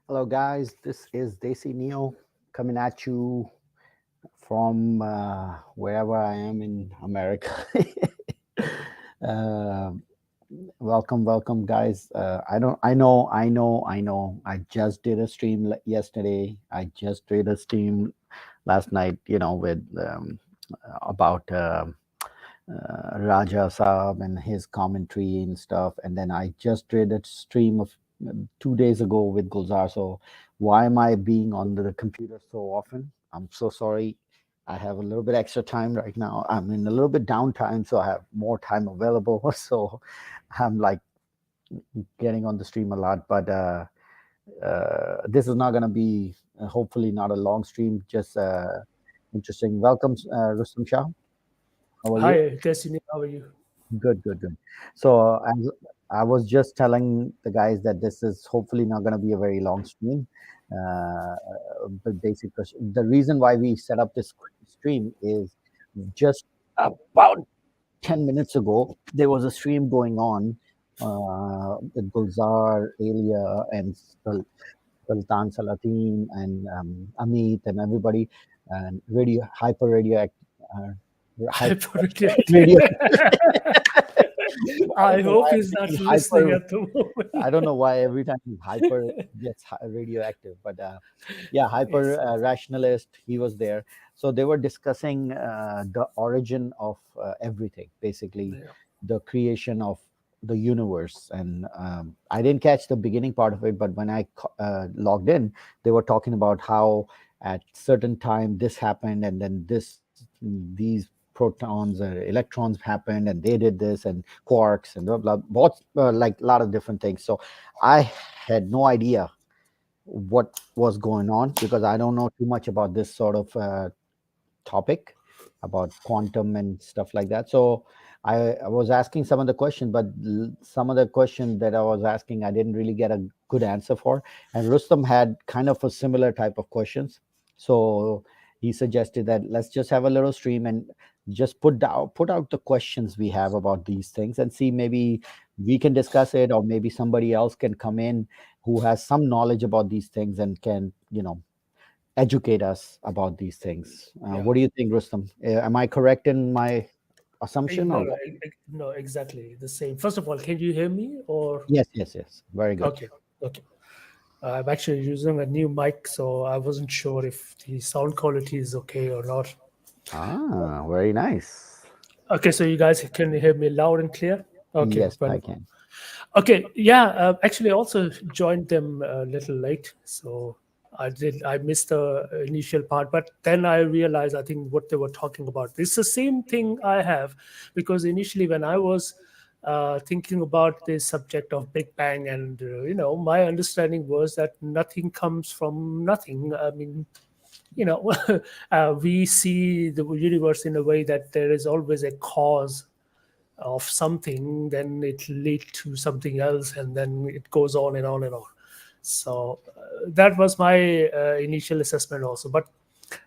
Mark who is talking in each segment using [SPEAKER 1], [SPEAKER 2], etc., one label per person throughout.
[SPEAKER 1] Hello, guys. This is Desi Neo coming at you from wherever I am in America. uh, welcome, guys. I don't. I know. I just did a stream yesterday. I just did a stream last night. With about. Raja Saab and his commentary and stuff. And then I just did a stream of 2 days ago with Gulzar. So why am I being on the computer so often? I'm so sorry. I have a little bit extra time right now. I'm in a little bit downtime, so I have more time available. So I'm like getting on the stream a lot. But this is not going to be, hopefully, not a long stream, just interesting. Welcome, Rustam Shah. How are you?
[SPEAKER 2] Hi, Destiny. How are you?
[SPEAKER 1] Good. So as I was just telling the guys that this is hopefully not going to be a very long stream. Uh, but basic question. The reason why we set up this stream is just about 10 minutes ago, there was a stream going on with Gulzar, Elia, and Sultan Salatin, and Amit, and everybody, and uh, hyper
[SPEAKER 2] Hyperactive.
[SPEAKER 1] radio. I don't
[SPEAKER 2] I
[SPEAKER 1] know why
[SPEAKER 2] hope
[SPEAKER 1] I'm
[SPEAKER 2] he's not
[SPEAKER 1] saying
[SPEAKER 2] listening
[SPEAKER 1] hyper.
[SPEAKER 2] at the moment.
[SPEAKER 1] I don't know why every time hyper gets radioactive, but yeah, hyper
[SPEAKER 2] Yes.
[SPEAKER 1] rationalist. He was there, so they were discussing the origin of everything, basically,
[SPEAKER 2] Yeah.
[SPEAKER 1] the creation of the universe. And I didn't catch the beginning part of it, but when I logged in, they were talking about how at certain time this happened, and then these protons or electrons happened, and they did this, and quarks and blah blah, both like a lot of different things. So I had no idea what was going on because I don't know too much about this sort of topic about quantum and stuff like that. So I was asking some of the questions, but some of the questions that I was asking, I didn't really get a good answer for. And Rustam had kind of a similar type of questions. So he suggested that let's just have a little stream and just put out the questions we have about these things and see, maybe we can discuss it, or maybe somebody else can come in who has some knowledge about these things and can, educate us about these things.
[SPEAKER 2] Yeah.
[SPEAKER 1] What do you think, Rustam? Am I correct in my assumption,
[SPEAKER 2] No,
[SPEAKER 1] or
[SPEAKER 2] no,
[SPEAKER 1] what?
[SPEAKER 2] no, exactly the same. First of all, can you hear me or
[SPEAKER 1] Yes. Very good.
[SPEAKER 2] okay? Okay. I'm actually using a new mic, so I wasn't sure if the sound quality is okay or not.
[SPEAKER 1] Very nice.
[SPEAKER 2] Okay, so you guys can hear me loud and clear? Okay,
[SPEAKER 1] Yes, I
[SPEAKER 2] wonderful.
[SPEAKER 1] can.
[SPEAKER 2] Okay, yeah, actually, I also joined them a little late, so I missed the initial part, but then I realized I think what they were talking about. It's the same thing I have, because initially when I was thinking about the subject of Big Bang, and my understanding was that nothing comes from nothing. I mean, you know, we see the universe in a way that there is always a cause of something, then it leads to something else, and then it goes on and on and on. So that was my initial assessment also. But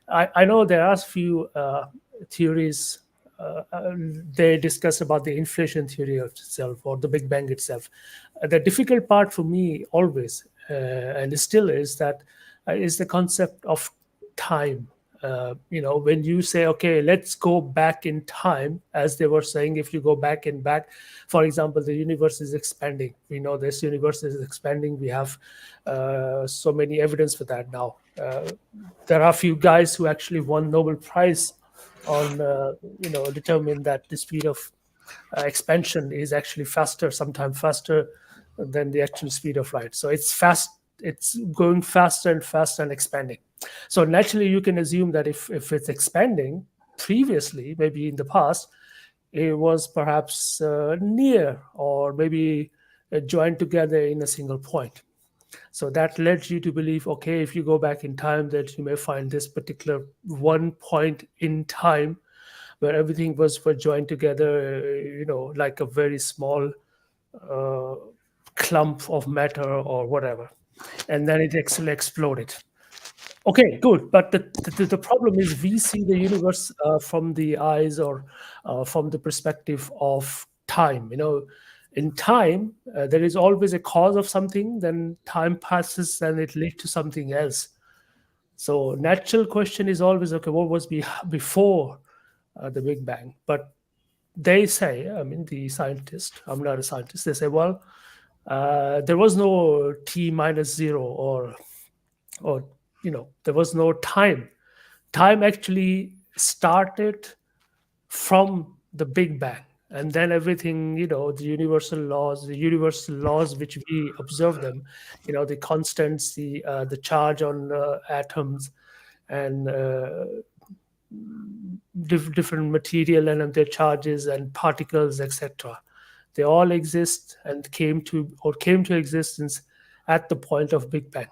[SPEAKER 2] I know there are a few theories. They discuss about the inflation theory of itself or the Big Bang itself. The difficult part for me always, and still is that, is the concept of time. When you say, okay, let's go back in time, as they were saying, if you go back and back, for example, the universe is expanding. We know this universe is expanding. We have so many evidence for that now. There are a few guys who actually won Nobel Prize on, determine that the speed of expansion is actually faster, sometimes faster than the actual speed of light. So it's fast. It's going faster and faster and expanding. So naturally, you can assume that if it's expanding previously, maybe in the past, it was perhaps near or maybe joined together in a single point. So that led you to believe, okay, if you go back in time, that you may find this particular one point in time where everything were joined together, like a very small uh, clump of matter or whatever, and then it actually exploded. Okay, good. But the problem is we see the universe from the eyes or from the perspective of time. In time, there is always a cause of something, then time passes and it leads to something else. So natural question is always, okay, what was before the Big Bang? But they say, I mean, the scientist, I'm not a scientist, they say, well, there was no t minus zero, or there was no time. Time actually started from the Big Bang, and then everything, the universal laws which we observe them, the constants, the charge on atoms, and different material and their charges and particles, etc. They all exist and came to existence at the point of Big Bang.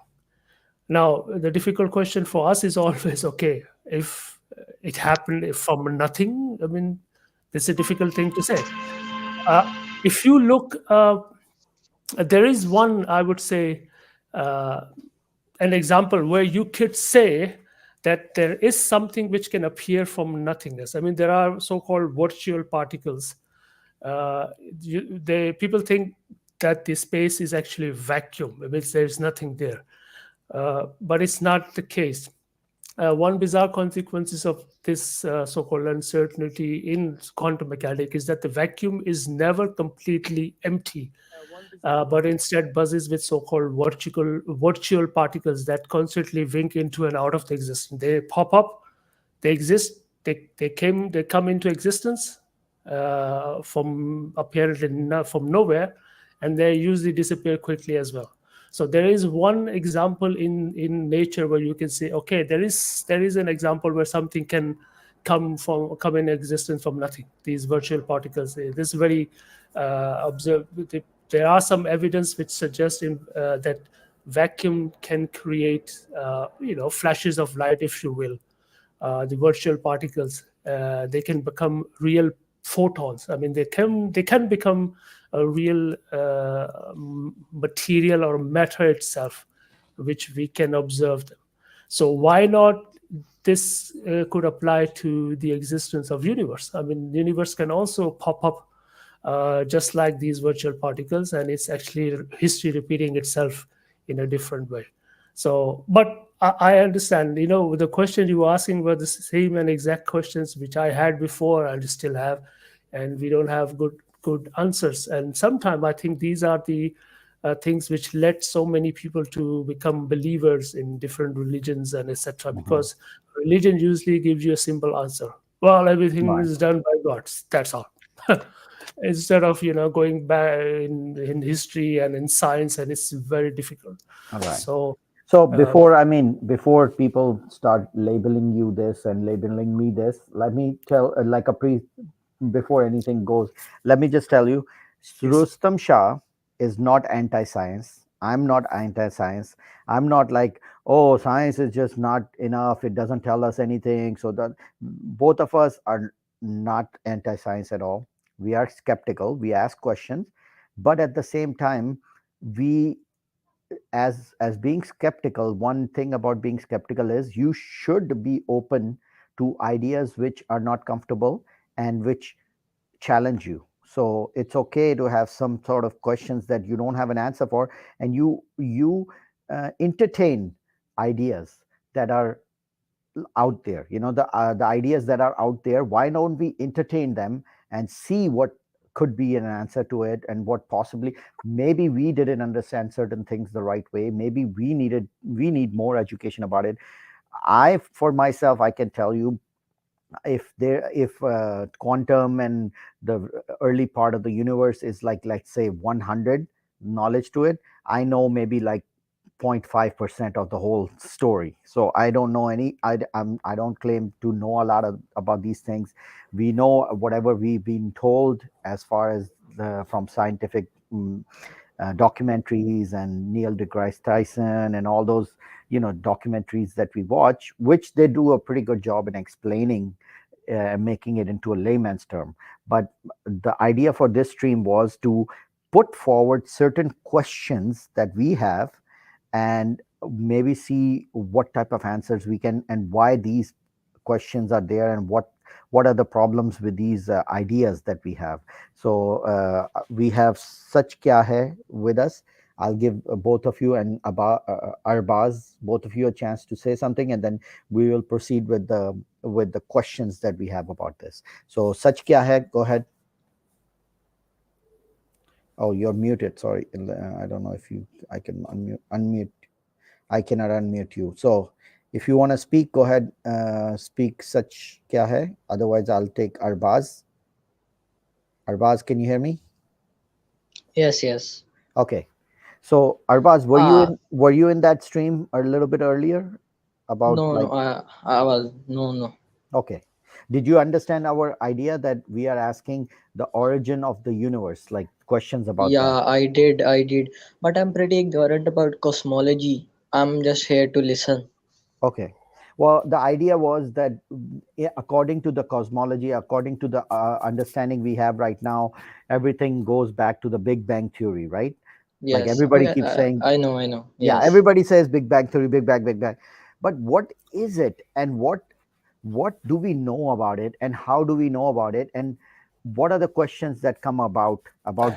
[SPEAKER 2] Now, the difficult question for us is always, okay, if it happened from nothing, I mean, this is a difficult thing to say. Uh, if you look, there is one, I would say, uh, an example where you could say that there is something which can appear from nothingness. I mean, there are so-called virtual particles. People think that the space is actually vacuum. It means there's nothing there, but it's not the case. One bizarre consequences of this so-called uncertainty in quantum mechanics is that the vacuum is never completely empty, but instead buzzes with so-called virtual particles that constantly wink into and out of the existence. They pop up, they exist, they come into existence from apparently from nowhere, and they usually disappear quickly as well. So there is one example in nature where you can say, okay, there is an example where something can come in existence from nothing. These virtual particles. This is very observed. There are some evidence which suggests that vacuum can create flashes of light, if you will. The virtual particles, they can become real photons. I mean, they can become a real material or matter itself, which we can observe them. So why not this could apply to the existence of universe? I mean, universe can also pop up just like these virtual particles, and it's actually history repeating itself in a different way. So, but I understand, the question you were asking were the same and exact questions which I had before and still have, and we don't have good answers. And sometimes I think these are the things which led so many people to become believers in different religions and etc.
[SPEAKER 1] Hmm.
[SPEAKER 2] Because religion usually gives you a simple answer. Well, everything
[SPEAKER 1] Right.
[SPEAKER 2] is done by God. That's all. Instead of going back in history and in science, and it's very difficult.
[SPEAKER 1] All right.
[SPEAKER 2] So
[SPEAKER 1] So
[SPEAKER 2] um,
[SPEAKER 1] before people start labeling you this and labeling me this, let me tell, before anything goes, let me just tell you,
[SPEAKER 2] yes.
[SPEAKER 1] Rustam Shah is not anti-science. I'm not anti-science. I'm not like, oh, science is just not enough. It doesn't tell us anything. So that both of us are not anti-science at all. We are skeptical. We ask questions, but at the same time, we as being skeptical, one thing about being skeptical is you should be open to ideas which are not comfortable and which challenge you. So it's okay to have some sort of questions that you don't have an answer for, and you entertain ideas that are out there, the ideas that are out there. Why don't we entertain them and see what could be an answer to it, and what possibly, maybe we didn't understand certain things the right way, maybe we need more education about it. I, for myself, I can tell you, if quantum and the early part of the universe is like, let's say, 100 knowledge to it, I know maybe like 0.5% of the whole story. So I don't know any. I don't claim to know a lot about these things. We know whatever we've been told as far as from scientific documentaries and Neil deGrasse Tyson and all those documentaries that we watch, which they do a pretty good job in explaining, making it into a layman's term. But the idea for this stream was to put forward certain questions that we have, and maybe see what type of answers we can, and why these questions are there, and what what are the problems with these ideas that we have. So we have Sach Kya Hai with us. I'll give both of you and Arbaz, both of you, a chance to say something, and then we will proceed with the questions that we have about this. So Sach Kya Hai, go ahead. Oh, you're muted. Sorry, I don't know if I can unmute. I cannot unmute you. So if you want to speak, go ahead. Speak. Sach Kya Hai. Otherwise, I'll take Arbaz. Arbaz, can you hear me?
[SPEAKER 3] Yes, yes.
[SPEAKER 1] Okay. So Arbaz,
[SPEAKER 3] Ah,
[SPEAKER 1] were you in that stream a little bit earlier about
[SPEAKER 3] no, no.
[SPEAKER 1] like?
[SPEAKER 3] I was no, no.
[SPEAKER 1] Okay. Did you understand our idea that we are asking the origin of the universe, like questions about that?
[SPEAKER 3] Yeah, I did. But I'm pretty ignorant about cosmology. I'm just here to listen.
[SPEAKER 1] Okay. Well, the idea was that according to the cosmology, according to the understanding we have right now, everything goes back to the Big Bang Theory, right? Like
[SPEAKER 3] Yes,
[SPEAKER 1] everybody keeps saying,
[SPEAKER 3] I know, I know.
[SPEAKER 1] yeah,
[SPEAKER 3] Yes.
[SPEAKER 1] everybody says Big Bang Theory, Big Bang, Big Bang. But what is it, and what do we know about it, and how do we know about it, and what are the questions that come about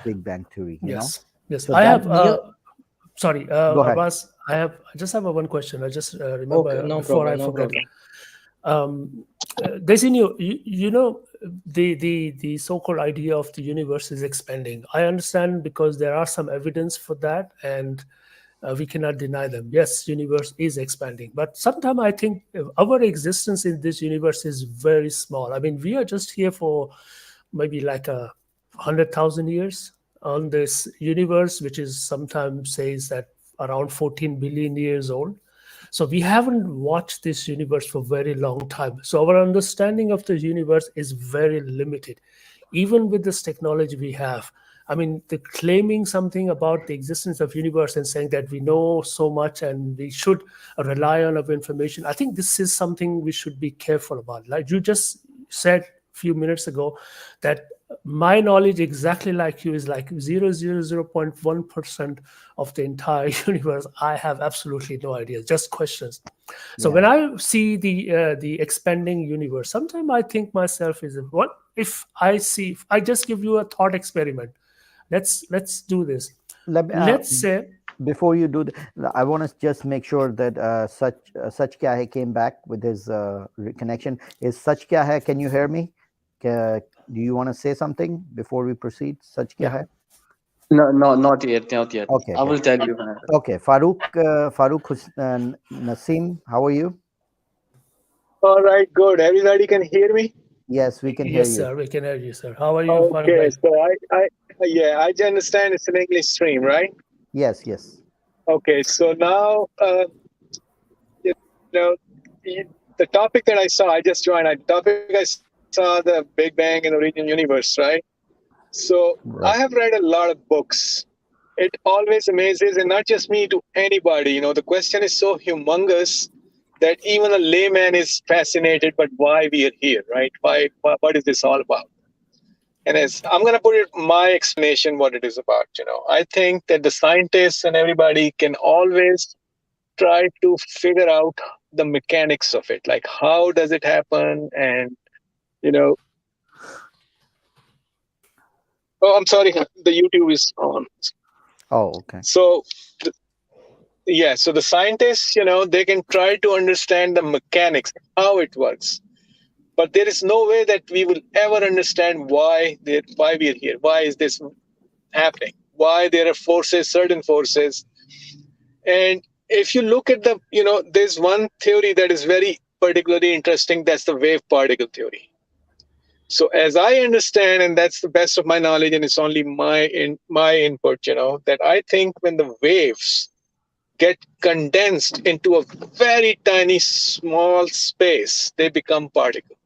[SPEAKER 1] Big Bang Theory?
[SPEAKER 2] Yes, yes.
[SPEAKER 1] So
[SPEAKER 2] I
[SPEAKER 1] that
[SPEAKER 2] have.
[SPEAKER 1] Neil,
[SPEAKER 2] Sorry,
[SPEAKER 1] go ahead.
[SPEAKER 2] Abbas. I just have a one question. I just
[SPEAKER 3] Okay,
[SPEAKER 2] remember
[SPEAKER 3] no
[SPEAKER 2] before
[SPEAKER 3] problem,
[SPEAKER 2] I
[SPEAKER 3] no
[SPEAKER 2] forget.
[SPEAKER 3] problem.
[SPEAKER 2] There's in you know the so-called idea of the universe is expanding. I understand because there are some evidence for that, and we cannot deny them. Yes, universe is expanding, but sometimes I think our existence in this universe is very small. I mean, we are just here for maybe like 100,000 years on this universe, which is sometimes says that around 14 billion years old. So we haven't watched this universe for a very long time. So our understanding of the universe is very limited, even with this technology we have. I mean, the claiming something about the existence of universe and saying that we know so much and we should rely on our information. I think this is something we should be careful about. Like you just said a few minutes ago, that my knowledge exactly like you is like 0.1% of the entire universe. I have absolutely no idea, just questions. So
[SPEAKER 1] Yeah.
[SPEAKER 2] when I see the expanding universe, sometimes I think myself is what if I see, if I just give you a thought experiment. Let's do this.
[SPEAKER 1] Let me,
[SPEAKER 2] Let's say,
[SPEAKER 1] before you do, I want to just make sure that Sach Kya Hai came back with his connection. Is Sach Kya Hai? Can you hear me? Do you want to say something before we proceed? Sach Kya
[SPEAKER 2] yeah.
[SPEAKER 1] Hai?
[SPEAKER 4] No, no, not yet, not yet.
[SPEAKER 1] Okay,
[SPEAKER 4] I
[SPEAKER 1] okay,
[SPEAKER 4] will tell you.
[SPEAKER 1] okay. Farouk Naseem, how are you?
[SPEAKER 5] All right, good. Everybody can hear me?
[SPEAKER 1] Yes, we can hear
[SPEAKER 2] Yes,
[SPEAKER 1] you.
[SPEAKER 2] sir, we can hear you, sir. How are you, Farooq
[SPEAKER 5] Okay,
[SPEAKER 2] bhai?
[SPEAKER 5] so yeah, I understand it's an English stream, right?
[SPEAKER 1] Yes, yes.
[SPEAKER 5] Okay, so now, you know, the topic that I saw, I just joined. The topic I saw the Big Bang and origin universe, right? So I have
[SPEAKER 1] Right.
[SPEAKER 5] read a lot of books. It always amazes, and not just me, to anybody. The question is so humongous that even a layman is fascinated. But why we are here, right? What is this all about? And as I'm going to put it, my explanation, what it is about. I think that the scientists and everybody can always try to figure out the mechanics of it, like how does it happen, and you know. Oh, I'm sorry, the YouTube is on.
[SPEAKER 1] Oh, okay.
[SPEAKER 5] So yeah, so the scientists, they can try to understand the mechanics, how it works, but there is no way that we will ever understand why we are here. Why is this happening? Why there are forces, certain forces. And if you look at there's one theory that is very particularly interesting. That's the wave particle theory. So as I understand, and that's the best of my knowledge, and it's only my input, that I think when the waves get condensed into a very tiny small space, they become particles.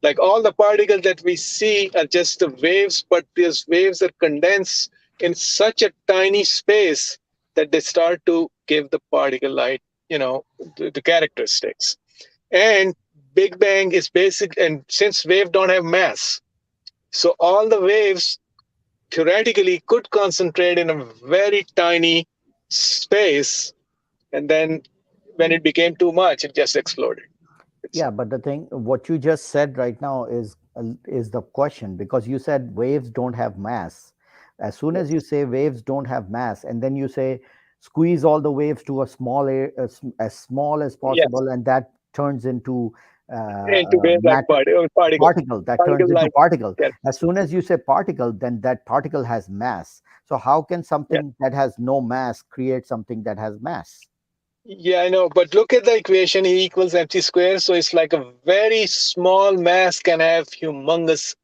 [SPEAKER 5] Like all the particles that we see are just the waves, but these waves are condensed in such a tiny space that they start to give the particle light, the characteristics. And Big Bang is basic, and since waves don't have mass, so all the waves theoretically could concentrate in a very tiny space, and then when it became too much, it just exploded.
[SPEAKER 1] Yeah, but the thing, what you just said right now is the question, because you said waves don't have mass. As soon as you say waves don't have mass, and then you say squeeze all the waves to a as small as
[SPEAKER 5] Yes,
[SPEAKER 1] possible, and that turns into
[SPEAKER 5] into wave like
[SPEAKER 1] matter
[SPEAKER 5] particle,
[SPEAKER 1] particle. That turns
[SPEAKER 5] particle
[SPEAKER 1] into
[SPEAKER 5] like.
[SPEAKER 1] particle.
[SPEAKER 5] Yes,
[SPEAKER 1] As soon as you say particle, then that particle has mass. So how can
[SPEAKER 5] yeah,
[SPEAKER 1] something that has no mass create something that has mass?
[SPEAKER 5] yeah, I know. But look at the equation: E equals mc square. So it's like a very small mass can have humongous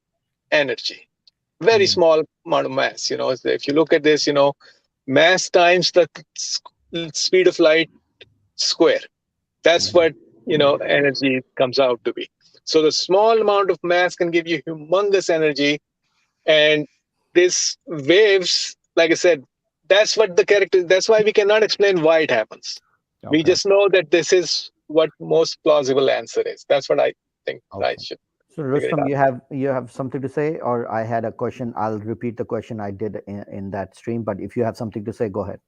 [SPEAKER 5] energy. Very
[SPEAKER 1] Mm,
[SPEAKER 5] small amount of mass. If you look at this, mass times the speed of light square. That's
[SPEAKER 1] mm,
[SPEAKER 5] what energy comes out to be. So the small amount of mass can give you humongous energy, and this waves, like I said, that's what the character. That's why we cannot explain why it happens. We
[SPEAKER 1] okay.
[SPEAKER 5] just know that this is what most plausible answer is. That's what I think I
[SPEAKER 1] Okay.
[SPEAKER 5] should
[SPEAKER 1] So
[SPEAKER 5] figure it
[SPEAKER 1] Rustam,
[SPEAKER 5] out.
[SPEAKER 1] you have something to say, or I had a question. I'll repeat the question I did in that stream. But if you have something to say, go ahead,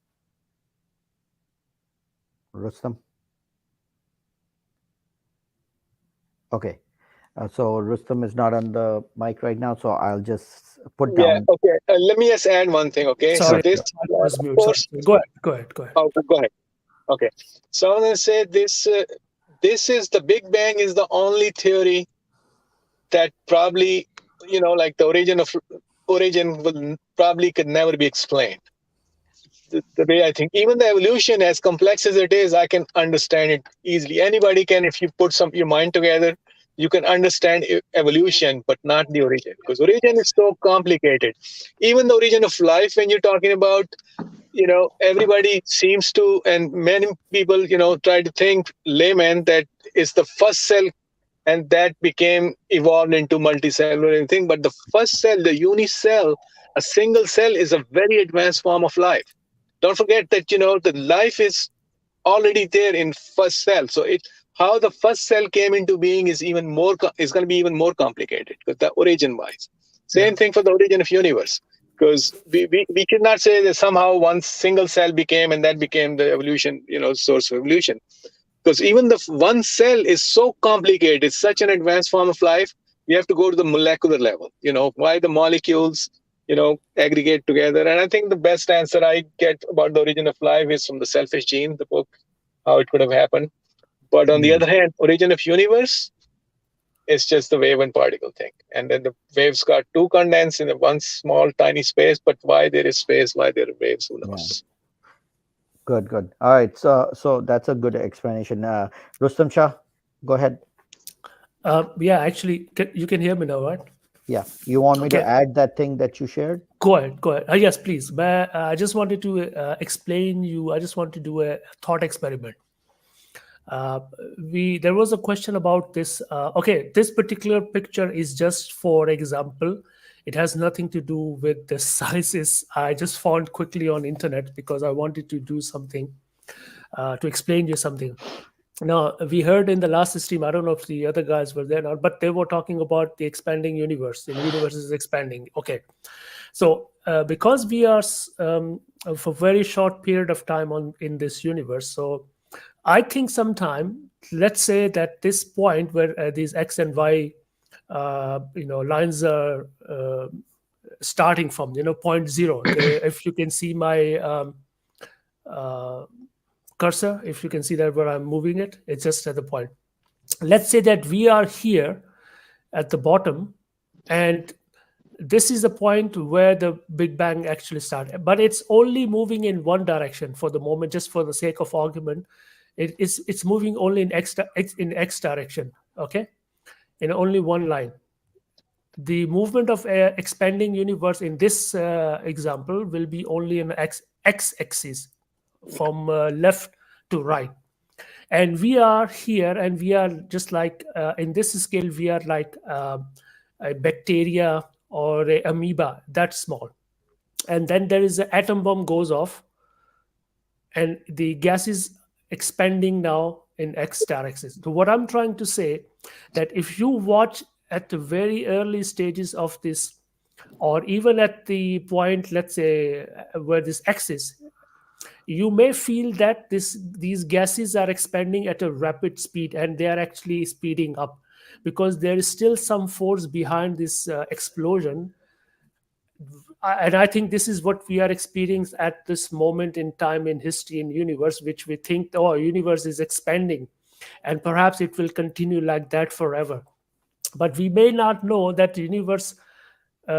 [SPEAKER 1] Rustam. Okay. So Rustam is not on the mic right now, so I'll just put
[SPEAKER 5] Yeah.
[SPEAKER 1] down.
[SPEAKER 5] Okay. Let me just add one thing. Okay. So
[SPEAKER 2] Sorry,
[SPEAKER 1] Sure,
[SPEAKER 5] this,
[SPEAKER 1] sure.
[SPEAKER 2] I was
[SPEAKER 5] of
[SPEAKER 2] mute. Sorry.
[SPEAKER 5] course.
[SPEAKER 2] Go ahead. Go ahead. Go ahead.
[SPEAKER 5] Oh, go ahead. Okay. So I'm gonna say this. This is the Big Bang is the only theory that probably, like the origin will probably could never be explained. The way I think, even the evolution, as complex as it is, I can understand it easily. Anybody can, if you put your mind together, you can understand evolution, but not the origin, because origin is so complicated. Even the origin of life, when you're talking about, everybody seems to, and many people, try to think layman that is the first cell, and that became evolved into multicellular and thing. But the first cell, the unicell, a single cell, is a very advanced form of life. Don't forget that the life is already there in first cell. So how the first cell came into being is is going to be even more complicated, because the origin wise.
[SPEAKER 2] Yeah.
[SPEAKER 5] Same thing for the origin of universe, because we should not say that somehow one single cell became and that became the evolution, source of evolution, because even the one cell is so complicated. It's such an advanced form of life. We have to go to the molecular level, why the molecules aggregate together. And I think the best answer I get about the origin of life is from the Selfish Gene, the book, how it could have happened. But on the
[SPEAKER 1] Mm,
[SPEAKER 5] other hand, origin of universe is just the wave and particle thing, and then the waves got too condensed in a one small tiny space. But why there is space, why there are waves, who
[SPEAKER 1] yeah.
[SPEAKER 5] knows?
[SPEAKER 1] Good. Good. All right. So that's a good explanation. Rustam Shah, go ahead.
[SPEAKER 2] Yeah, actually, you can hear me now, right?
[SPEAKER 1] Yeah. You want me to
[SPEAKER 2] Okay,
[SPEAKER 1] add that thing that you shared?
[SPEAKER 2] go ahead. Go ahead. Yes, please. But I just wanted to explain you. I just want to do a thought experiment. Uh, there was a question about this. Okay, this particular picture is just for example. It has nothing to do with the sizes. I just found quickly on internet because I wanted to do something to explain you something. Now, we heard in the last stream, I don't know if the other guys were there or not, but they were talking about the expanding universe. The universe is expanding. Okay. So, because we are for a very short period of time in this universe, so I think sometime, let's say that this point where these X and Y, lines are starting from, point zero. If you can see my uh, cursor, if you can see that where I'm moving it, it's just at the point. Let's say that we are here at the bottom, and this is the point where the Big Bang actually started. But it's only moving in one direction for the moment, just for the sake of argument. It's moving only in X direction. Okay, in only one line. The movement of expanding universe in this example will be only in X axis from left to right, and we are here, and we are just like in this scale we are like a bacteria or a amoeba that small, and then there is an atom bomb goes off, and the gas is expanding now in X direction. So what I'm trying to say, that if you watch at the very early stages of this, or even at the point, let's say, where this X is, you may feel that these gases are expanding at a rapid speed, and they are actually speeding up because there is still some force behind this explosion. And I think this is what we are experiencing at this moment in time in history in universe, which we think, oh, universe is expanding, and perhaps it will continue like that forever. But we may not know that the universe,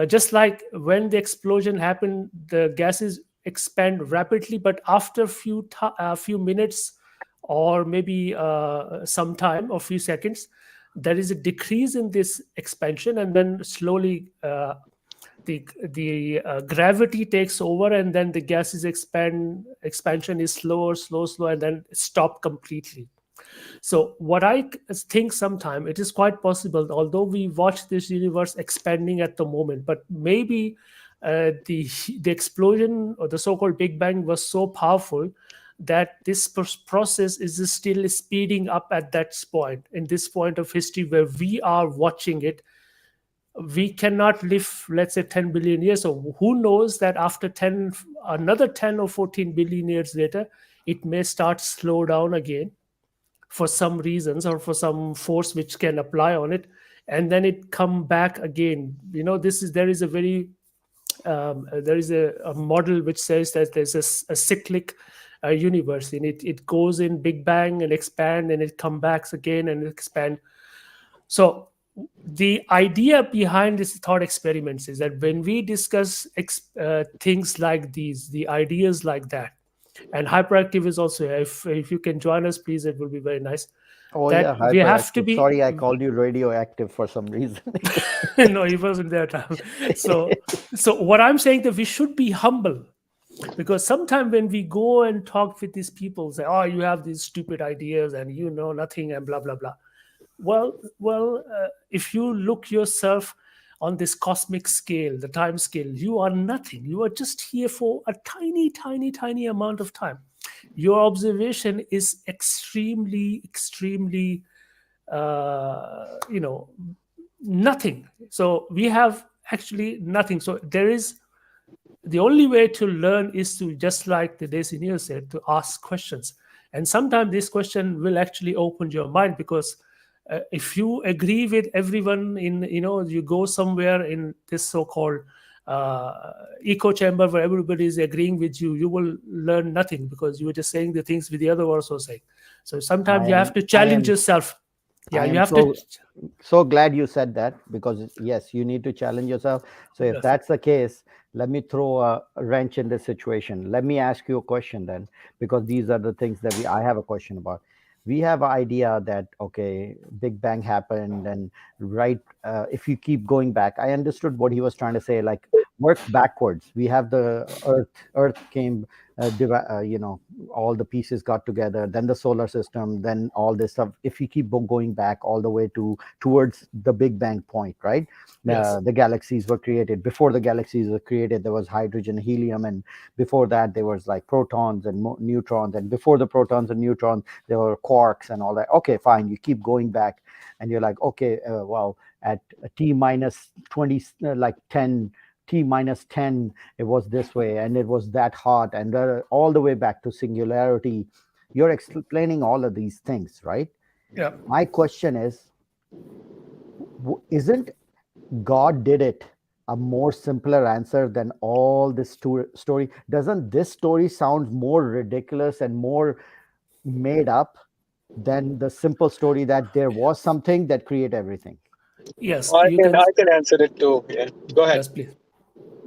[SPEAKER 2] just like when the explosion happened, the gases expand rapidly, but after few minutes, or maybe some time or few seconds, there is a decrease in this expansion, and then slowly the gravity takes over, and then the gases expansion is slow, and then stop completely. So what I think sometime it is quite possible, although we watch this universe expanding at the moment, but maybe the explosion or the so-called Big Bang was so powerful that this process is still speeding up at that point, in this point of history where we are watching it. We cannot live, let's say, 10 billion years. So who knows that after another 10 or 14 billion years later, it may start slow down again for some reasons or for some force which can apply on it, and then it come back again. There is a very there is a model which says that there's a cyclic universe, and it goes in Big Bang and expand, and it come back again and expand. So the idea behind this thought experiments is that when we discuss things like these, the ideas like that, and hyperactive is also here. If you can join us, please, it will be very nice.
[SPEAKER 1] Oh
[SPEAKER 2] That
[SPEAKER 1] yeah,
[SPEAKER 2] we have to
[SPEAKER 1] hyperactive.
[SPEAKER 2] be.
[SPEAKER 1] Sorry, I called you radioactive for some reason.
[SPEAKER 2] No, he wasn't there. So what I'm saying, that we should be humble, because sometimes when we go and talk with these people, say, "Oh, you have these stupid ideas and you know nothing," and blah blah blah. Well, if you look yourself on this cosmic scale, the time scale, you are nothing. You are just here for a tiny amount of time. Your observation is extremely nothing. So we have actually nothing. So the only way to learn is to, just like the Designio said, to ask questions. And sometimes this question will actually open your mind, because if you agree with everyone you go somewhere in this so-called echo chamber where everybody is agreeing with you, you will learn nothing, because you were just saying the things with the other also saying. So sometimes you have to challenge yourself. Yeah, you have to.
[SPEAKER 1] So glad you said that, because yes, you need to challenge yourself. So if that's the case, let me throw a wrench in this situation. Let me ask you a question then, because these are the things that I have a question about. We have an idea that, okay, Big Bang happened, and if you keep going back, I understood what he was trying to say, like work backwards. We have the earth came, all the pieces got together, then the solar system, then all this stuff. If you keep going back all the way towards the Big Bang point, right?
[SPEAKER 2] Yes.
[SPEAKER 1] The galaxies were created. Before the galaxies were created, there was hydrogen, helium, and before that there was like protons and neutrons, and before the protons and neutrons there were quarks and all that. Okay, fine, you keep going back, and you're like, okay, well, at t minus 20, like 10, t minus 10, it was this way, and it was that hot, and all the way back to singularity. You're explaining all of these things, right?
[SPEAKER 2] Yeah.
[SPEAKER 1] My question is, isn't God did it a more simpler answer than all this story? Doesn't this story sound more ridiculous and more made up than the simple story that there was something that created everything?
[SPEAKER 2] Yes,
[SPEAKER 5] I can answer it too. Yeah, go ahead.
[SPEAKER 2] Yes, please.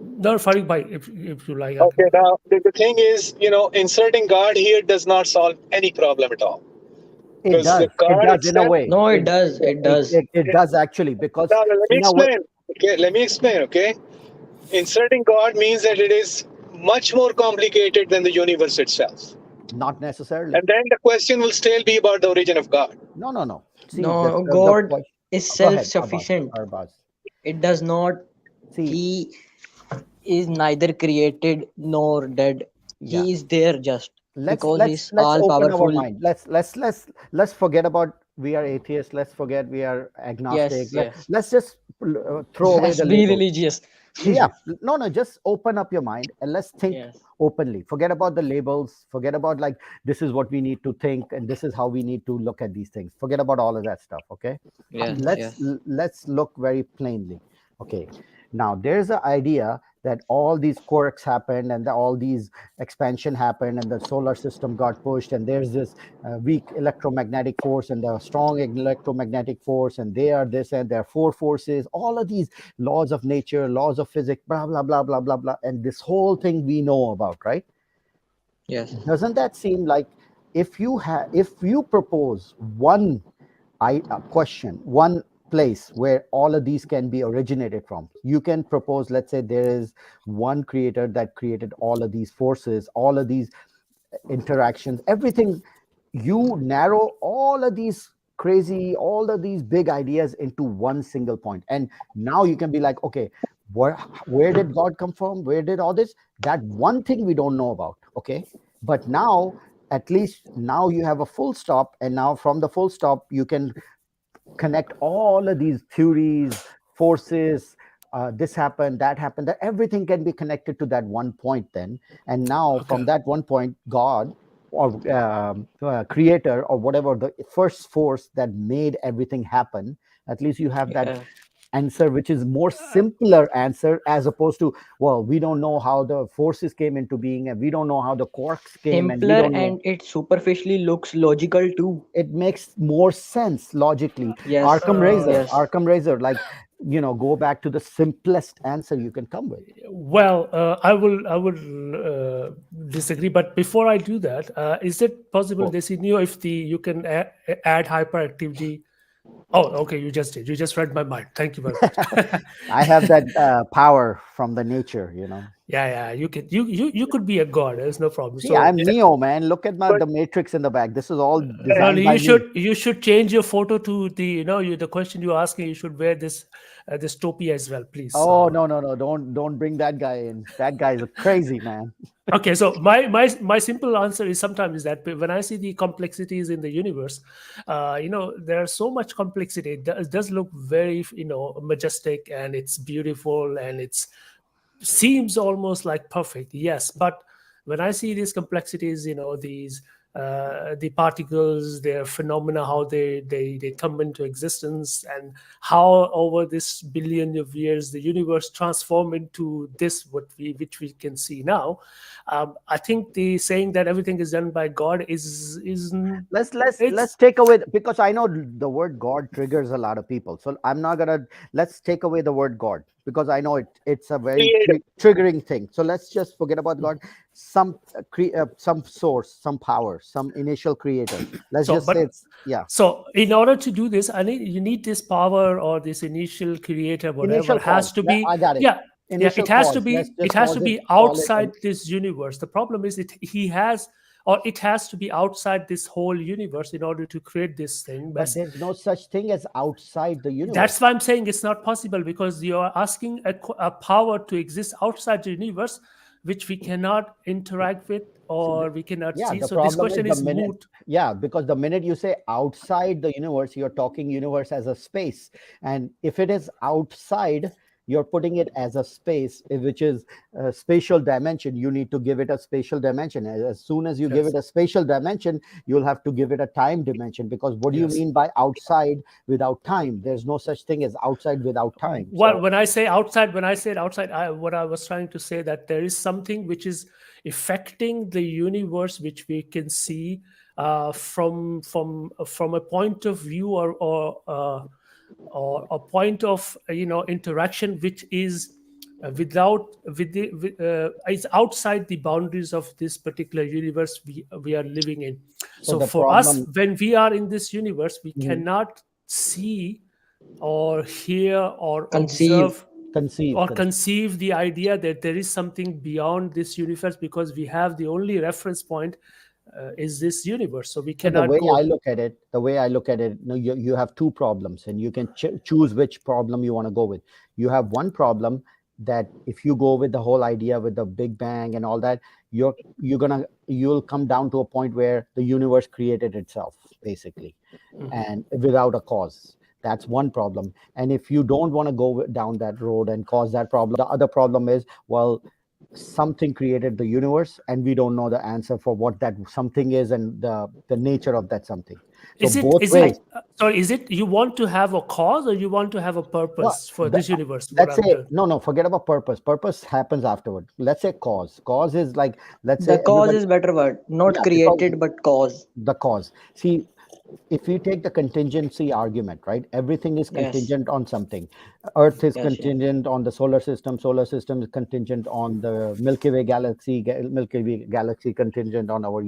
[SPEAKER 2] No, Farid bhai, if you like.
[SPEAKER 5] Okay, now the thing is, inserting God here does not solve any problem at all.
[SPEAKER 1] It does. It does in a way.
[SPEAKER 3] No, it does. It does.
[SPEAKER 1] It does actually, because
[SPEAKER 5] now let me explain. Okay, let me explain. Okay, inserting God means that it is much more complicated than the universe itself.
[SPEAKER 1] Not necessarily.
[SPEAKER 5] And then the question will still be about the origin of God.
[SPEAKER 1] No. See,
[SPEAKER 3] No, God is self-sufficient. It does not.
[SPEAKER 1] See,
[SPEAKER 3] he is neither created nor dead.
[SPEAKER 1] Yeah.
[SPEAKER 3] He is there just because he's
[SPEAKER 1] let's
[SPEAKER 3] all
[SPEAKER 1] open
[SPEAKER 3] powerful.
[SPEAKER 1] our mind. Let's forget about we are atheists. Let's forget we are agnostic.
[SPEAKER 3] Yes.
[SPEAKER 1] Let's just throw away
[SPEAKER 3] Let's
[SPEAKER 1] the
[SPEAKER 3] be
[SPEAKER 1] label.
[SPEAKER 3] religious.
[SPEAKER 1] Yeah, no, just open up your mind and let's think.
[SPEAKER 3] Yes.
[SPEAKER 1] openly. Forget about the labels. Forget about like this is what we need to think and this is how we need to look at these things. Forget about all of that stuff. Okay,
[SPEAKER 3] Yes,
[SPEAKER 1] let's
[SPEAKER 3] yes.
[SPEAKER 1] let's look very plainly. Okay, now there's the idea that all these quirks happened and all these expansion happened and the solar system got pushed and there's this weak electromagnetic force and the strong electromagnetic force and they are this and there are four forces, all of these laws of nature, laws of physics, blah blah blah blah blah blah, and this whole thing we know about, right?
[SPEAKER 3] Yes.
[SPEAKER 1] Doesn't that seem like if you propose one question, one place where all of these can be originated from, you can propose, let's say there is one creator that created all of these forces, all of these interactions, everything. You narrow all of these crazy, all of these big ideas into one single point, and now you can be like, okay, where did God come from, where did all this, that one thing we don't know about. Okay, but now at least now you have a full stop, and now from the full stop you can connect all of these theories, forces, this happened, that happened, that everything can be connected to that one point then. And now
[SPEAKER 2] Okay.
[SPEAKER 1] from that one point, God or creator or whatever the first force that made everything happen, at least you have that
[SPEAKER 3] Yes.
[SPEAKER 1] answer, which is more simpler answer, as opposed to, well, we don't know how the forces came into being and we don't know how the quarks came and we
[SPEAKER 3] Simpler,
[SPEAKER 1] don't know.
[SPEAKER 3] and it superficially looks logical too.
[SPEAKER 1] It makes more sense logically.
[SPEAKER 3] Yes.
[SPEAKER 2] Uh,
[SPEAKER 3] Yes.
[SPEAKER 1] Arkham Razor, like, go back to the simplest answer you can come with.
[SPEAKER 2] well, I will disagree, but before I do that, is it possible,
[SPEAKER 1] Cool.
[SPEAKER 2] Desinio, if you can add hyperactivity? Oh, okay, you just did. You just read my mind. Thank you very much.
[SPEAKER 1] I have that power from the nature,
[SPEAKER 2] Yeah, you can. You could be a god. There's no problem.
[SPEAKER 1] See,
[SPEAKER 2] So,
[SPEAKER 1] I'm Neo, man. Look at
[SPEAKER 5] But
[SPEAKER 1] the matrix in the back. This is all
[SPEAKER 2] no,
[SPEAKER 1] designed by me.
[SPEAKER 2] you should change your photo to the the question you're asking. You should wear this topi as well, please.
[SPEAKER 1] Oh,
[SPEAKER 2] So,
[SPEAKER 1] no, don't bring that guy in. That guy is a crazy man.
[SPEAKER 2] okay, so my simple answer is sometimes is that when I see the complexities in the universe, there's so much complexity. It does look very majestic, and it's beautiful, and it's seems almost like perfect. Yes, but when I see these complexities, these the particles, their phenomena, how they come into existence, and how over this billion of years the universe transformed into this which we can see now. I think the saying that everything is done by God is
[SPEAKER 1] Let's
[SPEAKER 2] it's
[SPEAKER 1] take away, because I know the word God triggers a lot of people. So I'm not gonna, let's take away the word God, because I know it's a very
[SPEAKER 5] creative.
[SPEAKER 1] triggering thing. So let's just forget about God. Some some source, some power, some initial creator. Let's
[SPEAKER 2] so
[SPEAKER 1] just say
[SPEAKER 2] but
[SPEAKER 1] it's, yeah,
[SPEAKER 2] So in order to do this, you need this power or this initial creator, whatever
[SPEAKER 1] initial
[SPEAKER 2] has
[SPEAKER 1] cause.
[SPEAKER 2] to be,
[SPEAKER 1] I got it.
[SPEAKER 2] it
[SPEAKER 1] Initial
[SPEAKER 2] has to
[SPEAKER 1] cause. Let's
[SPEAKER 2] be,
[SPEAKER 1] just call it,
[SPEAKER 2] outside this universe. The problem is it has to be outside this whole universe in order to create this thing.
[SPEAKER 1] but there's no such thing as outside the universe.
[SPEAKER 2] That's why I'm saying it's not possible, because you are asking a power to exist outside the universe, which we cannot interact with or we cannot
[SPEAKER 1] Yeah,
[SPEAKER 2] see.
[SPEAKER 1] the
[SPEAKER 2] So this
[SPEAKER 1] problem is
[SPEAKER 2] question
[SPEAKER 1] the
[SPEAKER 2] is
[SPEAKER 1] minute,
[SPEAKER 2] moot.
[SPEAKER 1] yeah, because the minute you say outside the universe, you're talking universe as a space. And if it is outside, you're putting it as a space, which is a spatial dimension. You need to give it a spatial dimension. As soon as you give
[SPEAKER 2] Yes.
[SPEAKER 1] it a spatial dimension, you'll have to give it a time dimension, because what do you
[SPEAKER 2] Yes.
[SPEAKER 1] mean by outside without time? There's no such thing as outside without time.
[SPEAKER 2] Well,
[SPEAKER 1] So
[SPEAKER 2] when I say outside, when I said outside, what I was trying to say that there is something which is affecting the universe, which we can see from a point of view or a point of interaction, which is is outside the boundaries of this particular universe we are living in.
[SPEAKER 1] so
[SPEAKER 2] So
[SPEAKER 1] the
[SPEAKER 2] for us,
[SPEAKER 1] problem.
[SPEAKER 2] when we are in this universe, we
[SPEAKER 1] Mhm.
[SPEAKER 2] cannot see or hear or
[SPEAKER 3] Conceive.
[SPEAKER 2] observe or
[SPEAKER 1] Conceive.
[SPEAKER 2] conceive the idea that there is something beyond this universe, because we have the only reference point is this universe, so we
[SPEAKER 1] So the
[SPEAKER 2] cannot
[SPEAKER 1] way I
[SPEAKER 2] go.
[SPEAKER 1] look at it, no, you have two problems, and you can choose which problem you want to go with. You have one problem that if you go with the whole idea with the Big Bang and all that, you'll come down to a point where the universe created itself, basically,
[SPEAKER 2] Mhm.
[SPEAKER 1] and without a cause. That's one problem. And if you don't want to go down that road and cause that problem, the other problem is, well, something created the universe, and we don't know the answer for what that something is and the nature of that something. So
[SPEAKER 2] Is it
[SPEAKER 1] both ways.
[SPEAKER 2] sorry, is it you want to have a cause or you want to have a
[SPEAKER 1] Well,
[SPEAKER 2] purpose for this universe? What
[SPEAKER 1] let's
[SPEAKER 2] I'm
[SPEAKER 1] say
[SPEAKER 2] doing?
[SPEAKER 1] no, forget about purpose. Purpose happens afterward. Let's say cause. Cause is like, let's
[SPEAKER 3] The
[SPEAKER 1] say
[SPEAKER 3] cause
[SPEAKER 1] everybody.
[SPEAKER 3] is better word, not
[SPEAKER 1] Yeah, because
[SPEAKER 3] created but cause.
[SPEAKER 1] the cause. See, if we take the contingency argument, right? Everything is
[SPEAKER 3] Yes,
[SPEAKER 1] contingent on something. Earth is
[SPEAKER 3] yes, yes.
[SPEAKER 1] contingent on the solar system. Solar system is contingent on the Milky Way galaxy. Milky Way galaxy contingent on our,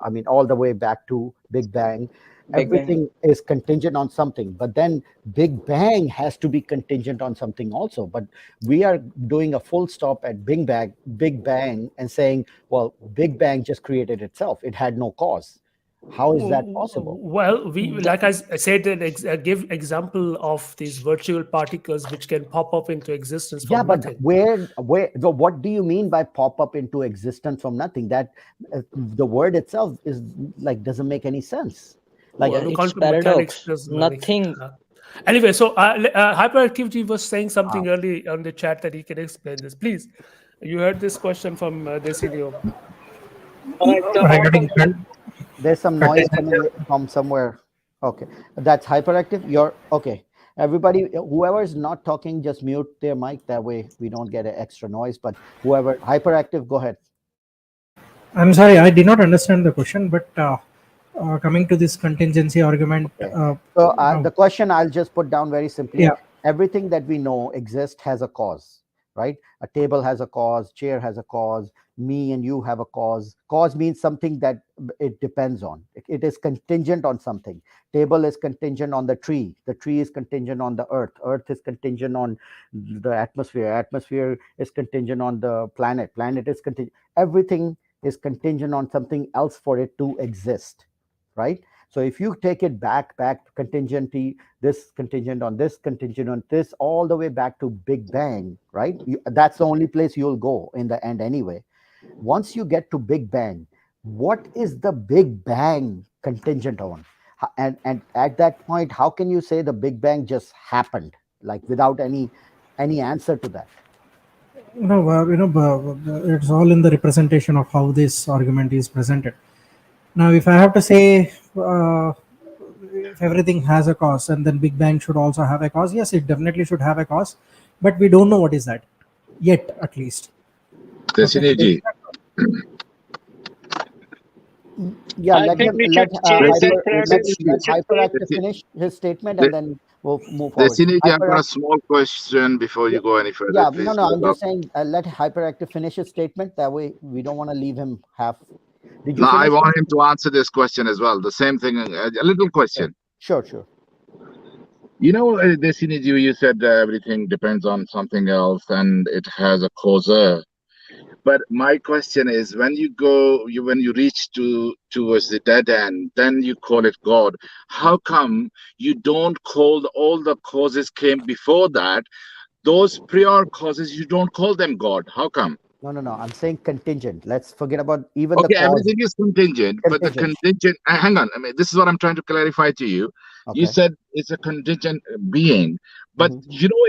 [SPEAKER 1] I mean, all the way back to Big Bang.
[SPEAKER 3] Big Bang.
[SPEAKER 1] Everything is contingent on something, but then Big Bang has to be contingent on something also. But we are doing a full stop at Big Bang, and saying, well, Big Bang just created itself. It had no cause. How is that possible?
[SPEAKER 2] Well, we
[SPEAKER 3] The,
[SPEAKER 2] like I said, give example of these virtual particles which can pop up into existence
[SPEAKER 1] Yeah,
[SPEAKER 2] from
[SPEAKER 1] but
[SPEAKER 2] nothing.
[SPEAKER 1] what do you mean by pop up into existence from nothing? That the word itself is like, doesn't make any sense. Like,
[SPEAKER 3] yeah,
[SPEAKER 2] Well, the
[SPEAKER 3] it's
[SPEAKER 2] quantum mechanics
[SPEAKER 3] paradox.
[SPEAKER 2] doesn't make
[SPEAKER 3] Nothing.
[SPEAKER 2] Anyway, so hyperactivity was saying
[SPEAKER 1] uh,
[SPEAKER 2] something early on the chat that he can explain this. Please, you heard this question from Desilio.
[SPEAKER 5] All right, so
[SPEAKER 6] regarding
[SPEAKER 1] there's some noise coming from somewhere. Okay, that's hyperactive. You're okay. Everybody, whoever is not talking, just mute their mic. That way we don't get an extra noise. But whoever hyperactive, go ahead.
[SPEAKER 6] I'm sorry, I did not understand the question, but coming to this contingency argument,
[SPEAKER 1] Okay. So the question I'll just put down very simply:
[SPEAKER 6] yeah,
[SPEAKER 1] everything that we know exists has a cause, right? A table has a cause, chair has a cause, me and you have a cause. Cause means something that it depends on. It is contingent on something. Table is contingent on the tree. The tree is contingent on the earth. Earth is contingent on the atmosphere. Atmosphere is contingent on the planet. Planet is contingent. Everything is contingent on something else for it to exist, right? So if you take it back contingency, this contingent on this, contingent on this, all the way back to Big Bang, right? That's the only place you'll go in the end anyway. Once you get to Big Bang, what is the Big Bang contingent on? And at that point, how can you say the Big Bang just happened, like without any answer to that?
[SPEAKER 6] it's all in the representation of how this argument is presented. Now, if I have to say, if everything has a cause, and then Big Bang should also have a cause, yes, it definitely should have a cause, but we don't know what is that yet, at least.
[SPEAKER 7] Destiny.
[SPEAKER 1] Yeah,
[SPEAKER 5] I think we should change that process.
[SPEAKER 1] let hyperactive finish his statement, and then we'll move forward.
[SPEAKER 7] Destiny, I've got a small question before you go any further.
[SPEAKER 1] Yeah,
[SPEAKER 7] Please
[SPEAKER 1] no, I'm just saying, let hyperactive finish his statement. That way, we don't want to leave him half. Did you?
[SPEAKER 7] No, I
[SPEAKER 1] finish
[SPEAKER 7] want
[SPEAKER 1] it?
[SPEAKER 7] him to answer this question as well. The same thing, a little question.
[SPEAKER 1] Sure.
[SPEAKER 7] Destiny, you said everything depends on something else and it has a causer. But my question is, when you reach towards the dead end, then you call it God. How come you don't call all the causes came before that? Those prior causes, you don't call them God. How come?
[SPEAKER 1] No. I'm saying contingent. Let's forget about even the
[SPEAKER 7] Okay,
[SPEAKER 1] cause.
[SPEAKER 7] everything is contingent, but the contingent. Hang on. I mean, this is what I'm trying to clarify to you.
[SPEAKER 1] Okay.
[SPEAKER 7] You said it's a contingent being, but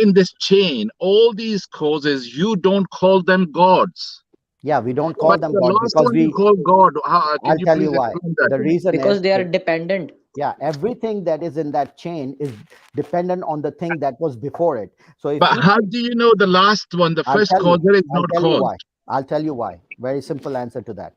[SPEAKER 7] in this chain, all these causes, you don't call them gods.
[SPEAKER 1] Yeah, we don't call them God
[SPEAKER 7] because
[SPEAKER 1] we
[SPEAKER 7] call God.
[SPEAKER 1] I'll tell you why. The reason
[SPEAKER 3] because
[SPEAKER 1] is
[SPEAKER 3] they are dependent.
[SPEAKER 1] Yeah, everything that is in that chain is dependent on the thing that was before it. So if
[SPEAKER 7] But how do you know the last one, the first causer is not called?
[SPEAKER 1] I'll tell you why. Very simple answer to that.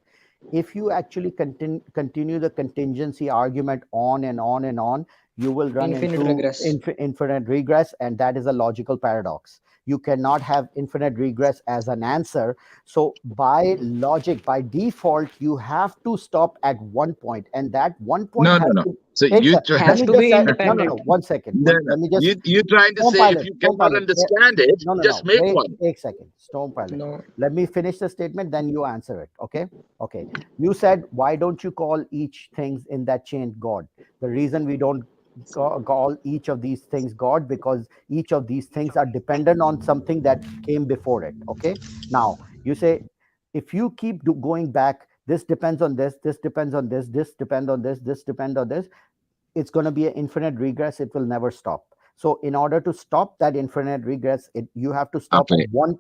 [SPEAKER 1] If you actually continue the contingency argument on and on and on, you will run
[SPEAKER 3] Infinite
[SPEAKER 1] into
[SPEAKER 3] regress.
[SPEAKER 1] infinite regress, and that is a logical paradox. You cannot have infinite regress as an answer. So by logic, by default, you have to stop at one point, and that one point
[SPEAKER 7] So
[SPEAKER 3] has to be independent.
[SPEAKER 1] No. 1 second. Let me just.
[SPEAKER 7] You're trying to say if you cannot understand it, just make one.
[SPEAKER 1] Wait a second. Stone pilot.
[SPEAKER 3] No.
[SPEAKER 1] Let me finish the statement, then you answer it. Okay. You said, why don't you call each things in that chain God? The reason we don't call each of these things God, because each of these things are dependent on something that came before it. Okay. Now you say, if you keep going back, this depends on this depends on this depends on this depends on this, it's going to be an infinite regress. It will never stop. So in order to stop that infinite regress, you have to stop
[SPEAKER 7] Okay.
[SPEAKER 1] at one.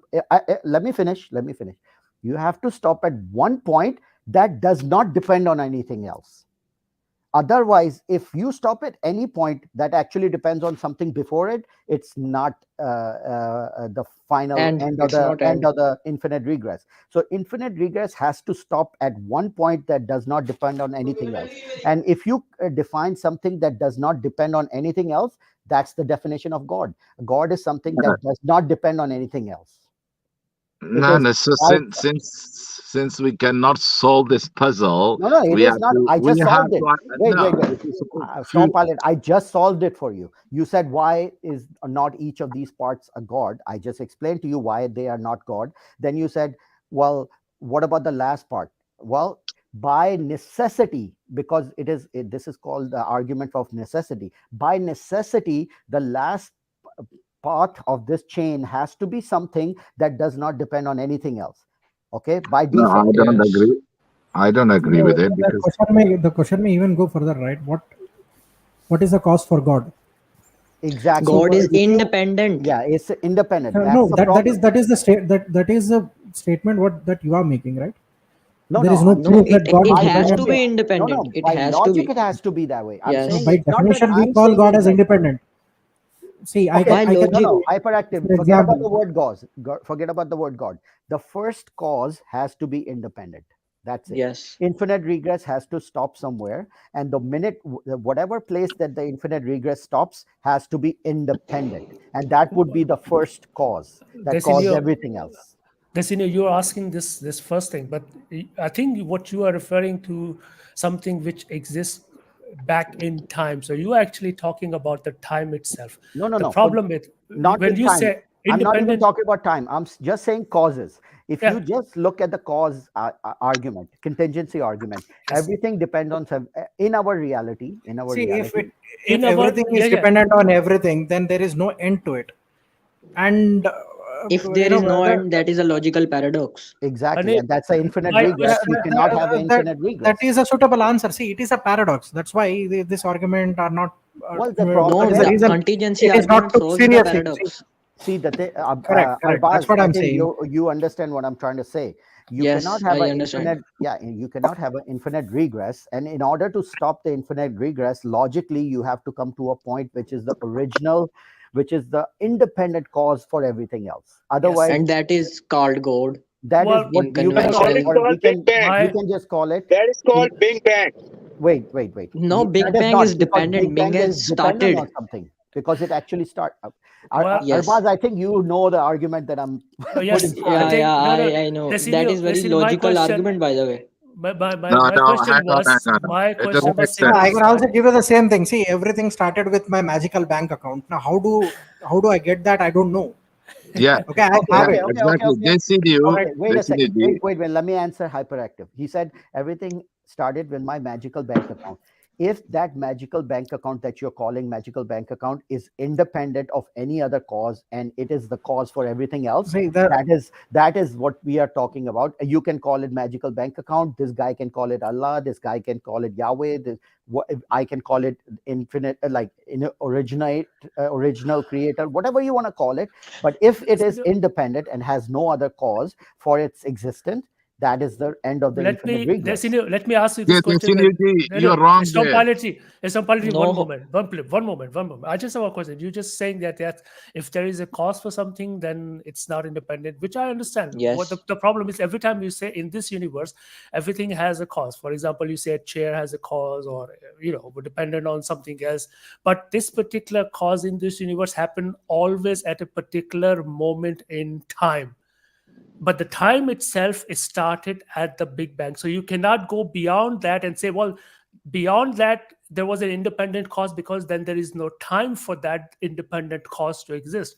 [SPEAKER 1] Let me finish. Let me finish. You have to stop at one point that does not depend on anything else. Otherwise, if you stop at any point that actually depends on something before it, it's not the final
[SPEAKER 3] And
[SPEAKER 1] end of
[SPEAKER 3] it's not end.
[SPEAKER 1] the infinite regress. So infinite regress has to stop at one point that does not depend on anything else. And if you define something that does not depend on anything else, that's the definition of God. God is something that does not depend on anything else. It
[SPEAKER 7] No,
[SPEAKER 1] is
[SPEAKER 7] no. So
[SPEAKER 1] out.
[SPEAKER 7] since we cannot solve this puzzle,
[SPEAKER 1] No, it
[SPEAKER 7] we
[SPEAKER 1] is
[SPEAKER 7] have
[SPEAKER 1] not.
[SPEAKER 7] to
[SPEAKER 1] I
[SPEAKER 7] we
[SPEAKER 1] just
[SPEAKER 7] have
[SPEAKER 1] solved it.
[SPEAKER 7] to
[SPEAKER 1] Wait,
[SPEAKER 7] no.
[SPEAKER 1] wait, wait. Stop, pilot. I just solved it for you. You said, why is not each of these parts a god? I just explained to you why they are not god. Then you said, well, what about the last part? Well, by necessity, because this is called the argument of necessity. By necessity, the last part of this chain has to be something that does not depend on anything else. Okay, by
[SPEAKER 7] No, I
[SPEAKER 1] default.
[SPEAKER 7] don't
[SPEAKER 4] Yes.
[SPEAKER 7] agree. I don't agree with it because
[SPEAKER 6] The question may even go further, right? What is the cause for God?
[SPEAKER 1] Exactly.
[SPEAKER 3] God
[SPEAKER 1] So
[SPEAKER 3] is
[SPEAKER 1] if you,
[SPEAKER 3] independent.
[SPEAKER 1] yeah, it's independent. That's
[SPEAKER 6] No,
[SPEAKER 1] the
[SPEAKER 6] that
[SPEAKER 1] problem.
[SPEAKER 6] is that is the statement what that you are making, right?
[SPEAKER 1] No,
[SPEAKER 6] There
[SPEAKER 1] no,
[SPEAKER 6] is no
[SPEAKER 1] I'm
[SPEAKER 3] No,
[SPEAKER 6] proof
[SPEAKER 1] saying
[SPEAKER 6] that God
[SPEAKER 3] it
[SPEAKER 6] is
[SPEAKER 1] by
[SPEAKER 3] has to
[SPEAKER 6] independent.
[SPEAKER 3] be
[SPEAKER 1] logic. No,
[SPEAKER 3] independent.
[SPEAKER 1] no,
[SPEAKER 3] It
[SPEAKER 1] by
[SPEAKER 3] has to
[SPEAKER 1] logic,
[SPEAKER 3] be.
[SPEAKER 1] it has to be that way. I'm
[SPEAKER 6] No,
[SPEAKER 3] Yes.
[SPEAKER 1] saying
[SPEAKER 6] by
[SPEAKER 1] it's not that
[SPEAKER 6] definition, we
[SPEAKER 1] I'm
[SPEAKER 6] call
[SPEAKER 1] saying
[SPEAKER 6] God
[SPEAKER 1] it
[SPEAKER 6] as
[SPEAKER 1] like,
[SPEAKER 6] independent. See,
[SPEAKER 1] okay,
[SPEAKER 3] By
[SPEAKER 6] I can
[SPEAKER 1] no,
[SPEAKER 3] logic.
[SPEAKER 1] no,
[SPEAKER 6] for
[SPEAKER 1] hyperactive. Forget about the
[SPEAKER 6] example.
[SPEAKER 1] word God. Forget about the word God. The first cause has to be independent. That's it.
[SPEAKER 3] Yes.
[SPEAKER 1] Infinite regress has to stop somewhere, and the minute whatever place that the infinite regress stops has to be independent, and that would be the first cause that caused
[SPEAKER 2] Desinio,
[SPEAKER 1] everything else.
[SPEAKER 2] Desinio, you're asking this first thing, but I think what you are referring to something which exists back in time. So you are actually talking about the time itself.
[SPEAKER 1] No, no,
[SPEAKER 2] The
[SPEAKER 1] no.
[SPEAKER 2] problem is
[SPEAKER 1] Not
[SPEAKER 2] when
[SPEAKER 1] in
[SPEAKER 2] you
[SPEAKER 1] time.
[SPEAKER 2] say
[SPEAKER 1] I'm not even
[SPEAKER 2] independent,
[SPEAKER 1] talking about time. Just saying causes. If
[SPEAKER 2] yeah,
[SPEAKER 1] you just look at the cause argument, contingency argument,
[SPEAKER 2] yes.
[SPEAKER 1] everything depends on in our reality. In our
[SPEAKER 6] See,
[SPEAKER 1] reality,
[SPEAKER 2] In
[SPEAKER 6] if
[SPEAKER 2] our
[SPEAKER 6] everything
[SPEAKER 2] yeah,
[SPEAKER 6] is
[SPEAKER 2] yeah.
[SPEAKER 6] dependent on everything, then there is no end to it. And
[SPEAKER 3] If there is no end, that is a logical paradox.
[SPEAKER 1] exactly,
[SPEAKER 2] Anil,
[SPEAKER 1] and that's an infinite
[SPEAKER 2] my
[SPEAKER 1] regress.
[SPEAKER 2] question,
[SPEAKER 1] You cannot have an
[SPEAKER 6] that
[SPEAKER 1] infinite
[SPEAKER 6] that
[SPEAKER 1] regress.
[SPEAKER 6] is a suitable answer. See, it is a paradox. That's why this argument are not.
[SPEAKER 1] Well, the
[SPEAKER 6] That
[SPEAKER 1] problem
[SPEAKER 3] No,
[SPEAKER 6] is the
[SPEAKER 1] is,
[SPEAKER 3] the
[SPEAKER 6] reason
[SPEAKER 3] contingency
[SPEAKER 6] it is not
[SPEAKER 3] argument
[SPEAKER 6] took
[SPEAKER 3] solves the
[SPEAKER 6] seriously. See,
[SPEAKER 3] paradox.
[SPEAKER 1] see that
[SPEAKER 6] correct. That's
[SPEAKER 1] Arbaz,
[SPEAKER 6] what
[SPEAKER 1] I
[SPEAKER 6] I'm
[SPEAKER 1] think
[SPEAKER 6] saying.
[SPEAKER 1] you understand what I'm trying to say. You cannot
[SPEAKER 3] Yes,
[SPEAKER 1] have
[SPEAKER 3] I
[SPEAKER 1] an
[SPEAKER 3] understand.
[SPEAKER 1] infinite, yeah, you cannot have an infinite regress, and in order to stop the infinite regress, logically you have to come to a point which is the original, which is the independent cause for everything else.
[SPEAKER 2] yes.
[SPEAKER 1] Otherwise,
[SPEAKER 3] And that is called God
[SPEAKER 1] that is
[SPEAKER 2] Well,
[SPEAKER 1] what
[SPEAKER 3] in
[SPEAKER 1] you can call
[SPEAKER 5] That
[SPEAKER 1] it,
[SPEAKER 5] is
[SPEAKER 3] conventional.
[SPEAKER 1] or
[SPEAKER 5] called Big Bang.
[SPEAKER 1] we
[SPEAKER 2] my
[SPEAKER 1] can just call it.
[SPEAKER 5] That is called Big Bang.
[SPEAKER 1] Wait.
[SPEAKER 3] No,
[SPEAKER 1] That
[SPEAKER 3] Big
[SPEAKER 1] is
[SPEAKER 3] Bang is
[SPEAKER 1] not, because
[SPEAKER 3] dependent.
[SPEAKER 1] Big
[SPEAKER 3] Big
[SPEAKER 1] Bang
[SPEAKER 3] Bang
[SPEAKER 1] is dependent on
[SPEAKER 3] started.
[SPEAKER 1] something, because it actually start.
[SPEAKER 2] well,
[SPEAKER 3] Yes.
[SPEAKER 1] Arbaz, I think you know the argument that I'm putting
[SPEAKER 2] yes. I
[SPEAKER 1] forward.
[SPEAKER 3] Yeah,
[SPEAKER 2] think
[SPEAKER 3] yeah,
[SPEAKER 2] no.
[SPEAKER 3] I know. That is
[SPEAKER 2] Desinio,
[SPEAKER 3] very
[SPEAKER 2] Desinio, my
[SPEAKER 3] logical
[SPEAKER 2] question,
[SPEAKER 3] argument, by the way.
[SPEAKER 7] no,
[SPEAKER 2] my
[SPEAKER 7] no.
[SPEAKER 2] question
[SPEAKER 7] Hang
[SPEAKER 2] was
[SPEAKER 7] on.
[SPEAKER 2] my
[SPEAKER 7] It
[SPEAKER 2] question
[SPEAKER 7] doesn't make
[SPEAKER 2] was
[SPEAKER 6] Yeah, I
[SPEAKER 2] simply
[SPEAKER 7] sense.
[SPEAKER 6] can
[SPEAKER 2] that.
[SPEAKER 6] also give you the same thing. See, everything started with my magical bank account. Now, how do I get that? I don't know.
[SPEAKER 7] Yeah,
[SPEAKER 6] Okay, I
[SPEAKER 1] Okay,
[SPEAKER 6] have
[SPEAKER 7] yeah,
[SPEAKER 6] it.
[SPEAKER 7] exactly.
[SPEAKER 1] okay.
[SPEAKER 7] They see you.
[SPEAKER 1] Okay, wait
[SPEAKER 7] They
[SPEAKER 1] a
[SPEAKER 7] see
[SPEAKER 1] second.
[SPEAKER 7] you.
[SPEAKER 1] Wait. Let me answer hyperactive. He said everything started with my magical bank account. If that magical bank account that you're calling magical bank account is independent of any other cause, and it is the cause for everything else,
[SPEAKER 6] See,
[SPEAKER 1] that is what we are talking about. You can call it magical bank account. This guy can call it Allah. This guy can call it Yahweh. I can call it infinite, like original creator, whatever you want to call it. But if it is independent and has no other cause for its existence, that is the end of the infinite regress.
[SPEAKER 2] Let me ask you this
[SPEAKER 7] Yes,
[SPEAKER 2] question.
[SPEAKER 7] you're wrong there.
[SPEAKER 2] It's from policy. One
[SPEAKER 3] No,
[SPEAKER 2] moment, one moment, one moment. I just have a question. You're just saying that if there is a cause for something, then it's not independent, which I understand. What
[SPEAKER 3] yes.
[SPEAKER 2] the problem is, every time you say in this universe, everything has a cause. For example, you say a chair has a cause, or dependent on something else. But this particular cause in this universe happened always at a particular moment in time, but the time itself is started at the Big Bang. So you cannot go beyond that and say, well, beyond that there was an independent cause, because then there is no time for that independent cause to exist.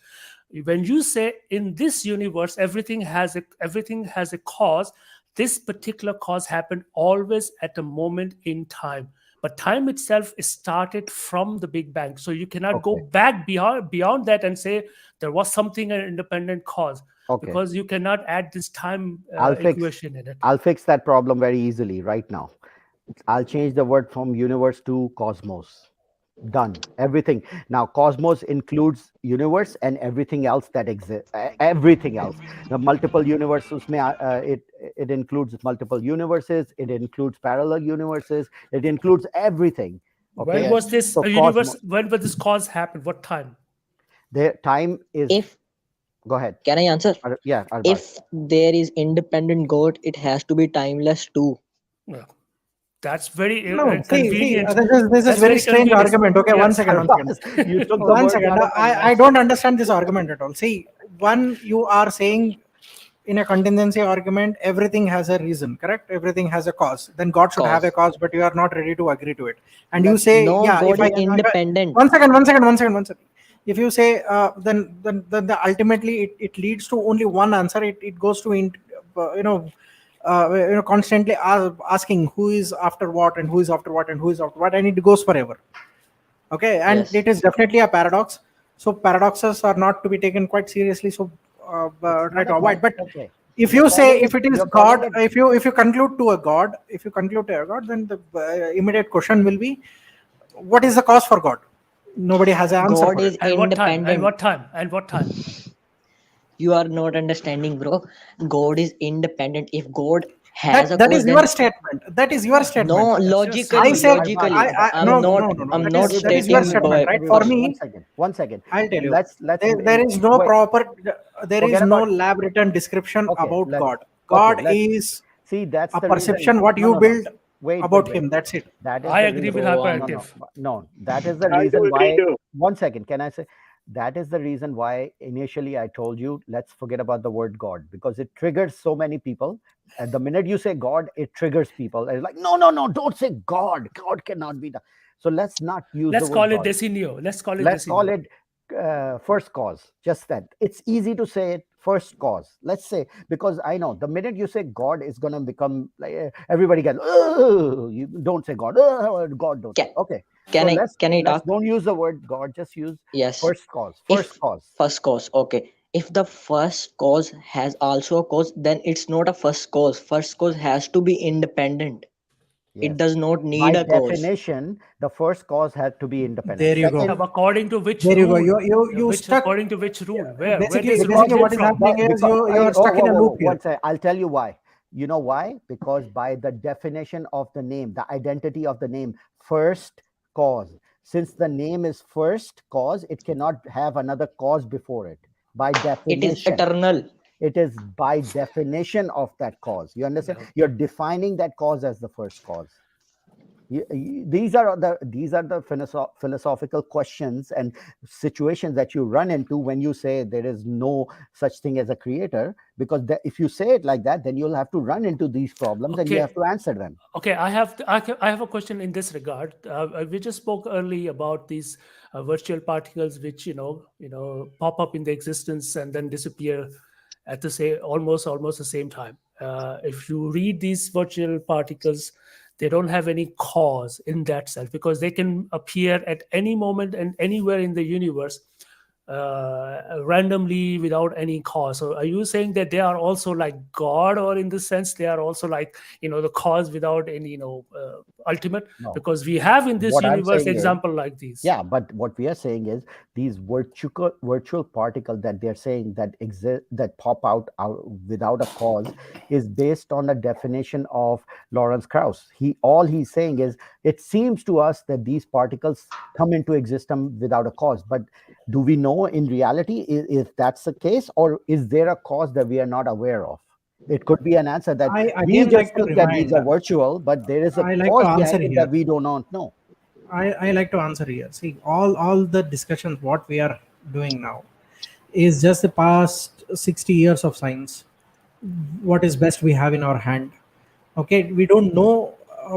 [SPEAKER 2] When you say in this universe everything has a cause, this particular cause happened always at a moment in time, but time itself is started from the Big Bang. So you cannot go
[SPEAKER 1] Okay.
[SPEAKER 2] back beyond that and say there was something, an independent cause,
[SPEAKER 1] Okay.
[SPEAKER 2] because you cannot add this time
[SPEAKER 1] I'll fix
[SPEAKER 2] equation in it.
[SPEAKER 1] I'll fix that problem very easily right now. I'll change the word from universe to cosmos. Done. Everything. Now, cosmos includes universe and everything else that exists. Everything else. The multiple universes. It includes multiple universes. It includes parallel universes. It includes everything. Okay.
[SPEAKER 2] When was this
[SPEAKER 1] So
[SPEAKER 2] universe? When was this cause happen? What time?
[SPEAKER 1] the time is.
[SPEAKER 3] If
[SPEAKER 1] Go ahead.
[SPEAKER 3] can I answer?
[SPEAKER 1] Yeah. Arbaz.
[SPEAKER 3] If there is independent God, it has to be timeless too.
[SPEAKER 2] Yeah. That's very
[SPEAKER 6] No, see,
[SPEAKER 2] convenient.
[SPEAKER 6] this is
[SPEAKER 2] That's
[SPEAKER 6] very
[SPEAKER 2] very
[SPEAKER 6] strange
[SPEAKER 2] convenient.
[SPEAKER 6] argument. Okay, one
[SPEAKER 2] Yes.
[SPEAKER 6] second.
[SPEAKER 1] You took the
[SPEAKER 6] One
[SPEAKER 1] words
[SPEAKER 6] second.
[SPEAKER 1] out of my
[SPEAKER 6] I
[SPEAKER 1] mouth.
[SPEAKER 6] don't understand this argument at all. See, one, you are saying in a contingency argument, everything has a reason, correct? Everything has a cause. Then God should have a cause, but you are not ready to agree to it. And you say,
[SPEAKER 3] No,
[SPEAKER 6] yeah,
[SPEAKER 3] God
[SPEAKER 6] if I
[SPEAKER 3] is independent.
[SPEAKER 6] one second. If you say, then ultimately it leads to only one answer. It goes to constantly asking who is after what and who is after what and who is after what, and it goes forever. Okay, and
[SPEAKER 3] Yes.
[SPEAKER 6] it is definitely a paradox. So paradoxes are not to be taken quite seriously. So try to avoid. But
[SPEAKER 1] Okay.
[SPEAKER 6] if you say if it is
[SPEAKER 1] You're
[SPEAKER 6] God,
[SPEAKER 1] calling it-
[SPEAKER 6] if you conclude to a God, then the immediate question will be, what is the cause for God? Nobody has an answer.
[SPEAKER 3] God
[SPEAKER 6] for
[SPEAKER 3] is
[SPEAKER 6] it.
[SPEAKER 2] And what time?
[SPEAKER 3] independent.
[SPEAKER 2] And what time? And what time?
[SPEAKER 3] You are not understanding, bro. God is independent. If God has a
[SPEAKER 6] That
[SPEAKER 3] cause,
[SPEAKER 6] is
[SPEAKER 3] then
[SPEAKER 6] your statement. That is your statement.
[SPEAKER 3] no,
[SPEAKER 2] Yes,
[SPEAKER 3] logically,
[SPEAKER 6] I say
[SPEAKER 3] logically,
[SPEAKER 6] I
[SPEAKER 3] I'm
[SPEAKER 6] no.
[SPEAKER 3] I'm
[SPEAKER 6] That
[SPEAKER 3] not
[SPEAKER 6] is your
[SPEAKER 3] stating
[SPEAKER 6] statement,
[SPEAKER 3] by
[SPEAKER 6] right? For
[SPEAKER 1] Everybody,
[SPEAKER 6] me,
[SPEAKER 1] one second.
[SPEAKER 6] I'll tell you.
[SPEAKER 1] Let's
[SPEAKER 6] There is no
[SPEAKER 1] wait.
[SPEAKER 6] proper. There is
[SPEAKER 1] Forget
[SPEAKER 6] no
[SPEAKER 1] about.
[SPEAKER 6] lab written description
[SPEAKER 1] Okay.
[SPEAKER 6] about God.
[SPEAKER 1] Okay.
[SPEAKER 6] God
[SPEAKER 1] Let's
[SPEAKER 6] is
[SPEAKER 1] see. That's
[SPEAKER 6] a
[SPEAKER 1] the reason.
[SPEAKER 6] perception what you
[SPEAKER 1] No.
[SPEAKER 6] build
[SPEAKER 1] Wait.
[SPEAKER 6] about him. That's it.
[SPEAKER 1] That is
[SPEAKER 2] I
[SPEAKER 1] the
[SPEAKER 2] agree with
[SPEAKER 1] reason.
[SPEAKER 3] bro.
[SPEAKER 2] hyperactive.
[SPEAKER 1] No. That is the
[SPEAKER 5] I
[SPEAKER 1] reason
[SPEAKER 5] do agree
[SPEAKER 1] why.
[SPEAKER 5] too.
[SPEAKER 1] 1 second. Can I say? That is the reason why initially I told you let's forget about the word God because it triggers so many people. At the minute you say God, it triggers people. And it's like, no, don't say God. God cannot be done. So let's not use the
[SPEAKER 2] Let's
[SPEAKER 1] word
[SPEAKER 2] call it
[SPEAKER 1] God.
[SPEAKER 2] desinio. Let's call it
[SPEAKER 1] Let's call
[SPEAKER 2] desinio.
[SPEAKER 1] it first cause. Just that. It's easy to say it first cause. Let's say, because I know the minute you say God is going to become like everybody gets, oh, you don't say God. Oh, God don't.
[SPEAKER 3] Can,
[SPEAKER 1] Okay.
[SPEAKER 3] can
[SPEAKER 1] So
[SPEAKER 3] I can I
[SPEAKER 1] let's
[SPEAKER 3] talk?
[SPEAKER 1] don't use the word God. Just use
[SPEAKER 3] Yes.
[SPEAKER 1] first cause.
[SPEAKER 3] If
[SPEAKER 1] First cause.
[SPEAKER 3] first cause, okay. If the first cause has also a cause, then it's not a first cause. First cause has to be independent. It
[SPEAKER 1] Yes.
[SPEAKER 3] does not
[SPEAKER 1] By
[SPEAKER 3] need a cause.
[SPEAKER 1] definition, the first cause had to be independent.
[SPEAKER 6] There you go.
[SPEAKER 1] Second,
[SPEAKER 2] According to which
[SPEAKER 6] There you go.
[SPEAKER 2] rule?
[SPEAKER 6] You
[SPEAKER 2] Which
[SPEAKER 6] stuck.
[SPEAKER 2] according to which rule? Where
[SPEAKER 6] Basically,
[SPEAKER 2] this rule
[SPEAKER 1] because
[SPEAKER 2] came
[SPEAKER 6] what is
[SPEAKER 2] from?
[SPEAKER 6] happening is you are
[SPEAKER 1] oh,
[SPEAKER 6] stuck in a loop here.
[SPEAKER 1] one second. I'll tell you why. You know why? Because by the definition of the name, the identity of the name, first cause. Since the name is first cause, it cannot have another cause before it. By
[SPEAKER 3] It is
[SPEAKER 1] definition,
[SPEAKER 3] eternal.
[SPEAKER 1] it is by definition of that cause. You understand?
[SPEAKER 2] Yeah.
[SPEAKER 1] You're defining that cause as the first cause. These are the philosophical questions and situations that you run into when you say there is no such thing as a creator, because if you say it like that, then you'll have to run into these problems and you
[SPEAKER 2] Okay.
[SPEAKER 1] have to answer them.
[SPEAKER 2] Okay, I have a question in this regard. We just spoke early about these virtual particles, which pop up in the existence and then disappear at the same almost the same time. If you read these virtual particles, they don't have any cause in that sense because they can appear at any moment and anywhere in the universe randomly without any cause. So are you saying that they are also like God, or in the sense they are also like the cause without any ultimate?
[SPEAKER 1] No.
[SPEAKER 2] Because we have in this
[SPEAKER 1] What I'm
[SPEAKER 2] universe
[SPEAKER 1] saying is-
[SPEAKER 2] example like these.
[SPEAKER 1] Yeah, but what we are saying is these virtual particles that they're saying that exist, that pop out without a cause, is based on the definition of Lawrence Krauss. All he's saying is it seems to us that these particles come into existence without a cause. But do we know in reality if that's the case, or is there a cause that we are not aware of? It could be an answer that
[SPEAKER 6] I
[SPEAKER 1] we
[SPEAKER 6] again
[SPEAKER 1] just
[SPEAKER 6] like to
[SPEAKER 1] think that these
[SPEAKER 6] remind.
[SPEAKER 1] are virtual, but there is a
[SPEAKER 6] I like to
[SPEAKER 1] cause
[SPEAKER 6] answer
[SPEAKER 1] behind it
[SPEAKER 6] here.
[SPEAKER 1] that we do not know.
[SPEAKER 6] I like to answer here. See, all the discussions what we are doing now is just the past 60 years of science. What is best we have in our hand. Okay, we don't know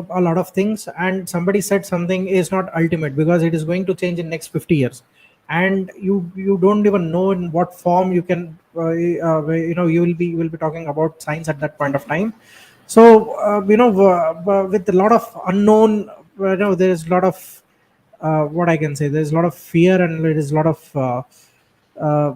[SPEAKER 6] a lot of things, and somebody said something is not ultimate because it is going to change in next 50 years, and you don't even know in what form you can you will be talking about science at that point of time. So with a lot of unknown, there is a lot of what I can say. There's a lot of fear and there is a lot of uh,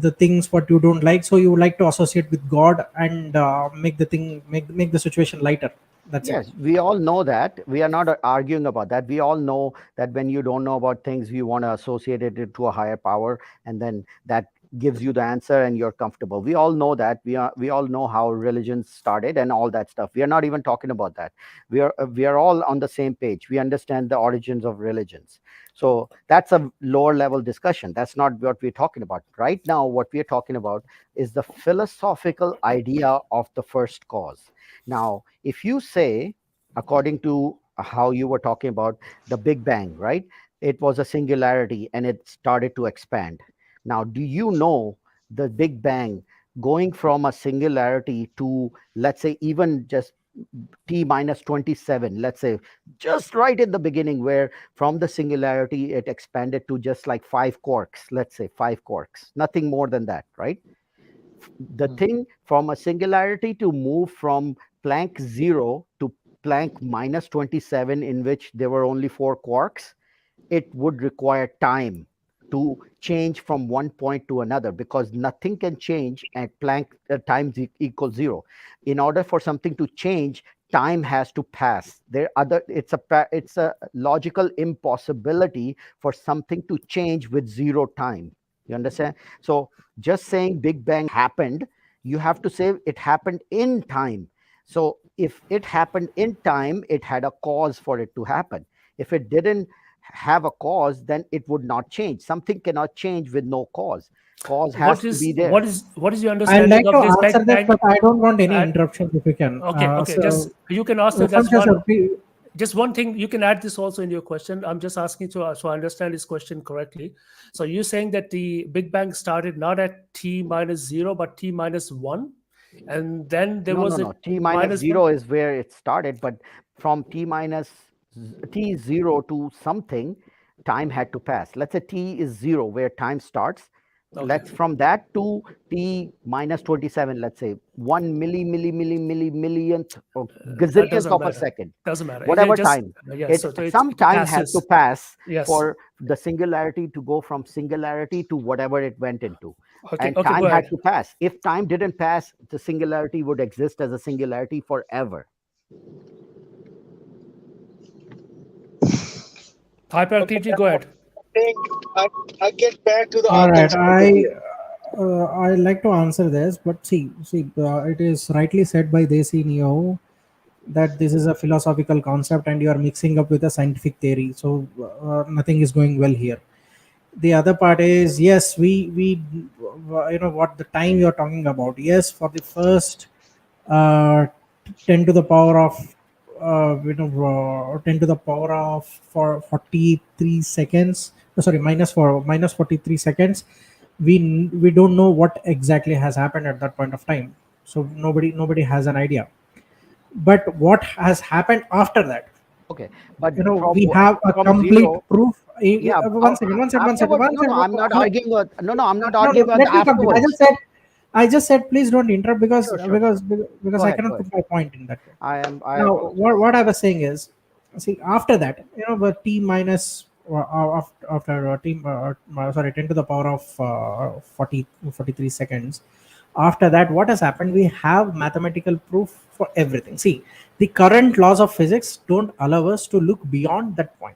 [SPEAKER 6] the things what you don't like. So you would like to associate with God and make the situation lighter. That's it.
[SPEAKER 1] Yes, we all know that. We are not arguing about that. We all know that when you don't know about things, you want to associate it to a higher power, and then that gives you the answer, and you're comfortable. We all know that. We all know how religions started and all that stuff. We are not even talking about that. We are all on the same page. We understand the origins of religions. So that's a lower level discussion. That's not what we're talking about right now. What we're talking about is the philosophical idea of the first cause. Now, if you say, according to how you were talking about the Big Bang, right? It was a singularity and it started to expand. Now, do you know the Big Bang going from a singularity to, let's say, even just t minus 27, let's say, just right in the beginning, where from the singularity it expanded to just like 5 quarks, let's say 5 quarks, nothing more than that, right? The thing from a singularity to move from Planck 0 to Planck minus 27, in which there were only 4 quarks, it would require time to change from one point to another, because nothing can change at Planck times equals 0. In order for something to change, time has to pass. It's a logical impossibility for something to change with 0 time. You understand? So just saying Big Bang happened, you have to say it happened in time. So if it happened in time, it had a cause for it to happen. If it didn't have a cause, then it would not change. Something cannot change with no cause. Cause has to be there.
[SPEAKER 2] What is your
[SPEAKER 6] I'd
[SPEAKER 2] understanding
[SPEAKER 6] like
[SPEAKER 2] of
[SPEAKER 6] to
[SPEAKER 2] this
[SPEAKER 6] answer
[SPEAKER 2] Big
[SPEAKER 6] this,
[SPEAKER 2] Bang?
[SPEAKER 6] but I don't want any
[SPEAKER 2] Uh,
[SPEAKER 6] interruptions if you can.
[SPEAKER 2] Okay, just
[SPEAKER 6] So,
[SPEAKER 2] you can answer
[SPEAKER 6] Sam
[SPEAKER 2] that's one.
[SPEAKER 6] Shasur, please-
[SPEAKER 2] Just one thing, you can add this also in your question. I'm just asking to so I understand this question correctly. So you're saying that the Big Bang started not at t minus 0 but t minus 1, and then there
[SPEAKER 1] No,
[SPEAKER 2] was
[SPEAKER 1] no,
[SPEAKER 2] a
[SPEAKER 1] no. T minus
[SPEAKER 2] minus 1.
[SPEAKER 1] 0 is where it started, but from t0 to something, time had to pass. Let's say t is 0, where time starts.
[SPEAKER 2] Okay,
[SPEAKER 1] Let's from that to t minus 27, let's say 1 millionth or
[SPEAKER 2] that
[SPEAKER 1] gazillionth
[SPEAKER 2] doesn't
[SPEAKER 1] of a
[SPEAKER 2] matter.
[SPEAKER 1] second,
[SPEAKER 2] Doesn't matter.
[SPEAKER 1] whatever
[SPEAKER 2] Just
[SPEAKER 1] time.
[SPEAKER 2] yeah.
[SPEAKER 1] It
[SPEAKER 2] So
[SPEAKER 1] some
[SPEAKER 2] it
[SPEAKER 1] time had to
[SPEAKER 2] passes.
[SPEAKER 1] pass
[SPEAKER 2] Yes.
[SPEAKER 1] for the singularity to go from singularity to whatever it went into.
[SPEAKER 2] Okay.
[SPEAKER 1] And
[SPEAKER 2] Okay. Go
[SPEAKER 1] time had
[SPEAKER 2] ahead.
[SPEAKER 1] to pass. If time didn't pass, the singularity would exist as a singularity forever.
[SPEAKER 2] Hyper
[SPEAKER 5] Okay,
[SPEAKER 2] TG, go ahead.
[SPEAKER 5] think I get back to the
[SPEAKER 6] all right,
[SPEAKER 5] authenticity.
[SPEAKER 6] I like to answer this, but it is rightly said by Desi Neo that this is a philosophical concept and you are mixing up with a scientific theory. So nothing is going well here. The other part is, yes, we what the time you're talking about. Yes, for the first uh, 10 to the power of 10 to the power of for 43 seconds, sorry, minus 43 seconds, we don't know what exactly has happened at that point of time. So nobody has an idea. But what has happened after that,
[SPEAKER 1] Okay, but
[SPEAKER 6] we have a
[SPEAKER 1] from
[SPEAKER 6] complete
[SPEAKER 1] zero,
[SPEAKER 6] proof.
[SPEAKER 1] yeah.
[SPEAKER 6] One second,
[SPEAKER 1] Afterwards,
[SPEAKER 6] one
[SPEAKER 1] no, no,
[SPEAKER 6] second.
[SPEAKER 1] I'm not arguing. No, no, I'm not
[SPEAKER 6] No,
[SPEAKER 1] arguing about the
[SPEAKER 6] let me complete.
[SPEAKER 1] afterwards.
[SPEAKER 6] I just said, please don't interrupt, because
[SPEAKER 1] Sure, sure, sure.
[SPEAKER 6] because
[SPEAKER 1] Go
[SPEAKER 6] I
[SPEAKER 1] ahead, go
[SPEAKER 6] cannot
[SPEAKER 1] ahead.
[SPEAKER 6] put my point in that way.
[SPEAKER 1] I
[SPEAKER 6] Now,
[SPEAKER 1] apologize.
[SPEAKER 6] what I was saying is, see, after that, the t minus after t sorry, 10 to the power of 43 seconds. After that, what has happened? We have mathematical proof for everything. See, the current laws of physics don't allow us to look beyond that point.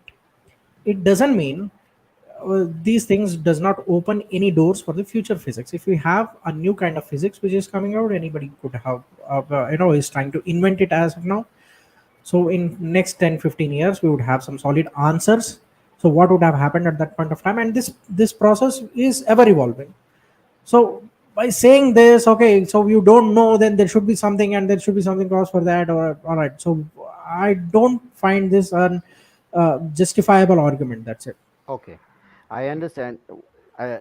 [SPEAKER 6] It doesn't mean these things does not open any doors for the future physics. If we have a new kind of physics which is coming out, anybody could have is trying to invent it as of now. So in next 10-15 years we would have some solid answers. So what would have happened at that point of time, and this process is ever evolving. So by saying this, okay, so you don't know, then there should be something, and there should be something cause for that, or all right. So I don't find this an justifiable argument. That's it.
[SPEAKER 1] Okay, I understand. Uh,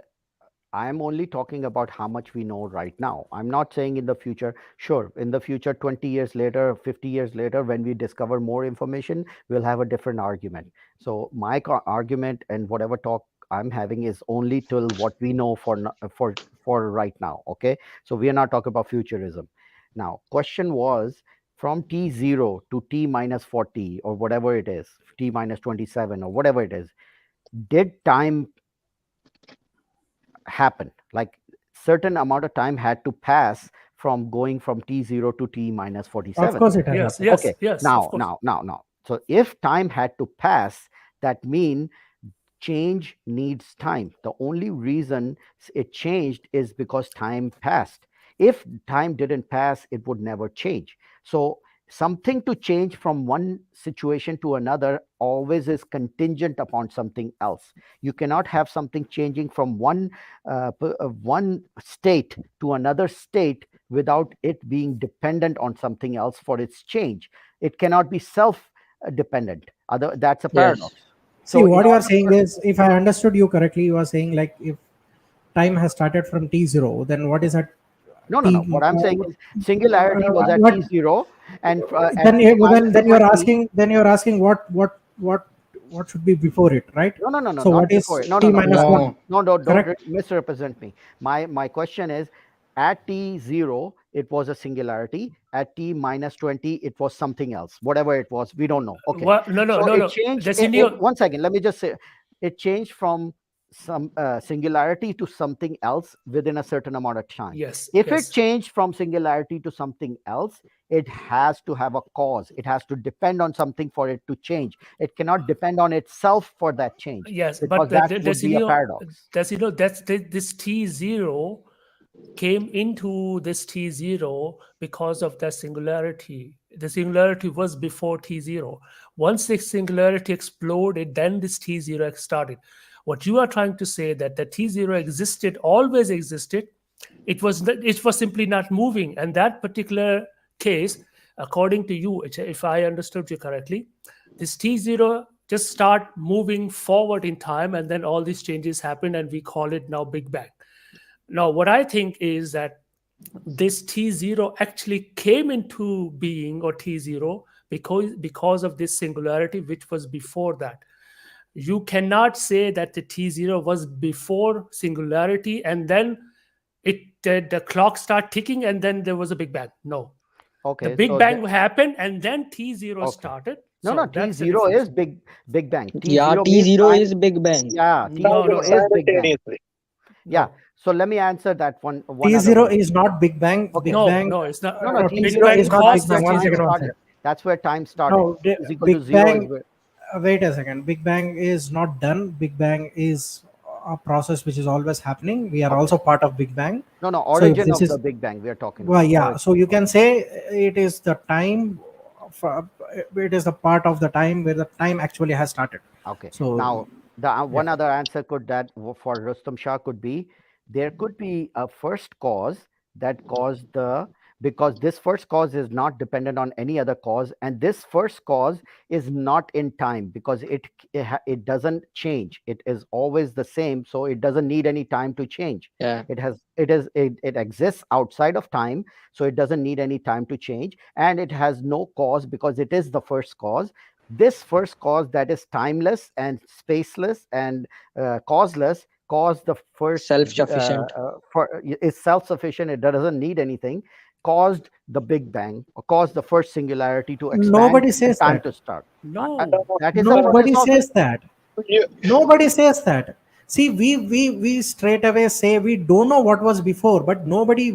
[SPEAKER 1] I'm only talking about how much we know right now. I'm not saying in the future. Sure, in the future, 20 years later, 50 years later, when we discover more information, we'll have a different argument. So my argument and whatever talk I'm having is only till what we know for right now. Okay, so we are not talking about futurism. Now, question was from t0 to t minus 40 or whatever it is, t minus 27 or whatever it is. Did time happen, like certain amount of time had to pass from going from t0 to t minus 47.
[SPEAKER 6] Of course it has
[SPEAKER 2] Yes,
[SPEAKER 6] happened.
[SPEAKER 2] yes,
[SPEAKER 1] Okay,
[SPEAKER 2] yes.
[SPEAKER 1] now,
[SPEAKER 2] of course.
[SPEAKER 1] now. So if time had to pass, that means change needs time. The only reason it changed is because time passed. If time didn't pass, it would never change. So something to change from one situation to another always is contingent upon something else. You cannot have something changing from one state to another state without it being dependent on something else for its change. It cannot be self dependent. That's a paradox.
[SPEAKER 3] Yes.
[SPEAKER 6] See,
[SPEAKER 1] So in
[SPEAKER 6] what you are
[SPEAKER 1] order
[SPEAKER 6] saying
[SPEAKER 1] for
[SPEAKER 6] is, if I understood you correctly, you are saying like if time has started from t0, then what is at
[SPEAKER 1] no,
[SPEAKER 6] t?
[SPEAKER 1] what I'm saying is singularity was at
[SPEAKER 6] What
[SPEAKER 1] t0, and at
[SPEAKER 6] then?
[SPEAKER 1] t minus
[SPEAKER 6] Then you're
[SPEAKER 1] 20.
[SPEAKER 6] asking. Then you're asking what should be before it, right?
[SPEAKER 1] No,
[SPEAKER 6] So
[SPEAKER 1] not
[SPEAKER 6] what
[SPEAKER 1] before
[SPEAKER 6] is
[SPEAKER 1] it. No,
[SPEAKER 6] t minus
[SPEAKER 3] No.
[SPEAKER 6] 1?
[SPEAKER 1] don't
[SPEAKER 6] Correct.
[SPEAKER 1] misrepresent me. My question is, at t0 it was a singularity. At t minus 20 it was something else. Whatever it was, we don't know. Okay.
[SPEAKER 2] What? No, no,
[SPEAKER 1] So
[SPEAKER 2] no,
[SPEAKER 1] it
[SPEAKER 2] no.
[SPEAKER 1] changed.
[SPEAKER 2] That's in your.
[SPEAKER 1] 1 second. Let me just say, it changed from some singularity to something else within a certain amount of time.
[SPEAKER 2] Yes,
[SPEAKER 1] If it
[SPEAKER 2] yes.
[SPEAKER 1] changed from singularity to something else, it has to have a cause. It has to depend on something for it to change. It cannot depend on itself for that change,
[SPEAKER 2] Yes,
[SPEAKER 1] because
[SPEAKER 2] but
[SPEAKER 1] that would be a paradox.
[SPEAKER 2] this t0 came into this t0 because of that singularity. The singularity was before t0. Once the singularity exploded, then this t0 started. What you are trying to say that the t0 existed, always existed. It was simply not moving, and that particular case, according to you, if I understood you correctly, this t0 just start moving forward in time, and then all these changes happen, and we call it now Big Bang. Now, what I think is that this t0 actually came into being, or t0, because of this singularity which was before that. You cannot say that the t0 was before singularity and then the clock start ticking and then there was a Big Bang. No, the
[SPEAKER 1] Okay,
[SPEAKER 2] Big
[SPEAKER 1] so
[SPEAKER 2] Bang happened and then t0
[SPEAKER 1] okay.
[SPEAKER 2] started.
[SPEAKER 1] No,
[SPEAKER 2] So that's the
[SPEAKER 1] T0
[SPEAKER 2] difference.
[SPEAKER 1] is Big Bang.
[SPEAKER 3] Yeah,
[SPEAKER 1] T0 means
[SPEAKER 3] T0
[SPEAKER 1] time.
[SPEAKER 3] is Big Bang.
[SPEAKER 1] Yeah,
[SPEAKER 2] No,
[SPEAKER 1] T0
[SPEAKER 2] no,
[SPEAKER 1] is
[SPEAKER 2] no,
[SPEAKER 1] Big Bang.
[SPEAKER 5] Simultaneously.
[SPEAKER 1] Yeah.
[SPEAKER 2] no,
[SPEAKER 1] So let me answer that one other
[SPEAKER 6] T0
[SPEAKER 1] way.
[SPEAKER 6] is not Big Bang.
[SPEAKER 1] Okay.
[SPEAKER 6] Big
[SPEAKER 2] no,
[SPEAKER 6] Bang.
[SPEAKER 2] no. It's not.
[SPEAKER 1] No,
[SPEAKER 2] Big
[SPEAKER 6] T0
[SPEAKER 2] Bang
[SPEAKER 6] is not Big
[SPEAKER 2] caused
[SPEAKER 1] that's
[SPEAKER 6] Bang.
[SPEAKER 2] this
[SPEAKER 1] where
[SPEAKER 6] One
[SPEAKER 1] time
[SPEAKER 6] second,
[SPEAKER 2] t0.
[SPEAKER 6] one
[SPEAKER 1] started.
[SPEAKER 6] second.
[SPEAKER 1] That's where time started.
[SPEAKER 6] No,
[SPEAKER 1] T is equal to
[SPEAKER 6] Big
[SPEAKER 1] 0 is
[SPEAKER 6] Bang.
[SPEAKER 1] where.
[SPEAKER 6] Wait a second. Big Bang is not done. Big Bang is a process which is always happening. We are
[SPEAKER 1] Okay.
[SPEAKER 6] also part of Big Bang.
[SPEAKER 1] No,
[SPEAKER 6] So if
[SPEAKER 1] origin
[SPEAKER 6] this
[SPEAKER 1] of the
[SPEAKER 6] is,
[SPEAKER 1] Big Bang we are talking
[SPEAKER 6] well,
[SPEAKER 1] about.
[SPEAKER 6] yeah.
[SPEAKER 1] Origin.
[SPEAKER 6] So you can say it is the time. It is the part of the time where the time actually has started.
[SPEAKER 1] Okay.
[SPEAKER 6] So
[SPEAKER 1] Now, the one
[SPEAKER 6] yeah.
[SPEAKER 1] other answer for Rustam Shah could be, there could be a first cause that caused because this first cause is not dependent on any other cause, and this first cause is not in time because it doesn't change. It is always the same, so it doesn't need any time to change.
[SPEAKER 3] Yeah.
[SPEAKER 1] It exists outside of time, so it doesn't need any time to change, and it has no cause because it is the first cause. This first cause that is timeless and spaceless and causeless caused the first
[SPEAKER 3] Self-sufficient.
[SPEAKER 1] is self-sufficient, it doesn't need anything, caused the Big Bang, or caused the first singularity to expand
[SPEAKER 6] Nobody
[SPEAKER 1] and
[SPEAKER 6] says
[SPEAKER 1] time
[SPEAKER 6] that.
[SPEAKER 1] to start.
[SPEAKER 2] No,
[SPEAKER 1] That is the process
[SPEAKER 6] Nobody
[SPEAKER 1] of.
[SPEAKER 6] says that.
[SPEAKER 5] You,
[SPEAKER 6] Nobody says that. See, we straight away say we don't know what was before, but nobody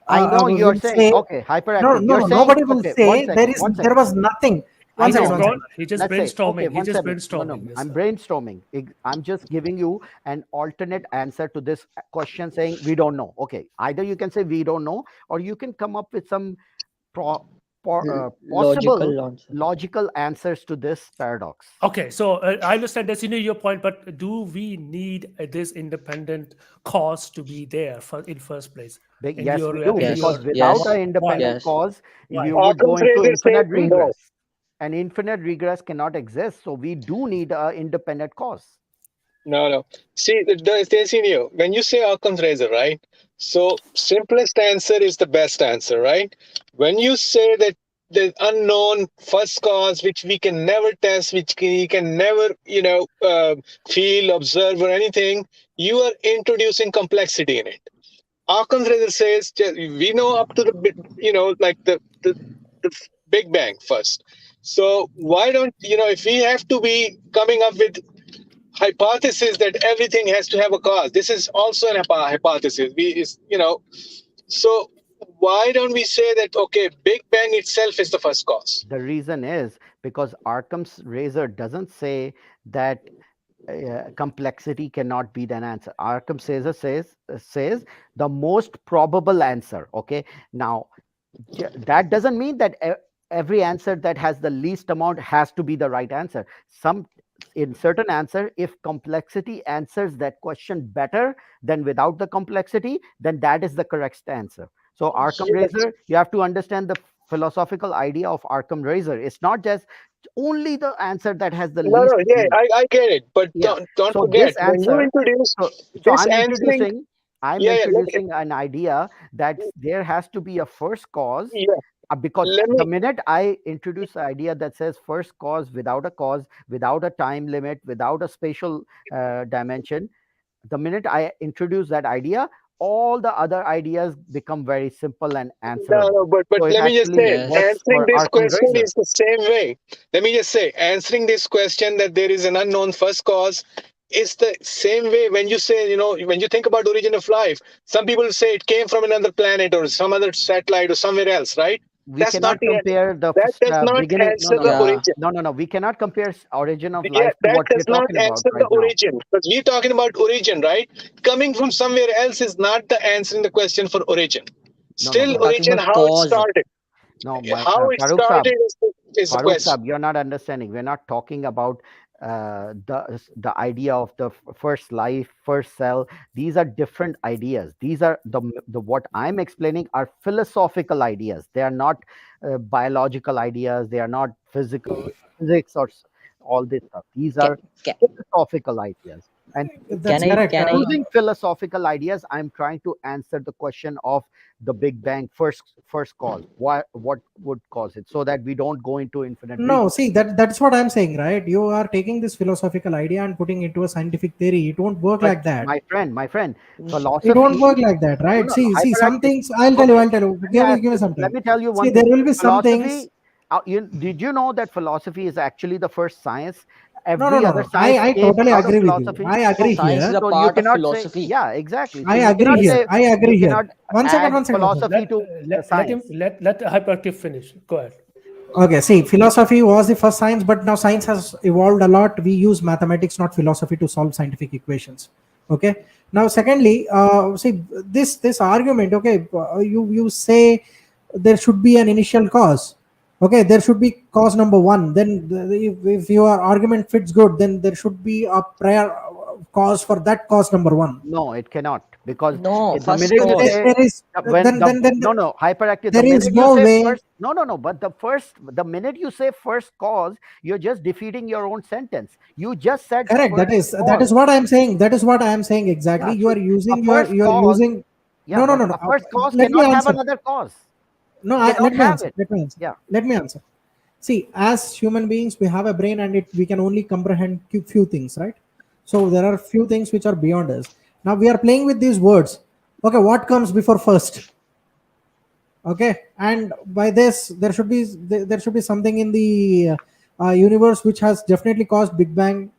[SPEAKER 1] I know you're
[SPEAKER 6] will
[SPEAKER 1] saying,
[SPEAKER 6] say
[SPEAKER 1] okay, hyperactive. You're
[SPEAKER 6] no.
[SPEAKER 1] saying,
[SPEAKER 6] Nobody will
[SPEAKER 1] okay, one
[SPEAKER 6] say
[SPEAKER 1] second,
[SPEAKER 6] there was nothing.
[SPEAKER 2] he
[SPEAKER 6] One second,
[SPEAKER 2] just
[SPEAKER 6] one
[SPEAKER 1] No,
[SPEAKER 6] second.
[SPEAKER 2] he just
[SPEAKER 1] let's say, okay,
[SPEAKER 2] brainstorming. He
[SPEAKER 1] one
[SPEAKER 2] just
[SPEAKER 1] second. No,
[SPEAKER 2] brainstorming. Yes,
[SPEAKER 1] I'm
[SPEAKER 2] sir.
[SPEAKER 1] brainstorming. I'm just giving you an alternate answer to this question, saying we don't know. Okay, either you can say we don't know, or you can come up with some possible
[SPEAKER 3] Logical answer.
[SPEAKER 1] logical answers to this paradox.
[SPEAKER 2] Okay, so I understand that's your point, but do we need this independent cause to be there in first place?
[SPEAKER 1] Yes, we do,
[SPEAKER 3] Yes.
[SPEAKER 1] because without
[SPEAKER 3] Yes.
[SPEAKER 1] an independent
[SPEAKER 3] Yes.
[SPEAKER 1] cause,
[SPEAKER 2] Why?
[SPEAKER 1] you would go
[SPEAKER 5] Occam's
[SPEAKER 1] into
[SPEAKER 5] razor says
[SPEAKER 1] infinite
[SPEAKER 5] no.
[SPEAKER 1] regress. And infinite regress cannot exist. So we do need an independent cause.
[SPEAKER 5] No. See, Destinio, when you say Occam's razor, right? So simplest answer is the best answer, right? When you say that the unknown first cause, which we can never test, which we can never, feel, observe, or anything, you are introducing complexity in it. Occam's razor says we know up to the Big Bang first. So why don't if we have to be coming up with hypothesis that everything has to have a cause? This is also an hypothesis. So why don't we say that, okay, Big Bang itself is the first cause?
[SPEAKER 1] The reason is because Occam's razor doesn't say that complexity cannot be an answer. Occam's razor says the most probable answer. Okay, now that doesn't mean that every answer that has the least amount has to be the right answer. In certain answer, if complexity answers that question better than without the complexity, then that is the correct answer. So Occam razor, you have to understand the philosophical idea of Occam razor. It's not just only the answer that has the
[SPEAKER 5] No,
[SPEAKER 1] least.
[SPEAKER 5] no, yeah, I get it, but
[SPEAKER 1] Yeah.
[SPEAKER 5] don't
[SPEAKER 1] So
[SPEAKER 5] forget
[SPEAKER 1] this
[SPEAKER 5] when you
[SPEAKER 1] answer,
[SPEAKER 5] introduce
[SPEAKER 1] so
[SPEAKER 5] this answering.
[SPEAKER 1] I'm
[SPEAKER 5] Yeah, yeah,
[SPEAKER 1] introducing an idea that there has to be a first cause,
[SPEAKER 5] yeah.
[SPEAKER 1] because
[SPEAKER 5] Let
[SPEAKER 1] the
[SPEAKER 5] me.
[SPEAKER 1] minute I introduce the idea that says first cause, without a time limit, without a spatial dimension, the minute I introduce that idea, all the other ideas become very simple and
[SPEAKER 5] No,
[SPEAKER 1] answerable.
[SPEAKER 5] no, but
[SPEAKER 1] So it
[SPEAKER 5] let me just
[SPEAKER 1] actually
[SPEAKER 5] say,
[SPEAKER 3] Yes.
[SPEAKER 1] works
[SPEAKER 5] answering
[SPEAKER 1] for
[SPEAKER 5] this
[SPEAKER 1] Occam
[SPEAKER 5] question
[SPEAKER 1] razor.
[SPEAKER 5] is the same way. Let me just say, answering this question that there is an unknown first cause is the same way when you say, when you think about origin of life, some people say it came from another planet or some other satellite or somewhere else, right?
[SPEAKER 1] We
[SPEAKER 5] That's not
[SPEAKER 1] cannot
[SPEAKER 5] the
[SPEAKER 1] compare the
[SPEAKER 5] that does not
[SPEAKER 1] beginning. No,
[SPEAKER 5] answer
[SPEAKER 1] no,
[SPEAKER 5] the
[SPEAKER 1] no,
[SPEAKER 3] Yeah.
[SPEAKER 5] origin.
[SPEAKER 1] no. We cannot compare origin of
[SPEAKER 5] Yeah,
[SPEAKER 1] life to
[SPEAKER 5] that
[SPEAKER 1] what we're
[SPEAKER 5] does not
[SPEAKER 1] talking about
[SPEAKER 5] answer the
[SPEAKER 1] right now.
[SPEAKER 5] origin. Because we're talking about origin, right? Coming from somewhere else is not the answering the question for origin.
[SPEAKER 1] No, no,
[SPEAKER 5] Still,
[SPEAKER 3] We're
[SPEAKER 1] but
[SPEAKER 3] talking
[SPEAKER 5] origin,
[SPEAKER 3] about
[SPEAKER 5] how it
[SPEAKER 3] cause.
[SPEAKER 5] started.
[SPEAKER 1] no, my
[SPEAKER 5] How it
[SPEAKER 1] Farooq Saab,
[SPEAKER 5] started is the
[SPEAKER 1] Farooq
[SPEAKER 5] question.
[SPEAKER 1] Saab, you're not understanding. We're not talking about the idea of the first life, first cell. These are different ideas. These are the what I'm explaining are philosophical ideas. They are not biological ideas. They are not physics or all this stuff. These
[SPEAKER 3] Can,
[SPEAKER 1] are
[SPEAKER 3] can,
[SPEAKER 1] philosophical ideas. And
[SPEAKER 3] can
[SPEAKER 6] That's
[SPEAKER 3] I
[SPEAKER 6] correct.
[SPEAKER 3] can I
[SPEAKER 1] using philosophical ideas, I'm trying to answer the question of the Big Bang first cause. What would cause it, so that we don't go into infinite
[SPEAKER 6] No,
[SPEAKER 1] regress.
[SPEAKER 6] see that's what I'm saying, right? You are taking this philosophical idea and putting it into a scientific theory. It won't work
[SPEAKER 1] But
[SPEAKER 6] like that.
[SPEAKER 1] my friend,
[SPEAKER 6] It won't
[SPEAKER 1] philosophy.
[SPEAKER 6] work like that,
[SPEAKER 1] No,
[SPEAKER 6] right?
[SPEAKER 1] no, no.
[SPEAKER 6] See, some
[SPEAKER 1] Hyperactive.
[SPEAKER 6] things I'll tell you.
[SPEAKER 1] Okay,
[SPEAKER 6] I'll tell you.
[SPEAKER 1] let me ask
[SPEAKER 6] Give me
[SPEAKER 1] you.
[SPEAKER 6] some
[SPEAKER 1] Let
[SPEAKER 6] time.
[SPEAKER 1] me tell you
[SPEAKER 6] See,
[SPEAKER 1] one
[SPEAKER 6] there
[SPEAKER 1] thing.
[SPEAKER 6] will be some things.
[SPEAKER 1] Philosophy. Did you know that philosophy is actually the first science?
[SPEAKER 6] No, no,
[SPEAKER 1] Every
[SPEAKER 6] no,
[SPEAKER 1] other
[SPEAKER 6] no.
[SPEAKER 1] science
[SPEAKER 6] I
[SPEAKER 1] came
[SPEAKER 6] totally
[SPEAKER 1] out of
[SPEAKER 6] agree with you.
[SPEAKER 1] philosophy.
[SPEAKER 6] I
[SPEAKER 1] So,
[SPEAKER 6] agree
[SPEAKER 3] science is
[SPEAKER 6] here.
[SPEAKER 3] a
[SPEAKER 1] so you
[SPEAKER 3] part of
[SPEAKER 1] cannot say,
[SPEAKER 3] philosophy.
[SPEAKER 1] yeah, exactly.
[SPEAKER 6] I
[SPEAKER 1] So you
[SPEAKER 6] agree
[SPEAKER 1] cannot
[SPEAKER 6] here.
[SPEAKER 1] say
[SPEAKER 6] I
[SPEAKER 1] you
[SPEAKER 6] agree here.
[SPEAKER 1] cannot
[SPEAKER 6] One second.
[SPEAKER 1] add
[SPEAKER 6] One second. One second.
[SPEAKER 1] philosophy to
[SPEAKER 2] let him
[SPEAKER 1] science.
[SPEAKER 2] let hyperactive finish. Go ahead.
[SPEAKER 6] Okay, see, philosophy was the first science, but now science has evolved a lot. We use mathematics, not philosophy, to solve scientific equations. Okay. Now, secondly, see this argument. Okay, you say there should be an initial cause. Okay, there should be cause number one. Then, if your argument fits good, then there should be a prior cause for that cause number one.
[SPEAKER 1] No, it cannot, because
[SPEAKER 3] No,
[SPEAKER 1] the
[SPEAKER 3] first
[SPEAKER 1] minute you
[SPEAKER 3] cause.
[SPEAKER 1] say
[SPEAKER 6] There is
[SPEAKER 1] when the
[SPEAKER 6] then
[SPEAKER 1] no, no, hyperactive, the
[SPEAKER 6] there is
[SPEAKER 1] minute you
[SPEAKER 6] no
[SPEAKER 1] say
[SPEAKER 6] way.
[SPEAKER 1] first, no, but the minute you say first cause, you're just defeating your own sentence. You just said
[SPEAKER 6] Correct.
[SPEAKER 1] first
[SPEAKER 6] That
[SPEAKER 1] cause.
[SPEAKER 6] is what I'm saying. That is what I am saying exactly.
[SPEAKER 1] Yeah,
[SPEAKER 6] You
[SPEAKER 1] so
[SPEAKER 6] are
[SPEAKER 1] a
[SPEAKER 6] using
[SPEAKER 1] first
[SPEAKER 6] you are
[SPEAKER 1] cause,
[SPEAKER 6] using.
[SPEAKER 1] yeah,
[SPEAKER 6] No, no,
[SPEAKER 1] but
[SPEAKER 6] no, no.
[SPEAKER 1] a first cause
[SPEAKER 6] Let me
[SPEAKER 1] cannot have
[SPEAKER 6] answer.
[SPEAKER 1] another cause.
[SPEAKER 6] No,
[SPEAKER 1] It cannot
[SPEAKER 6] let me
[SPEAKER 1] have
[SPEAKER 6] answer.
[SPEAKER 1] it.
[SPEAKER 6] Let me answer.
[SPEAKER 1] Yeah.
[SPEAKER 6] Let me answer. See, as human beings, we have a brain, and we can only comprehend few things, right? So there are few things which are beyond us. Now we are playing with these words. Okay, what comes before first? Okay, and by this there should be something in the universe which has definitely caused Big Bang.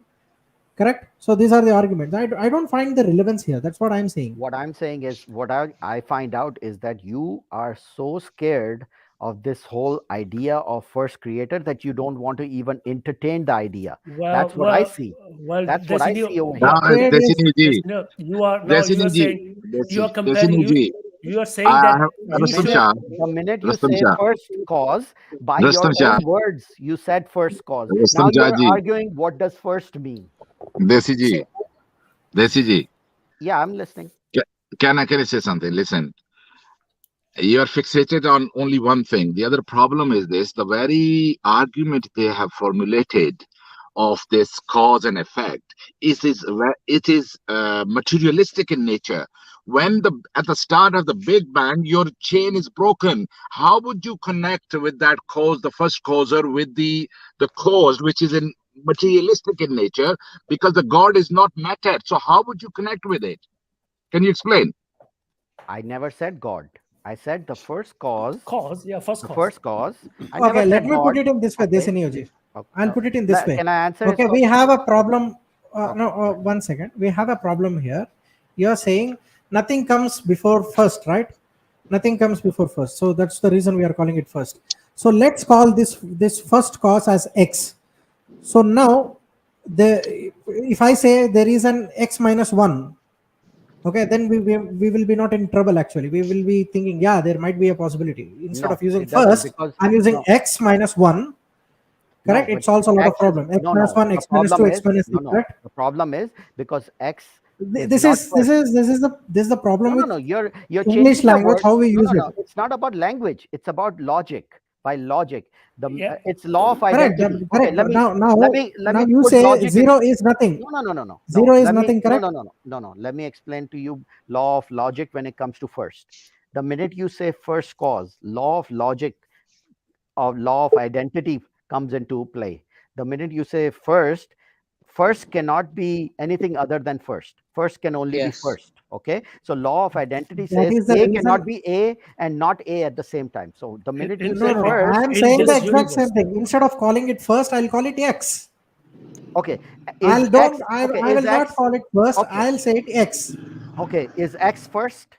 [SPEAKER 6] Correct. So these are the arguments. I don't find the relevance here. That's what I'm saying.
[SPEAKER 1] What I'm saying is, what I find out is that you are so scared of this whole idea of first creator that you don't want to even entertain the idea.
[SPEAKER 2] Well,
[SPEAKER 1] That's what I
[SPEAKER 2] well,
[SPEAKER 1] see.
[SPEAKER 2] well.
[SPEAKER 1] That's what I
[SPEAKER 2] Destiny,
[SPEAKER 1] see over
[SPEAKER 7] Now,
[SPEAKER 1] here.
[SPEAKER 6] There is
[SPEAKER 7] Destiny Ji,
[SPEAKER 2] Destiny, you are now you
[SPEAKER 7] Destiny
[SPEAKER 2] are
[SPEAKER 7] Ji,
[SPEAKER 2] saying you are comparing
[SPEAKER 7] Destiny Ji.
[SPEAKER 2] you are saying that
[SPEAKER 1] The
[SPEAKER 7] Rustam
[SPEAKER 2] initial.
[SPEAKER 1] minute
[SPEAKER 7] Shah,
[SPEAKER 1] the minute you
[SPEAKER 7] Rustam
[SPEAKER 1] say
[SPEAKER 7] Shah,
[SPEAKER 1] first cause, by
[SPEAKER 7] Rustam
[SPEAKER 1] your
[SPEAKER 7] Shah,
[SPEAKER 1] own words, you said first cause. Now
[SPEAKER 7] Rustam Shah
[SPEAKER 1] you're
[SPEAKER 7] Ji,
[SPEAKER 1] arguing what does first mean.
[SPEAKER 7] Desi Ji,
[SPEAKER 2] So
[SPEAKER 7] Desi Ji.
[SPEAKER 1] Yeah, I'm listening.
[SPEAKER 7] Can I say something? Listen, you are fixated on only one thing. The other problem is this: the very argument they have formulated of this cause and effect it is materialistic in nature. When the at the start of the Big Bang, your chain is broken. How would you connect with that cause, the first causer, with the cause, which is in materialistic in nature, because the God is not matter. So how would you connect with it? Can you explain?
[SPEAKER 1] I never said God. I said the first cause,
[SPEAKER 2] cause, yeah, first
[SPEAKER 1] the
[SPEAKER 2] cause.
[SPEAKER 1] first cause. I never
[SPEAKER 6] okay. Let
[SPEAKER 1] said
[SPEAKER 6] me put
[SPEAKER 1] God.
[SPEAKER 6] it in this way. This
[SPEAKER 1] Okay.
[SPEAKER 6] analogy.
[SPEAKER 1] Okay.
[SPEAKER 6] I'll put it in this way.
[SPEAKER 1] Can I answer his
[SPEAKER 6] Okay, we
[SPEAKER 1] question?
[SPEAKER 6] have a problem.
[SPEAKER 1] Okay.
[SPEAKER 6] No, one second. We have a problem here. You are saying nothing comes before first, right? Nothing comes before first. So that's the reason we are calling it first. So let's call this first cause as X. So now if I say there is an X minus 1, okay, then we will be not in trouble actually. We will be thinking, yeah, there might be a possibility. Instead
[SPEAKER 1] No,
[SPEAKER 6] of using
[SPEAKER 1] it doesn't,
[SPEAKER 6] first,
[SPEAKER 1] because
[SPEAKER 6] I'm using
[SPEAKER 1] no,
[SPEAKER 6] X minus 1.
[SPEAKER 1] no,
[SPEAKER 6] Correct?
[SPEAKER 1] but
[SPEAKER 6] It solves a lot of
[SPEAKER 1] X is
[SPEAKER 6] problem. X
[SPEAKER 1] no,
[SPEAKER 6] minus
[SPEAKER 1] no.
[SPEAKER 6] 1,
[SPEAKER 1] The
[SPEAKER 6] X minus 2,
[SPEAKER 1] problem
[SPEAKER 6] X
[SPEAKER 1] is
[SPEAKER 6] minus 3,
[SPEAKER 1] no, no.
[SPEAKER 6] correct?
[SPEAKER 1] The problem is because X is
[SPEAKER 6] This
[SPEAKER 1] not
[SPEAKER 6] is this
[SPEAKER 1] first.
[SPEAKER 6] is this is the problem
[SPEAKER 1] No, no,
[SPEAKER 6] with
[SPEAKER 1] no. You're
[SPEAKER 6] English
[SPEAKER 1] changing the
[SPEAKER 6] language,
[SPEAKER 1] word.
[SPEAKER 6] how we
[SPEAKER 1] No,
[SPEAKER 6] use
[SPEAKER 1] no,
[SPEAKER 6] it.
[SPEAKER 1] no. It's not about language. It's about logic. By logic,
[SPEAKER 2] Yeah.
[SPEAKER 1] it's law of
[SPEAKER 6] Correct.
[SPEAKER 1] identity. Okay,
[SPEAKER 6] Correct.
[SPEAKER 1] let
[SPEAKER 6] Now
[SPEAKER 1] me
[SPEAKER 6] you
[SPEAKER 1] put
[SPEAKER 6] say
[SPEAKER 1] logic in.
[SPEAKER 6] 0 is nothing.
[SPEAKER 1] No, no, no, no, no, no.
[SPEAKER 6] 0 is
[SPEAKER 1] Let me
[SPEAKER 6] nothing, correct?
[SPEAKER 1] no. Let me explain to you law of logic when it comes to first. The minute you say first cause, law of logic or law of identity comes into play. The minute you say first, first cannot be anything other than first. First can only be
[SPEAKER 3] Yes.
[SPEAKER 1] first. Okay. So law of identity
[SPEAKER 6] That
[SPEAKER 1] says
[SPEAKER 6] is the
[SPEAKER 1] A
[SPEAKER 6] reason.
[SPEAKER 1] cannot be A and not A at the same time. So the minute you say
[SPEAKER 6] No.
[SPEAKER 1] first,
[SPEAKER 6] I am
[SPEAKER 2] in
[SPEAKER 6] saying the
[SPEAKER 2] this
[SPEAKER 6] exact same
[SPEAKER 2] universe.
[SPEAKER 6] thing. Instead of calling it first, I'll call it X.
[SPEAKER 1] okay, is X okay?
[SPEAKER 6] I
[SPEAKER 1] Is
[SPEAKER 6] will not
[SPEAKER 1] X
[SPEAKER 6] call it first.
[SPEAKER 1] okay?
[SPEAKER 6] I'll say it X.
[SPEAKER 1] Okay, is X first?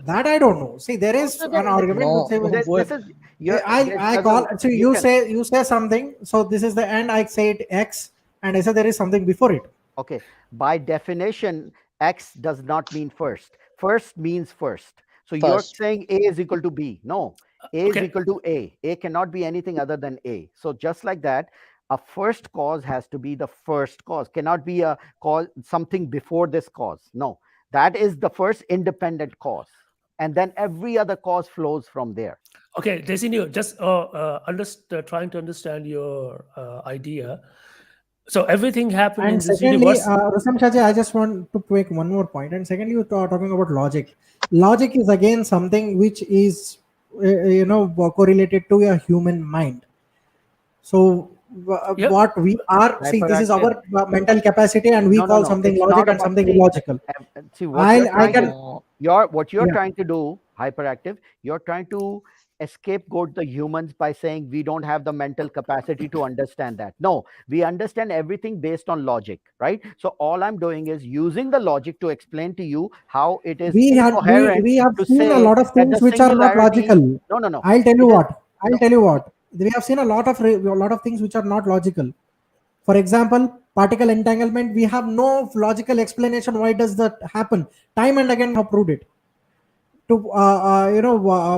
[SPEAKER 6] That I don't know. See, there
[SPEAKER 1] Oh,
[SPEAKER 6] is
[SPEAKER 1] so
[SPEAKER 6] an argument which
[SPEAKER 3] No.
[SPEAKER 6] says
[SPEAKER 1] this is your this
[SPEAKER 6] I call.
[SPEAKER 1] doesn't
[SPEAKER 6] So
[SPEAKER 1] you can
[SPEAKER 6] you say something. So this is the end. I say it X, and I say there is something before it.
[SPEAKER 1] okay. By definition, X does not mean first. First means first. So you're
[SPEAKER 3] First.
[SPEAKER 1] saying A is equal to B. No, A is
[SPEAKER 2] Okay.
[SPEAKER 1] equal to A. A cannot be anything other than A. So just like that, a first cause has to be the first cause. Cannot be a cause something before this cause. No, that is the first independent cause, and then every other cause flows from there.
[SPEAKER 2] Okay, Desinio, just trying to understand your idea. So everything happened in
[SPEAKER 6] And
[SPEAKER 2] this
[SPEAKER 6] secondly,
[SPEAKER 2] universe.
[SPEAKER 6] Rusam Chaji, I just want to make one more point. And secondly, you are talking about logic. Logic is again something which is, correlated to a human mind. So
[SPEAKER 2] Yep.
[SPEAKER 6] what we are, see, this is
[SPEAKER 1] Hyperactive.
[SPEAKER 6] our mental capacity, and we
[SPEAKER 1] No, no,
[SPEAKER 6] call
[SPEAKER 1] no.
[SPEAKER 6] something
[SPEAKER 1] It's
[SPEAKER 6] logic
[SPEAKER 1] not
[SPEAKER 6] and
[SPEAKER 1] about
[SPEAKER 6] something
[SPEAKER 1] see.
[SPEAKER 6] illogical.
[SPEAKER 1] See what you're
[SPEAKER 6] I
[SPEAKER 1] trying
[SPEAKER 6] can,
[SPEAKER 1] to
[SPEAKER 3] No.
[SPEAKER 1] what you're
[SPEAKER 6] yeah.
[SPEAKER 1] trying to do, hyperactive. You're trying to scapegoat the humans by saying we don't have the mental capacity to understand that. No, we understand everything based on logic, right? So all I'm doing is using the logic to explain to you how it is incoherent
[SPEAKER 6] We have
[SPEAKER 1] to
[SPEAKER 6] seen a
[SPEAKER 1] say
[SPEAKER 6] lot of
[SPEAKER 1] that the
[SPEAKER 6] things which are not
[SPEAKER 1] singularity.
[SPEAKER 6] logical.
[SPEAKER 1] No, no, no.
[SPEAKER 6] I'll tell you
[SPEAKER 1] It is
[SPEAKER 6] what. I'll
[SPEAKER 1] no.
[SPEAKER 6] tell you what. We have seen a lot of things which are not logical. For example, particle entanglement. We have no logical explanation why does that happen. Time and again, we have proved it. To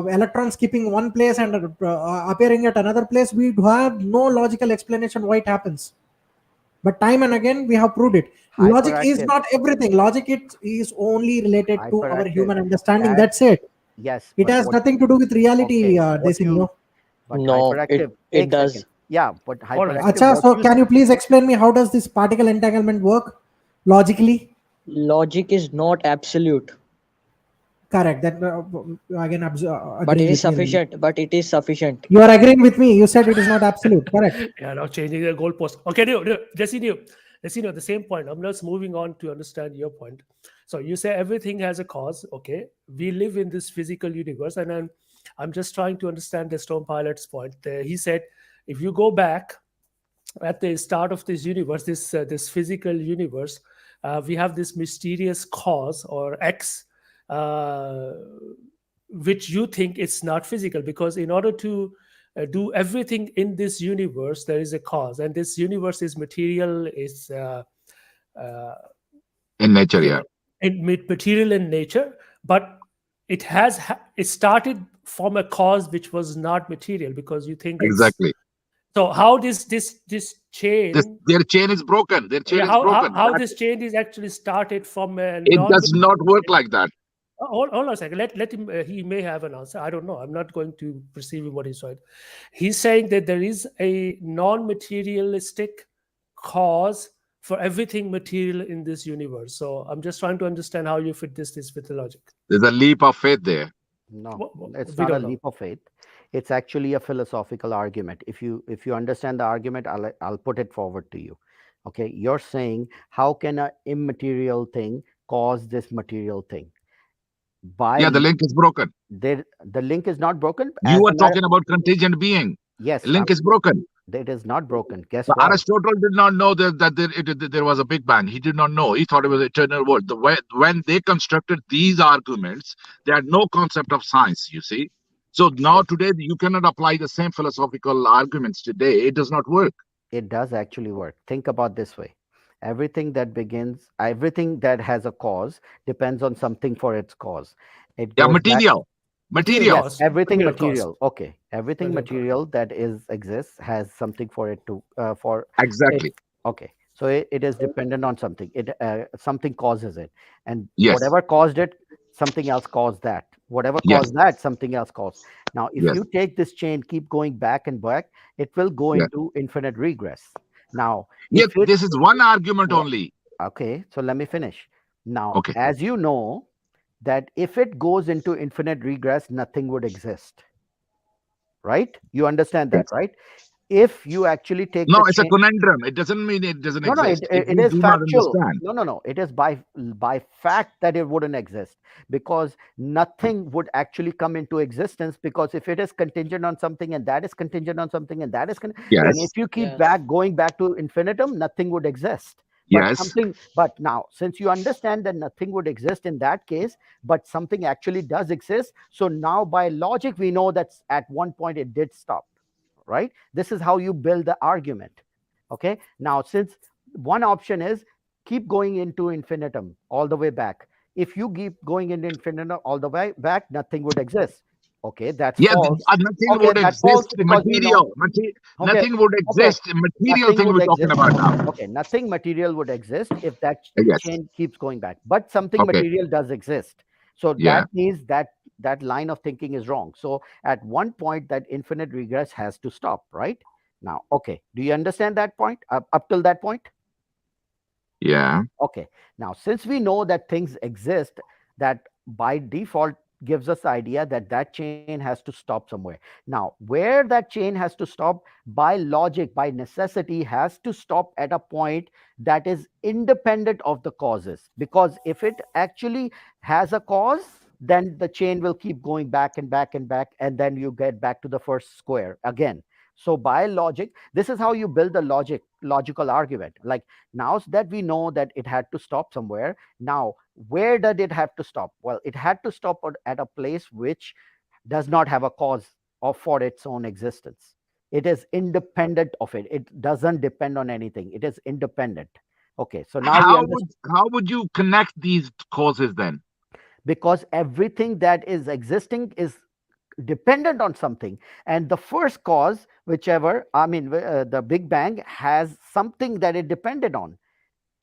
[SPEAKER 6] electrons keeping one place and appearing at another place, we have no logical explanation why it happens. But time and again, we have proved it. Logic is
[SPEAKER 1] Hyperactive.
[SPEAKER 6] not everything. Logic it is only related to our
[SPEAKER 1] Hyperactive.
[SPEAKER 6] human understanding.
[SPEAKER 1] That
[SPEAKER 6] That's it.
[SPEAKER 1] yes,
[SPEAKER 6] It
[SPEAKER 1] but
[SPEAKER 6] has
[SPEAKER 1] what
[SPEAKER 6] nothing to do with reality,
[SPEAKER 1] okay, what you
[SPEAKER 6] Desinio.
[SPEAKER 1] but
[SPEAKER 3] No.
[SPEAKER 1] hyperactive.
[SPEAKER 3] It
[SPEAKER 1] Take second.
[SPEAKER 3] does.
[SPEAKER 1] Yeah, but
[SPEAKER 2] All right.
[SPEAKER 1] hyperactive.
[SPEAKER 6] Acha,
[SPEAKER 1] What
[SPEAKER 6] so
[SPEAKER 1] you
[SPEAKER 6] can you please explain me how does this particle entanglement work logically?
[SPEAKER 3] Logic is not absolute,
[SPEAKER 6] Correct. That again
[SPEAKER 3] but it
[SPEAKER 6] agreeing
[SPEAKER 3] is
[SPEAKER 6] with me.
[SPEAKER 3] sufficient. But it is sufficient.
[SPEAKER 6] You are agreeing with me. You said it is not absolute. Correct.
[SPEAKER 2] Yeah, now changing the goalpost. Okay, Desinio, the same point. I'm just moving on to understand your point. So you say everything has a cause. Okay, we live in this physical universe, and I'm just trying to understand the Stone Pilot's point. He said, if you go back at the start of this universe, this physical universe, we have this mysterious cause or X, uh, which you think it's not physical, because in order to do everything in this universe, there is a cause, and this universe is material, is uh,
[SPEAKER 7] In nature, yeah.
[SPEAKER 2] material in nature, but it started from a cause which was not material, because you think it's
[SPEAKER 7] Exactly.
[SPEAKER 2] so. How this chain,
[SPEAKER 7] Their chain is broken. Their chain
[SPEAKER 2] yeah,
[SPEAKER 7] is broken.
[SPEAKER 2] how this chain is actually started from a
[SPEAKER 7] It
[SPEAKER 2] non.
[SPEAKER 7] does not work like that.
[SPEAKER 2] Hold on a second. Let him. He may have an answer. I don't know. I'm not going to perceive him what he's saying. He's saying that there is a non-materialistic cause for everything material in this universe. So I'm just trying to understand how you fit this with the logic.
[SPEAKER 7] There's a leap of faith there.
[SPEAKER 1] no, it's
[SPEAKER 2] We
[SPEAKER 1] not a
[SPEAKER 2] don't know.
[SPEAKER 1] leap of faith. It's actually a philosophical argument. If you understand the argument, I'll put it forward to you. Okay, you're saying how can an immaterial thing cause this material thing?
[SPEAKER 7] Yeah, the
[SPEAKER 1] By
[SPEAKER 7] link is broken.
[SPEAKER 1] there, the link is not broken.
[SPEAKER 7] You
[SPEAKER 1] As
[SPEAKER 7] are
[SPEAKER 1] a matter,
[SPEAKER 7] talking about contingent being.
[SPEAKER 1] yes,
[SPEAKER 7] Link is broken.
[SPEAKER 1] It is not broken. Guess
[SPEAKER 7] But
[SPEAKER 1] why?
[SPEAKER 7] Aristotle did not know that there was a Big Bang. He did not know. He thought it was eternal world. When they constructed these arguments, they had no concept of science, you see. So now today, you cannot apply the same philosophical arguments today. It does not work.
[SPEAKER 1] It does actually work. Think about this way. Everything that has a cause depends on something for its cause. It
[SPEAKER 7] Yeah,
[SPEAKER 1] goes back.
[SPEAKER 2] Material
[SPEAKER 7] material.
[SPEAKER 2] cause.
[SPEAKER 1] Everything
[SPEAKER 2] Material cause.
[SPEAKER 1] material. Okay. Everything
[SPEAKER 2] Material
[SPEAKER 1] material that exists has something for it to for it.
[SPEAKER 7] Exactly.
[SPEAKER 1] Okay. So it is dependent on something. Something causes it, and
[SPEAKER 7] Yes.
[SPEAKER 1] whatever caused it, something else caused that. Whatever
[SPEAKER 7] Yes.
[SPEAKER 1] caused that, something else caused. Now, if
[SPEAKER 7] Yes.
[SPEAKER 1] you take this chain, keep going back and back, it will go
[SPEAKER 7] Yeah.
[SPEAKER 1] into infinite regress. Now,
[SPEAKER 7] Yeah.
[SPEAKER 1] if it
[SPEAKER 7] This is one argument
[SPEAKER 1] Wha-
[SPEAKER 7] only.
[SPEAKER 1] okay, so let me finish. Now,
[SPEAKER 7] Okay.
[SPEAKER 1] as you know, that if it goes into infinite regress, nothing would exist, right? You understand that,
[SPEAKER 7] Yes.
[SPEAKER 1] right? If you actually take
[SPEAKER 7] No,
[SPEAKER 1] the
[SPEAKER 7] it's a
[SPEAKER 1] chain,
[SPEAKER 7] conundrum. It doesn't mean it doesn't
[SPEAKER 1] no,
[SPEAKER 7] exist.
[SPEAKER 1] it
[SPEAKER 7] We
[SPEAKER 1] is
[SPEAKER 7] do not
[SPEAKER 1] factual.
[SPEAKER 7] understand.
[SPEAKER 1] No, it is by fact that it wouldn't exist, because nothing would actually come into existence, because if it is contingent on something and that is contingent on something and that is then
[SPEAKER 7] Yes.
[SPEAKER 1] if you keep
[SPEAKER 3] Yes.
[SPEAKER 1] going back to infinitum, nothing would exist.
[SPEAKER 7] Yes.
[SPEAKER 1] But now, since you understand that nothing would exist in that case, but something actually does exist, so now by logic we know that at one point it did stop, right? This is how you build the argument. Okay, now since one option is keep going into infinitum all the way back. If you keep going into infinitum all the way back, nothing would exist. Okay, that's
[SPEAKER 7] Yeah,
[SPEAKER 1] false.
[SPEAKER 7] nothing
[SPEAKER 1] Okay,
[SPEAKER 7] would
[SPEAKER 1] that's false
[SPEAKER 7] exist
[SPEAKER 1] because you know. Okay,
[SPEAKER 7] Nothing would
[SPEAKER 1] okay,
[SPEAKER 7] exist. Material
[SPEAKER 1] nothing
[SPEAKER 7] thing
[SPEAKER 1] would
[SPEAKER 7] we're talking
[SPEAKER 1] exist.
[SPEAKER 7] about now.
[SPEAKER 1] Okay, nothing material would exist if that
[SPEAKER 7] Yes.
[SPEAKER 1] chain keeps going back, but something
[SPEAKER 7] Okay.
[SPEAKER 1] material does exist. So
[SPEAKER 7] Yeah.
[SPEAKER 1] that means that line of thinking is wrong. So at one point, that infinite regress has to stop, right? Now, okay, do you understand that point up till that point?
[SPEAKER 7] Yeah.
[SPEAKER 1] Okay, now since we know that things exist, that by default gives us the idea that that chain has to stop somewhere. Now, where that chain has to stop, by logic, by necessity, has to stop at a point that is independent of the causes. Because if it actually has a cause, then the chain will keep going back and back and back, and then you get back to the first square again. So by logic, this is how you build the logical argument. Like, now that we know that it had to stop somewhere, now where did it have to stop? Well, it had to stop at a place which does not have a cause of for its own existence. It is independent of it. It doesn't depend on anything. It is independent. Okay, so now we understand.
[SPEAKER 7] How would you connect these causes then?
[SPEAKER 1] Because everything that is existing is dependent on something, and the first cause, whichever, I mean, the Big Bang has something that it depended on.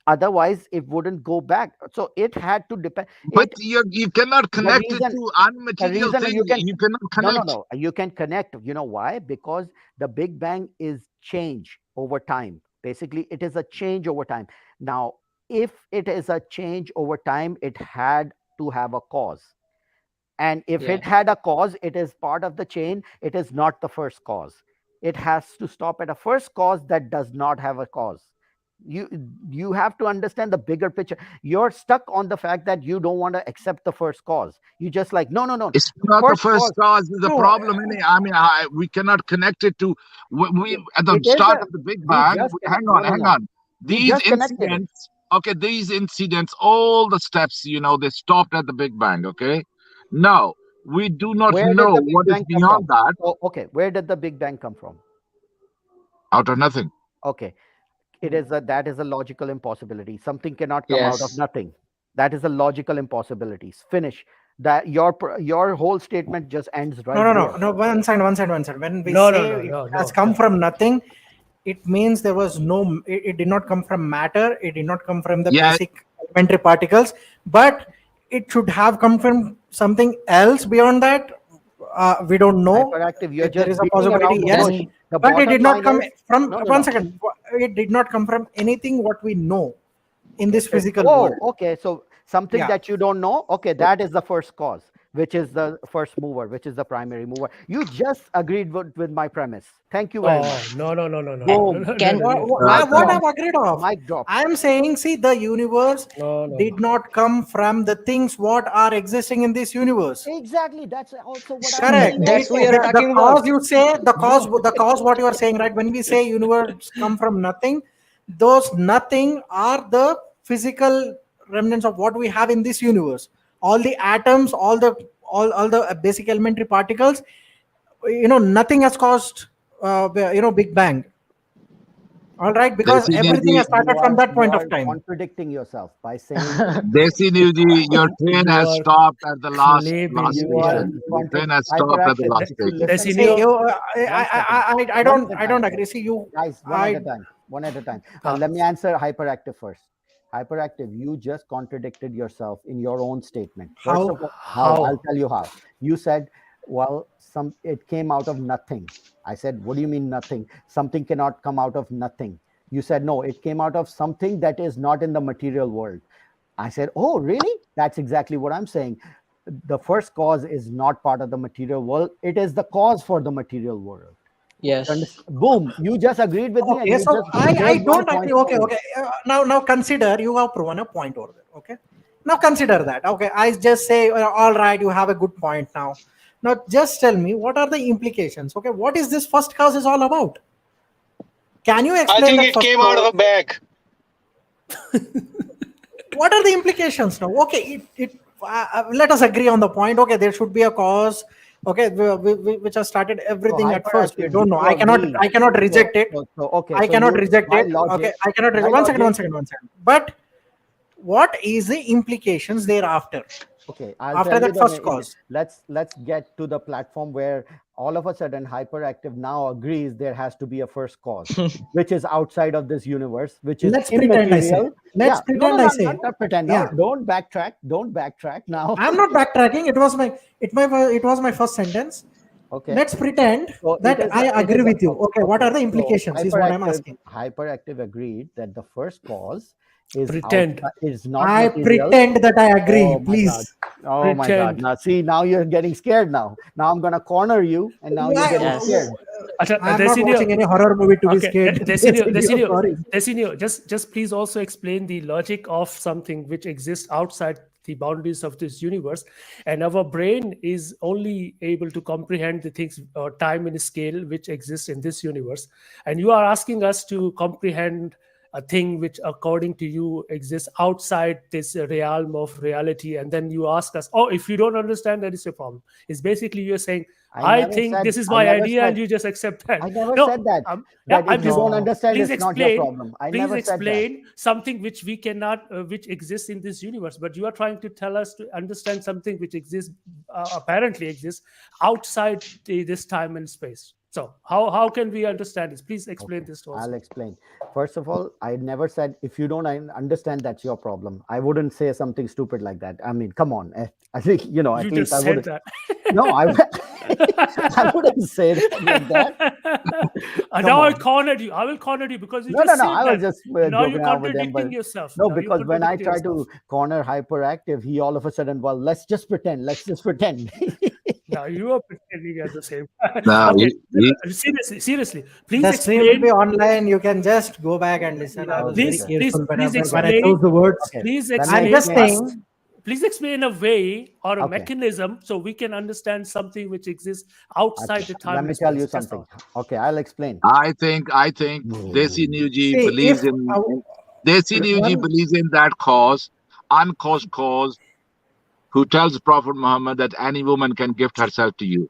[SPEAKER 1] Otherwise it wouldn't go back, so it had to depend
[SPEAKER 7] But
[SPEAKER 1] it.
[SPEAKER 7] you cannot
[SPEAKER 1] The
[SPEAKER 7] connect it
[SPEAKER 1] reason
[SPEAKER 7] to
[SPEAKER 1] the
[SPEAKER 7] unmaterial
[SPEAKER 1] reason
[SPEAKER 7] thing.
[SPEAKER 1] you can
[SPEAKER 7] You cannot
[SPEAKER 1] no,
[SPEAKER 7] connect.
[SPEAKER 1] you can connect. You know why? Because the Big Bang is change over time. Basically, it is a change over time. Now, if it is a change over time, it had to have a cause, and if it
[SPEAKER 3] Yes.
[SPEAKER 1] had a cause, it is part of the chain. It is not the first cause. It has to stop at a first cause that does not have a cause. you you have to understand the bigger picture. You're stuck on the fact that you don't want to accept the first cause. You just like, no,
[SPEAKER 7] It's
[SPEAKER 1] the
[SPEAKER 7] not the
[SPEAKER 1] first
[SPEAKER 7] first
[SPEAKER 1] cause.
[SPEAKER 7] cause. Is the
[SPEAKER 6] No,
[SPEAKER 7] problem in it. I mean, we cannot connect it to. We at the
[SPEAKER 1] It is
[SPEAKER 7] start
[SPEAKER 1] a
[SPEAKER 7] of the Big
[SPEAKER 1] we
[SPEAKER 7] Bang.
[SPEAKER 1] just
[SPEAKER 7] Hang on, hang
[SPEAKER 1] no,
[SPEAKER 7] on.
[SPEAKER 1] we
[SPEAKER 7] These
[SPEAKER 1] just connected it.
[SPEAKER 7] incidents. Okay, these incidents. All the steps. They stopped at the Big Bang. Okay. Now we do not
[SPEAKER 1] Where did
[SPEAKER 7] know
[SPEAKER 1] the Big
[SPEAKER 7] what is
[SPEAKER 1] Bang come
[SPEAKER 7] beyond
[SPEAKER 1] from?
[SPEAKER 7] that.
[SPEAKER 1] Oh, okay, where did the Big Bang come from?
[SPEAKER 7] Out of nothing.
[SPEAKER 1] Okay, that is a logical impossibility. Something cannot come out of
[SPEAKER 3] Yes.
[SPEAKER 1] nothing. That is a logical impossibility. Finish that. Your whole statement just ends
[SPEAKER 6] no,
[SPEAKER 1] right
[SPEAKER 6] no,
[SPEAKER 1] there.
[SPEAKER 6] no, no. One side, one side, one side. When we
[SPEAKER 2] No,
[SPEAKER 6] say
[SPEAKER 2] no, no,
[SPEAKER 6] it
[SPEAKER 2] no,
[SPEAKER 6] has
[SPEAKER 2] no,
[SPEAKER 6] come
[SPEAKER 2] no.
[SPEAKER 6] from nothing, it means there was no. It did not come from matter. It did not come from the
[SPEAKER 7] Yeah.
[SPEAKER 6] basic elementary particles, but it should have come from something else beyond that. We don't know.
[SPEAKER 1] Hyperactive. You're
[SPEAKER 6] There
[SPEAKER 1] just
[SPEAKER 6] is a
[SPEAKER 1] beating
[SPEAKER 6] possibility,
[SPEAKER 1] around the
[SPEAKER 6] yes,
[SPEAKER 1] bush.
[SPEAKER 3] Then
[SPEAKER 1] The
[SPEAKER 6] but it
[SPEAKER 1] bottom
[SPEAKER 6] did not
[SPEAKER 1] line
[SPEAKER 6] come
[SPEAKER 1] is
[SPEAKER 6] from.
[SPEAKER 1] no, no,
[SPEAKER 6] One
[SPEAKER 1] no.
[SPEAKER 6] second, it did not come from anything what we know in
[SPEAKER 1] Okay.
[SPEAKER 6] this physical
[SPEAKER 1] Oh,
[SPEAKER 6] world.
[SPEAKER 1] okay. So something
[SPEAKER 6] Yeah.
[SPEAKER 1] that you don't know. Okay, that is the first cause. which is the first mover, which is the primary mover. You just agreed with my premise. Thank you very much.
[SPEAKER 2] Oh, no.
[SPEAKER 1] Boom.
[SPEAKER 3] Can-
[SPEAKER 6] What I've agreed of.
[SPEAKER 1] Mic drop.
[SPEAKER 6] I'm saying, see, the universe
[SPEAKER 2] No.
[SPEAKER 6] did not come from the things what are existing in this universe.
[SPEAKER 1] Exactly. That's also what I'm
[SPEAKER 6] Correct.
[SPEAKER 1] saying.
[SPEAKER 3] That's what we are
[SPEAKER 6] The
[SPEAKER 3] talking
[SPEAKER 6] cause
[SPEAKER 3] about.
[SPEAKER 6] you say, the cause what you are saying, right? When we say universe come from nothing, those nothing are the physical remnants of what we have in this universe. All the atoms, all the basic elementary particles, nothing has caused Big Bang. All right, because
[SPEAKER 7] Desi
[SPEAKER 6] everything has
[SPEAKER 7] Newji,
[SPEAKER 6] started from that point
[SPEAKER 1] You
[SPEAKER 6] of
[SPEAKER 1] are
[SPEAKER 6] time.
[SPEAKER 1] contradicting yourself by saying
[SPEAKER 7] Desi Newji, your train has
[SPEAKER 2] are
[SPEAKER 7] stopped at the last
[SPEAKER 2] claiming
[SPEAKER 1] you are
[SPEAKER 7] station. Your train has stopped at the
[SPEAKER 1] hyperactive.
[SPEAKER 7] last station.
[SPEAKER 2] Desi
[SPEAKER 6] See,
[SPEAKER 2] Neo-
[SPEAKER 6] I don't agree. See, you
[SPEAKER 1] Guys, one at a time. Let me answer hyperactive first. Hyperactive, you just contradicted yourself in your own statement. First
[SPEAKER 6] How?
[SPEAKER 1] of all, how?
[SPEAKER 2] How?
[SPEAKER 1] I'll tell you how. You said, well, it came out of nothing. I said, what do you mean nothing? Something cannot come out of nothing. You said, no, it came out of something that is not in the material world. I said, oh, really? That's exactly what I'm saying. The first cause is not part of the material world. It is the cause for the material world.
[SPEAKER 3] Yes.
[SPEAKER 1] Boom! You just agreed with me, and
[SPEAKER 6] Okay,
[SPEAKER 1] you
[SPEAKER 6] so
[SPEAKER 1] just
[SPEAKER 6] I
[SPEAKER 1] here's one
[SPEAKER 6] don't
[SPEAKER 1] point
[SPEAKER 6] agree. Okay,
[SPEAKER 1] for me.
[SPEAKER 6] okay. Now consider you have proven a point over there. Okay, now consider that. Okay, I just say, all right, you have a good point now. Now just tell me what are the implications. Okay, what is this first cause is all about? Can you
[SPEAKER 5] I
[SPEAKER 6] explain
[SPEAKER 5] think
[SPEAKER 6] that
[SPEAKER 5] it
[SPEAKER 6] first
[SPEAKER 5] came out
[SPEAKER 6] cause?
[SPEAKER 5] of a bag.
[SPEAKER 6] What are the implications now? Okay, let us agree on the point. Okay, there should be a cause. Okay, which has started
[SPEAKER 1] So
[SPEAKER 6] everything at first. We
[SPEAKER 1] hyperactive, do
[SPEAKER 6] don't know.
[SPEAKER 1] you agree?
[SPEAKER 6] I cannot reject it.
[SPEAKER 1] Okay,
[SPEAKER 6] I
[SPEAKER 1] so
[SPEAKER 6] cannot
[SPEAKER 1] you
[SPEAKER 6] reject
[SPEAKER 1] by
[SPEAKER 6] it. Okay,
[SPEAKER 1] logic,
[SPEAKER 6] I cannot
[SPEAKER 1] by
[SPEAKER 6] reject.
[SPEAKER 1] logic.
[SPEAKER 6] One second. But what is the implications thereafter?
[SPEAKER 1] Okay, I'll
[SPEAKER 6] After
[SPEAKER 1] tell you
[SPEAKER 6] that first cause.
[SPEAKER 1] let's get to the platform where all of a sudden hyperactive now agrees there has to be a first cause, which is outside of this universe, which is
[SPEAKER 6] Let's pretend I say.
[SPEAKER 1] immaterial.
[SPEAKER 6] Let's
[SPEAKER 1] Yeah,
[SPEAKER 6] pretend I say.
[SPEAKER 1] not pretend. No,
[SPEAKER 6] Yeah,
[SPEAKER 1] don't backtrack. Don't backtrack now.
[SPEAKER 6] I'm not backtracking. It was my first sentence.
[SPEAKER 1] Okay.
[SPEAKER 6] Let's pretend
[SPEAKER 1] So
[SPEAKER 6] that I agree with you. Okay, what are the
[SPEAKER 1] so
[SPEAKER 6] implications? Is what I'm asking.
[SPEAKER 1] hyperactive agreed that the first cause is
[SPEAKER 2] Pretend.
[SPEAKER 1] is not
[SPEAKER 6] I
[SPEAKER 1] material.
[SPEAKER 6] pretend that I agree.
[SPEAKER 1] Oh my God.
[SPEAKER 6] Please.
[SPEAKER 1] Oh my God.
[SPEAKER 2] Pretend.
[SPEAKER 1] Now see, now you're getting scared now. Now I'm gonna corner you and now you're
[SPEAKER 6] Why?
[SPEAKER 1] getting
[SPEAKER 3] Yes.
[SPEAKER 1] scared.
[SPEAKER 2] Acha,
[SPEAKER 6] I'm not
[SPEAKER 2] Desinio.
[SPEAKER 6] watching any horror movie to be
[SPEAKER 2] Okay,
[SPEAKER 6] scared. Sorry.
[SPEAKER 2] Desinio, just please also explain the logic of something which exists outside the boundaries of this universe, and our brain is only able to comprehend the things time and scale which exist in this universe, and you are asking us to comprehend a thing which according to you exists outside this realm of reality, and then you ask us, oh, if you don't understand, that is your problem. It's basically you're saying, I think this is my idea, and you just accept that.
[SPEAKER 1] I never
[SPEAKER 2] No,
[SPEAKER 1] said that.
[SPEAKER 2] yeah,
[SPEAKER 1] That
[SPEAKER 2] I'm
[SPEAKER 1] if you
[SPEAKER 2] just
[SPEAKER 1] don't understand,
[SPEAKER 2] please
[SPEAKER 1] it's not your
[SPEAKER 2] explain.
[SPEAKER 1] problem. I
[SPEAKER 2] Please
[SPEAKER 1] never said that.
[SPEAKER 2] explain something which we cannot, which exists in this universe. But you are trying to tell us to understand something which exists, apparently exists outside this time and space. So how can we understand this? Please explain
[SPEAKER 1] Okay,
[SPEAKER 2] this to us.
[SPEAKER 1] I'll explain. First of all, I never said if you don't understand, that's your problem. I wouldn't say something stupid like that. I mean, come on. I think
[SPEAKER 2] You
[SPEAKER 1] at least
[SPEAKER 2] just
[SPEAKER 1] I
[SPEAKER 2] said
[SPEAKER 1] would.
[SPEAKER 2] that.
[SPEAKER 1] No, I wouldn't say that like that.
[SPEAKER 2] Now I
[SPEAKER 1] on.
[SPEAKER 2] cornered you. I will corner you because you
[SPEAKER 1] No,
[SPEAKER 2] just
[SPEAKER 1] no.
[SPEAKER 2] said
[SPEAKER 1] I was
[SPEAKER 2] that.
[SPEAKER 1] just
[SPEAKER 2] Now you're
[SPEAKER 1] joking around with them,
[SPEAKER 2] contradicting
[SPEAKER 1] but
[SPEAKER 2] yourself.
[SPEAKER 1] no,
[SPEAKER 2] Now you're
[SPEAKER 1] because when I
[SPEAKER 2] contradicting
[SPEAKER 1] try
[SPEAKER 2] yourself.
[SPEAKER 1] to corner hyperactive, he all of a sudden, well, let's just pretend. Let's just pretend.
[SPEAKER 2] Now you are pretending at the same time.
[SPEAKER 7] Now,
[SPEAKER 2] Okay,
[SPEAKER 7] he-
[SPEAKER 2] seriously. Please
[SPEAKER 6] The stream will
[SPEAKER 2] explain.
[SPEAKER 6] be online. You can just go back and listen. I
[SPEAKER 1] Yeah,
[SPEAKER 6] was
[SPEAKER 2] Please,
[SPEAKER 6] very
[SPEAKER 2] please,
[SPEAKER 6] careful
[SPEAKER 2] please
[SPEAKER 6] when I
[SPEAKER 2] explain.
[SPEAKER 6] chose the words.
[SPEAKER 1] Okay.
[SPEAKER 2] Please
[SPEAKER 1] Let me
[SPEAKER 6] I'm
[SPEAKER 2] explain
[SPEAKER 6] just
[SPEAKER 1] explain.
[SPEAKER 2] us.
[SPEAKER 6] saying.
[SPEAKER 2] Please explain a way or a
[SPEAKER 1] Okay.
[SPEAKER 2] mechanism so we can understand something which exists outside the time
[SPEAKER 1] Let me
[SPEAKER 2] and
[SPEAKER 1] tell
[SPEAKER 2] space.
[SPEAKER 1] you
[SPEAKER 2] Just
[SPEAKER 1] something.
[SPEAKER 2] all.
[SPEAKER 1] Okay, I'll explain.
[SPEAKER 7] I think Desi Newji
[SPEAKER 6] See,
[SPEAKER 7] believes
[SPEAKER 6] if
[SPEAKER 7] Desi Newji
[SPEAKER 6] one
[SPEAKER 7] believes in that cause, uncaused cause, who tells Prophet Muhammad that any woman can gift herself to you.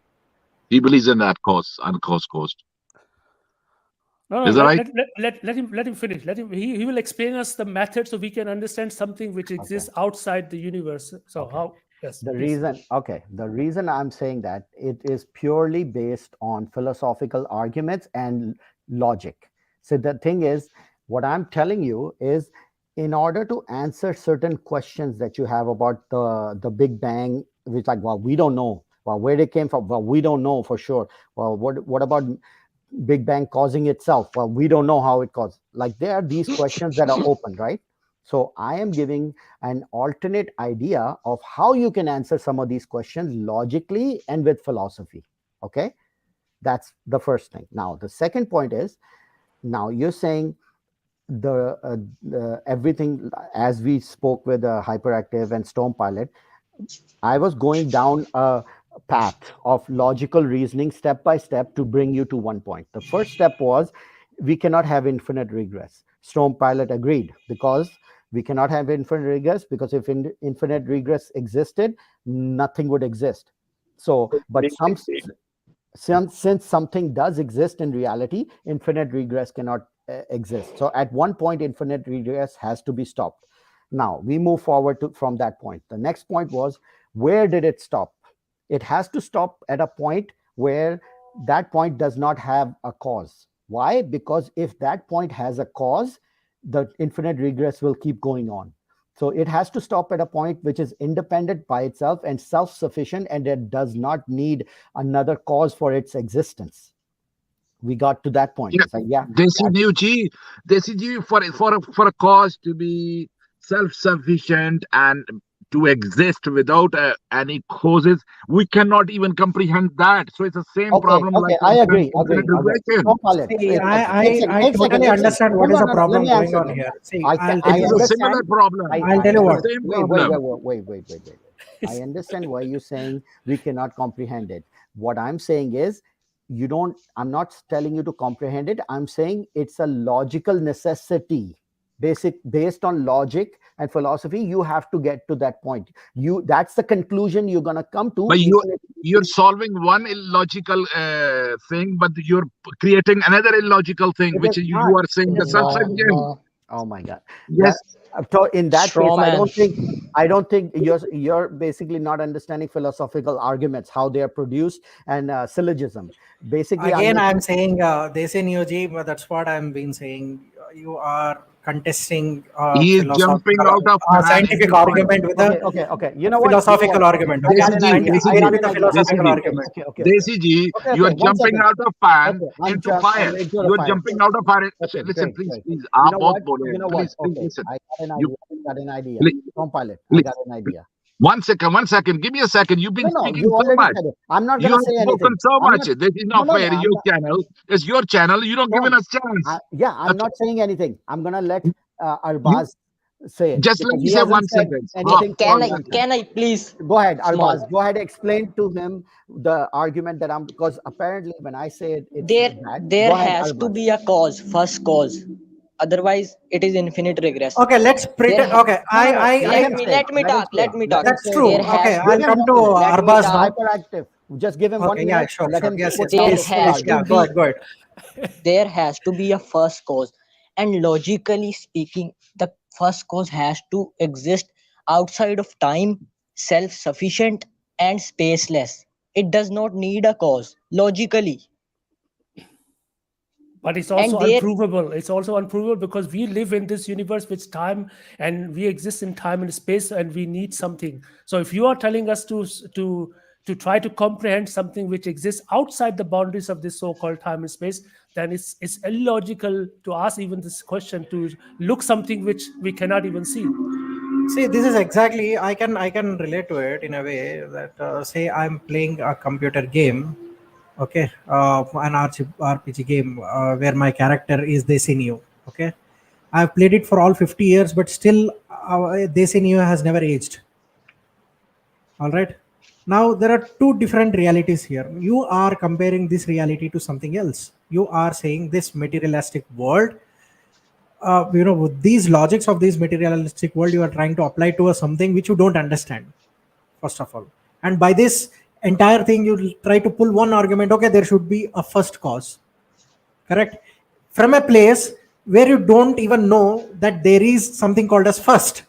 [SPEAKER 7] He believes in that cause, uncaused cause.
[SPEAKER 2] No,
[SPEAKER 7] Is that right?
[SPEAKER 2] let him finish. He will explain us the method so we can understand something which exists outside the universe. So
[SPEAKER 1] Okay.
[SPEAKER 2] how? Yes.
[SPEAKER 1] The
[SPEAKER 2] please.
[SPEAKER 1] reason I'm saying that it is purely based on philosophical arguments and logic. So the thing is, what I'm telling you is, in order to answer certain questions that you have about the Big Bang, which like, well, we don't know. Well, where it came from? Well, we don't know for sure. Well, what about Big Bang causing itself? Well, we don't know how it caused. Like there are these questions that are open, right? So I am giving an alternate idea of how you can answer some of these questions logically and with philosophy. Okay, that's the first thing. Now the second point is, now you're saying the everything, as we spoke with hyperactive and storm pilot, I was going down a path of logical reasoning step by step to bring you to one point. The first step was we cannot have infinite regress. Storm pilot agreed, because we cannot have infinite regress, because if infinite regress existed, nothing would exist. So but since something does exist in reality, infinite regress cannot exist. So at one point, infinite regress has to be stopped. Now we move forward from that point. The next point was, where did it stop? It has to stop at a point where that point does not have a cause. Why? Because if that point has a cause, the infinite regress will keep going on. So it has to stop at a point which is independent by itself and self-sufficient, and it does not need another cause for its existence. We got to that point.
[SPEAKER 7] Yeah,
[SPEAKER 1] It's like, yeah,
[SPEAKER 7] Desi, for a cause to be self-sufficient and to exist without any causes, we cannot even comprehend that. So it's the same problem.
[SPEAKER 1] Okay, I agree. Don't call it.
[SPEAKER 6] See, I totally understand what is the problem going on here. See,
[SPEAKER 7] It is a similar problem.
[SPEAKER 6] I'll tell you what.
[SPEAKER 1] Wait. I understand why you're saying we cannot comprehend it. What I'm saying is, I'm not telling you to comprehend it. I'm saying it's a logical necessity. Based on logic and philosophy, you have to get to that point. That's the conclusion you're going to come to.
[SPEAKER 7] But you're solving one illogical thing, but you're creating another illogical thing, which you are saying the self-sufficient.
[SPEAKER 1] Oh my God.
[SPEAKER 3] Yes.
[SPEAKER 1] So in that
[SPEAKER 3] Straw
[SPEAKER 1] case,
[SPEAKER 3] man.
[SPEAKER 1] I don't think you're basically not understanding philosophical arguments, how they are produced, and syllogism. Basically,
[SPEAKER 6] again, I'm saying Desi Nyoji, but that's what I've been saying. You are contesting
[SPEAKER 7] he is jumping out of
[SPEAKER 6] scientific argument with a
[SPEAKER 1] okay. You know what?
[SPEAKER 6] Philosophical argument.
[SPEAKER 1] I got an idea.
[SPEAKER 6] I agree with the philosophical argument.
[SPEAKER 7] Desi ji, you are jumping out of pan into fire. You are jumping out of fire. Listen, please.
[SPEAKER 1] You know what?
[SPEAKER 7] Please listen.
[SPEAKER 1] I got an idea. Don't pilot. I got an idea.
[SPEAKER 7] One second. Give me a second. You've been speaking so much.
[SPEAKER 1] I'm not going to say anything.
[SPEAKER 7] You've spoken so much. This is not fair. Your channel. It's your channel. You don't give us chance.
[SPEAKER 1] I'm not saying anything. I'm going to let Arbaz say it.
[SPEAKER 7] Just let me say 1 second.
[SPEAKER 3] Can I please?
[SPEAKER 1] Go ahead, Arbaz. Go ahead, explain to him the argument that because apparently when I say it,
[SPEAKER 3] there has to be a cause, first cause. Otherwise, it is infinite regress.
[SPEAKER 6] Okay, let's pretend. Okay,
[SPEAKER 3] let me talk.
[SPEAKER 6] That's true. Okay, I'll come to Arbaz now.
[SPEAKER 1] Hyperactive. Just give him 1 minute.
[SPEAKER 6] Yeah, sure.
[SPEAKER 1] Yes.
[SPEAKER 6] Go ahead.
[SPEAKER 3] There has to be a first cause, and logically speaking, the first cause has to exist outside of time, self-sufficient, and spaceless. It does not need a cause logically.
[SPEAKER 2] But it's also unprovable. It's also unprovable because we live in this universe with time, and we exist in time and space, and we need something. So if you are telling us to try to comprehend something which exists outside the boundaries of this so-called time and space, then it's illogical to ask even this question, to look something which we cannot even see.
[SPEAKER 6] See, this is exactly, I can relate to it in a way that say I'm playing a computer game. Okay, an RPG game where my character is Desinio. Okay, I've played it for all 50 years, but still Desinio has never aged. All right. Now there are two different realities here. You are comparing this reality to something else. You are saying this materialistic world, with these logics of this materialistic world, you are trying to apply to something which you don't understand, first of all. And by this entire thing, you try to pull one argument. Okay, there should be a first cause. Correct? From a place where you don't even know that there is something called as first.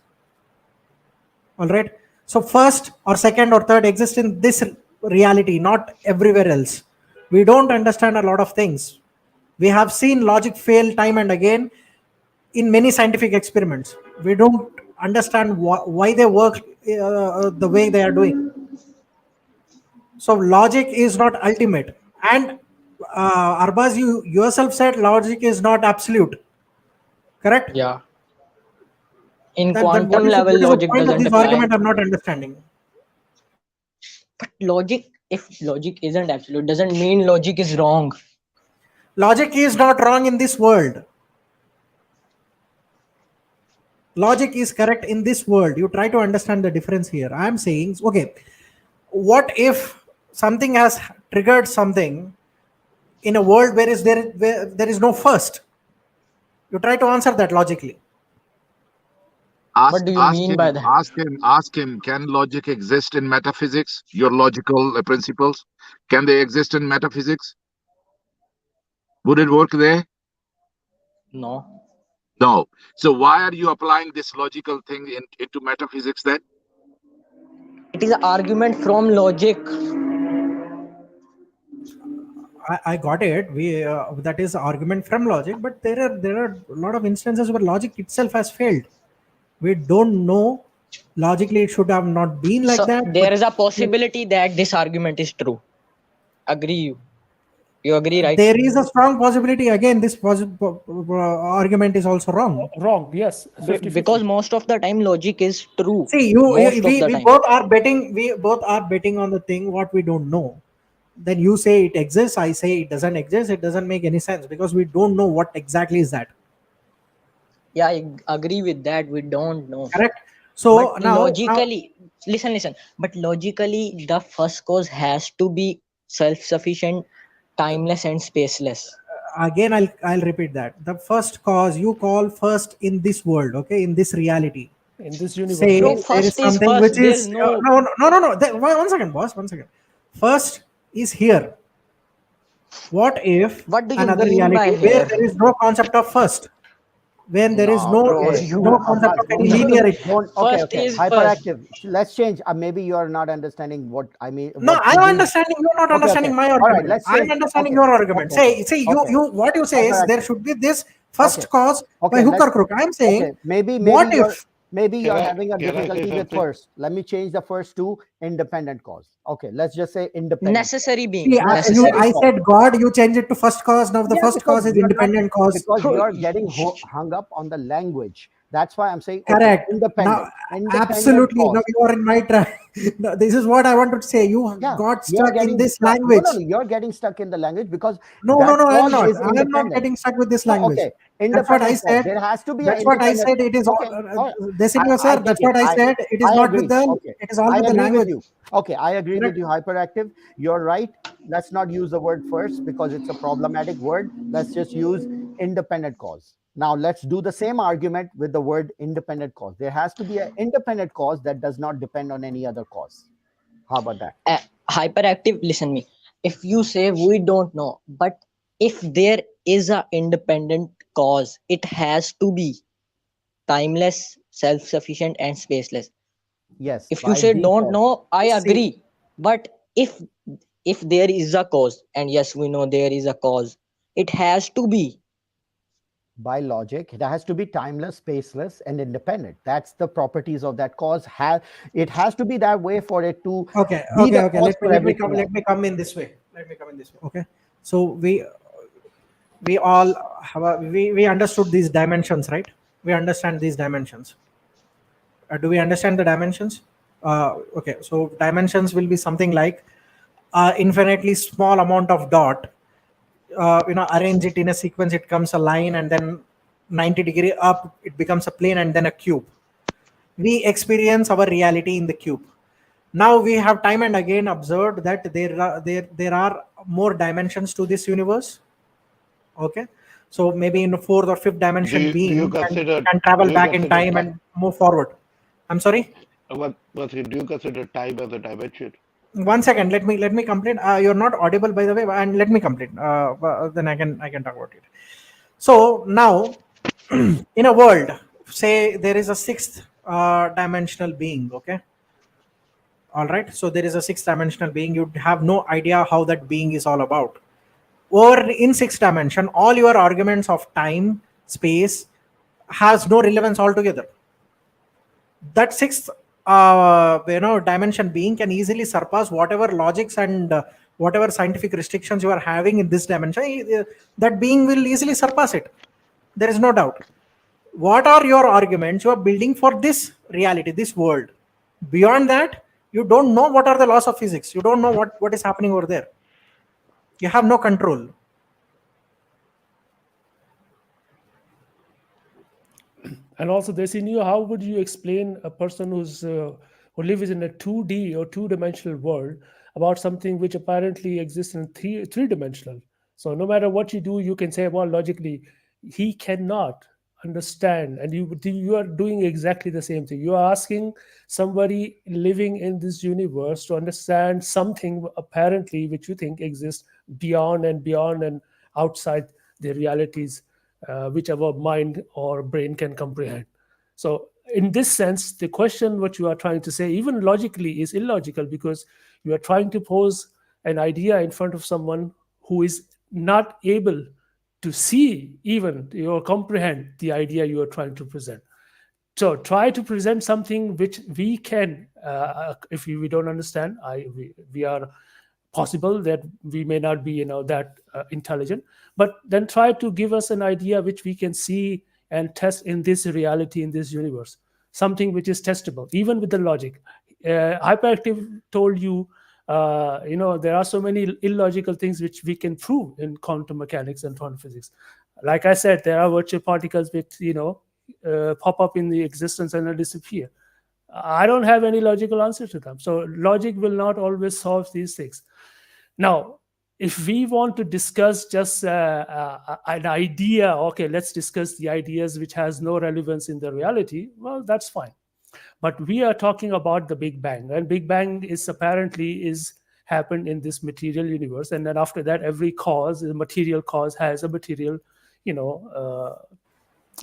[SPEAKER 6] All right. So first or second or third exist in this reality, not everywhere else. We don't understand a lot of things. We have seen logic fail time and again in many scientific experiments. We don't understand why they work the way they are doing. So logic is not ultimate. And Arbaz, you yourself said logic is not absolute. Correct?
[SPEAKER 3] Yeah. In
[SPEAKER 6] Then
[SPEAKER 3] quantum
[SPEAKER 6] what is
[SPEAKER 3] level,
[SPEAKER 6] the
[SPEAKER 3] logic
[SPEAKER 6] point of
[SPEAKER 3] doesn't
[SPEAKER 6] this
[SPEAKER 3] apply.
[SPEAKER 6] argument? I'm not understanding.
[SPEAKER 3] But logic, if logic isn't absolute, doesn't mean logic is wrong.
[SPEAKER 6] Logic is not wrong in this world. Logic is correct in this world. You try to understand the difference here. I'm saying, okay, what if something has triggered something in a world where there is no first? You try to answer that logically.
[SPEAKER 3] What do you mean by that?
[SPEAKER 7] Ask him, can logic exist in metaphysics? Your logical principles, can they exist in metaphysics? Would it work there?
[SPEAKER 3] No.
[SPEAKER 7] No. So why are you applying this logical thing into metaphysics then?
[SPEAKER 3] It is an argument from logic.
[SPEAKER 6] I got it. That is argument from logic, but there are a lot of instances where logic itself has failed. We don't know. Logically, it should have not been like
[SPEAKER 3] So
[SPEAKER 6] that.
[SPEAKER 3] there is a possibility that this argument is true. Agree you? You agree, right?
[SPEAKER 6] There is a strong possibility. Again, this argument is also wrong.
[SPEAKER 2] Wrong. Yes. 50-50.
[SPEAKER 3] Because most of the time logic is true.
[SPEAKER 6] See, we both are betting. We both are betting on the thing what we don't know. Then you say it exists. I say it doesn't exist. It doesn't make any sense because we don't know what exactly is that.
[SPEAKER 3] Yeah, I agree with that. We don't know.
[SPEAKER 6] Correct. So
[SPEAKER 3] but
[SPEAKER 6] now,
[SPEAKER 3] logically, listen. But logically, the first cause has to be self-sufficient, timeless, and spaceless.
[SPEAKER 6] Again, I'll repeat that. The first cause you call first in this world, okay, in this reality.
[SPEAKER 2] In this universe.
[SPEAKER 6] Say
[SPEAKER 3] Bro,
[SPEAKER 6] there
[SPEAKER 3] first
[SPEAKER 6] is something
[SPEAKER 3] is
[SPEAKER 6] which
[SPEAKER 3] first.
[SPEAKER 6] is no. One second, boss. 1 second. First is here. What if
[SPEAKER 3] What do you
[SPEAKER 6] another
[SPEAKER 3] mean by
[SPEAKER 6] reality where
[SPEAKER 3] here?
[SPEAKER 6] there is no concept of first, when there is no concept of any linearity?
[SPEAKER 1] Okay.
[SPEAKER 3] Is
[SPEAKER 1] Hyperactive. Let's change. Maybe you are not understanding what I mean.
[SPEAKER 6] No, I'm understanding. You're not understanding my argument.
[SPEAKER 1] Let's
[SPEAKER 6] I'm
[SPEAKER 1] change.
[SPEAKER 6] understanding your argument. Say, you. What you say is there should be this first cause by hook or crook. I'm saying,
[SPEAKER 1] maybe
[SPEAKER 6] what if?
[SPEAKER 1] Maybe you're
[SPEAKER 8] Can I-
[SPEAKER 1] having a
[SPEAKER 8] can I say
[SPEAKER 1] difficulty with
[SPEAKER 8] something?
[SPEAKER 1] first. Let me change the first to independent cause. Okay, let's just say independent.
[SPEAKER 3] necessary being.
[SPEAKER 6] See,
[SPEAKER 3] necessary.
[SPEAKER 6] I said God. You change it to first cause. Now the
[SPEAKER 1] Yeah,
[SPEAKER 6] first
[SPEAKER 1] because
[SPEAKER 6] cause is
[SPEAKER 1] you're not-
[SPEAKER 6] independent cause.
[SPEAKER 1] Because you're getting hung up on the language. That's why I'm saying
[SPEAKER 6] Correct.
[SPEAKER 1] independent.
[SPEAKER 6] Now,
[SPEAKER 1] Independent
[SPEAKER 6] absolutely.
[SPEAKER 1] cause.
[SPEAKER 6] Now you are in my trap. No, this is what I wanted to say. You
[SPEAKER 1] Yeah,
[SPEAKER 6] got
[SPEAKER 1] you're
[SPEAKER 6] stuck in
[SPEAKER 1] getting
[SPEAKER 6] this
[SPEAKER 1] stuck.
[SPEAKER 6] language.
[SPEAKER 1] No, you're getting stuck in the language because
[SPEAKER 6] No,
[SPEAKER 1] that
[SPEAKER 6] I'm
[SPEAKER 1] cause
[SPEAKER 6] not.
[SPEAKER 1] is
[SPEAKER 6] I am not
[SPEAKER 1] independent.
[SPEAKER 6] getting stuck with this
[SPEAKER 1] No,
[SPEAKER 6] language.
[SPEAKER 1] okay,
[SPEAKER 6] That's what I
[SPEAKER 1] independent cause.
[SPEAKER 6] said.
[SPEAKER 1] There has to be
[SPEAKER 6] That's
[SPEAKER 1] an
[SPEAKER 6] what I
[SPEAKER 1] independent.
[SPEAKER 6] said. It is
[SPEAKER 1] Okay,
[SPEAKER 6] all. Desinio, sir.
[SPEAKER 1] take
[SPEAKER 6] That's
[SPEAKER 1] it.
[SPEAKER 6] what I said. It is
[SPEAKER 1] I
[SPEAKER 6] not
[SPEAKER 1] agree.
[SPEAKER 6] with the.
[SPEAKER 1] Okay.
[SPEAKER 6] It is all
[SPEAKER 1] I
[SPEAKER 6] with the
[SPEAKER 1] agree
[SPEAKER 6] language.
[SPEAKER 1] with you. Okay, I agree
[SPEAKER 6] Correct.
[SPEAKER 1] with you, hyperactive. You're right. Let's not use the word first because it's a problematic word. Let's just use independent cause. Now let's do the same argument with the word independent cause. There has to be an independent cause that does not depend on any other cause. How about that?
[SPEAKER 3] Hyperactive, listen me. If you say we don't know, but if there is a independent cause, it has to be timeless, self-sufficient, and spaceless.
[SPEAKER 1] Yes.
[SPEAKER 3] If you
[SPEAKER 1] by
[SPEAKER 3] say don't
[SPEAKER 1] default.
[SPEAKER 3] know, I
[SPEAKER 6] See.
[SPEAKER 3] agree. But if there is a cause, and yes, we know there is a cause, it has to be.
[SPEAKER 1] By logic, it has to be timeless, spaceless, and independent. That's the properties of that cause. It has to be that way for it to
[SPEAKER 6] Okay.
[SPEAKER 1] be the
[SPEAKER 6] Okay.
[SPEAKER 1] cause for
[SPEAKER 6] Let me
[SPEAKER 1] everything
[SPEAKER 6] come.
[SPEAKER 1] else.
[SPEAKER 6] Let me come in this way. Okay. So we all have we understood these dimensions, right? We understand these dimensions. Do we understand the dimensions? Okay. So dimensions will be something like infinitely small amount of dot. Arrange it in a sequence. It comes a line, and then 90-degree up, it becomes a plane, and then a cube. We experience our reality in the cube. Now we have time and again observed that there are more dimensions to this universe. Okay, so maybe in the fourth or fifth dimension,
[SPEAKER 8] Do you
[SPEAKER 6] being
[SPEAKER 8] consider
[SPEAKER 6] can travel
[SPEAKER 8] do you
[SPEAKER 6] back in
[SPEAKER 8] consider
[SPEAKER 6] time and move forward. I'm sorry.
[SPEAKER 8] do you consider time as a dimension?
[SPEAKER 6] 1 second. Let me complete. You're not audible, by the way, and let me complete. Then I can talk about it. So now, in a world, say there is a sixth dimensional being. Okay. All right. So there is a sixth dimensional being. You have no idea how that being is all about. Or in sixth dimension, all your arguments of time, space, has no relevance altogether. That sixth dimension being can easily surpass whatever logics and whatever scientific restrictions you are having in this dimension. That being will easily surpass it. There is no doubt. What are your arguments you are building for this reality, this world? Beyond that, you don't know what are the laws of physics. You don't know what is happening over there. You have no control.
[SPEAKER 2] And also, Desinio, how would you explain a person who lives in a 2D or two-dimensional world about something which apparently exists in three-dimensional? So no matter what you do, you can say, well, logically, he cannot understand, and you are doing exactly the same thing. You are asking somebody living in this universe to understand something apparently which you think exists beyond and outside the realities which our mind or brain can comprehend. So, in this sense, the question what you are trying to say, even logically, is illogical because you are trying to pose an idea in front of someone who is not able to see even or comprehend the idea you are trying to present. So try to present something which we can, if we don't understand, we are possible that we may not be that intelligent, but then try to give us an idea which we can see and test in this reality, in this universe, something which is testable even with the logic. Hyperactive told you, there are so many illogical things which we can prove in quantum mechanics and quantum physics. Like I said, there are virtual particles which pop up in the existence and then disappear. I don't have any logical answer to them. So logic will not always solve these things. Now, if we want to discuss just an idea, okay, let's discuss the ideas which has no relevance in the reality. Well, that's fine. But we are talking about the Big Bang, and Big Bang is happened in this material universe, and then after that, every cause, the material cause, has a material,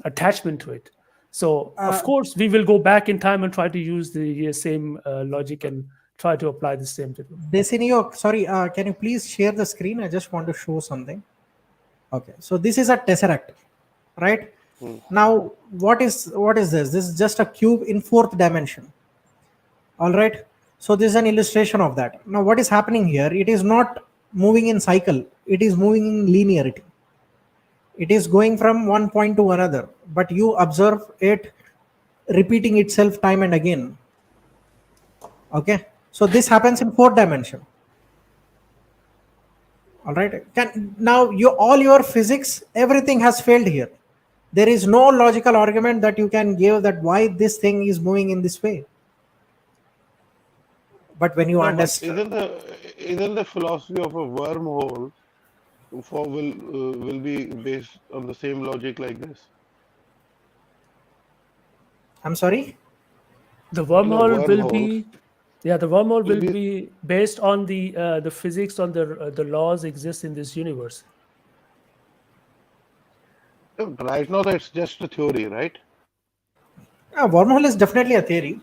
[SPEAKER 2] attachment to it. So of course we will go back in time and try to use the same logic and try to apply the same thing.
[SPEAKER 6] Desinio, sorry, can you please share the screen? I just want to show something. Okay, so this is a tesseract, right? Now, what is this? This is just a cube in fourth dimension. All right. So this is an illustration of that. Now, what is happening here? It is not moving in cycle. It is moving in linearity. It is going from one point to another, but you observe it repeating itself time and again. Okay. So this happens in fourth dimension. All right. Now all your physics, everything has failed here. There is no logical argument that you can give that why this thing is moving in this way. But when you understand,
[SPEAKER 8] isn't the philosophy of a wormhole will be based on the same logic like this?
[SPEAKER 6] I'm sorry.
[SPEAKER 2] The wormhole will be. Yeah, the wormhole will be based on the physics, on the laws exist in this universe.
[SPEAKER 8] Right now, that's just a theory, right?
[SPEAKER 6] Wormhole is definitely a theory.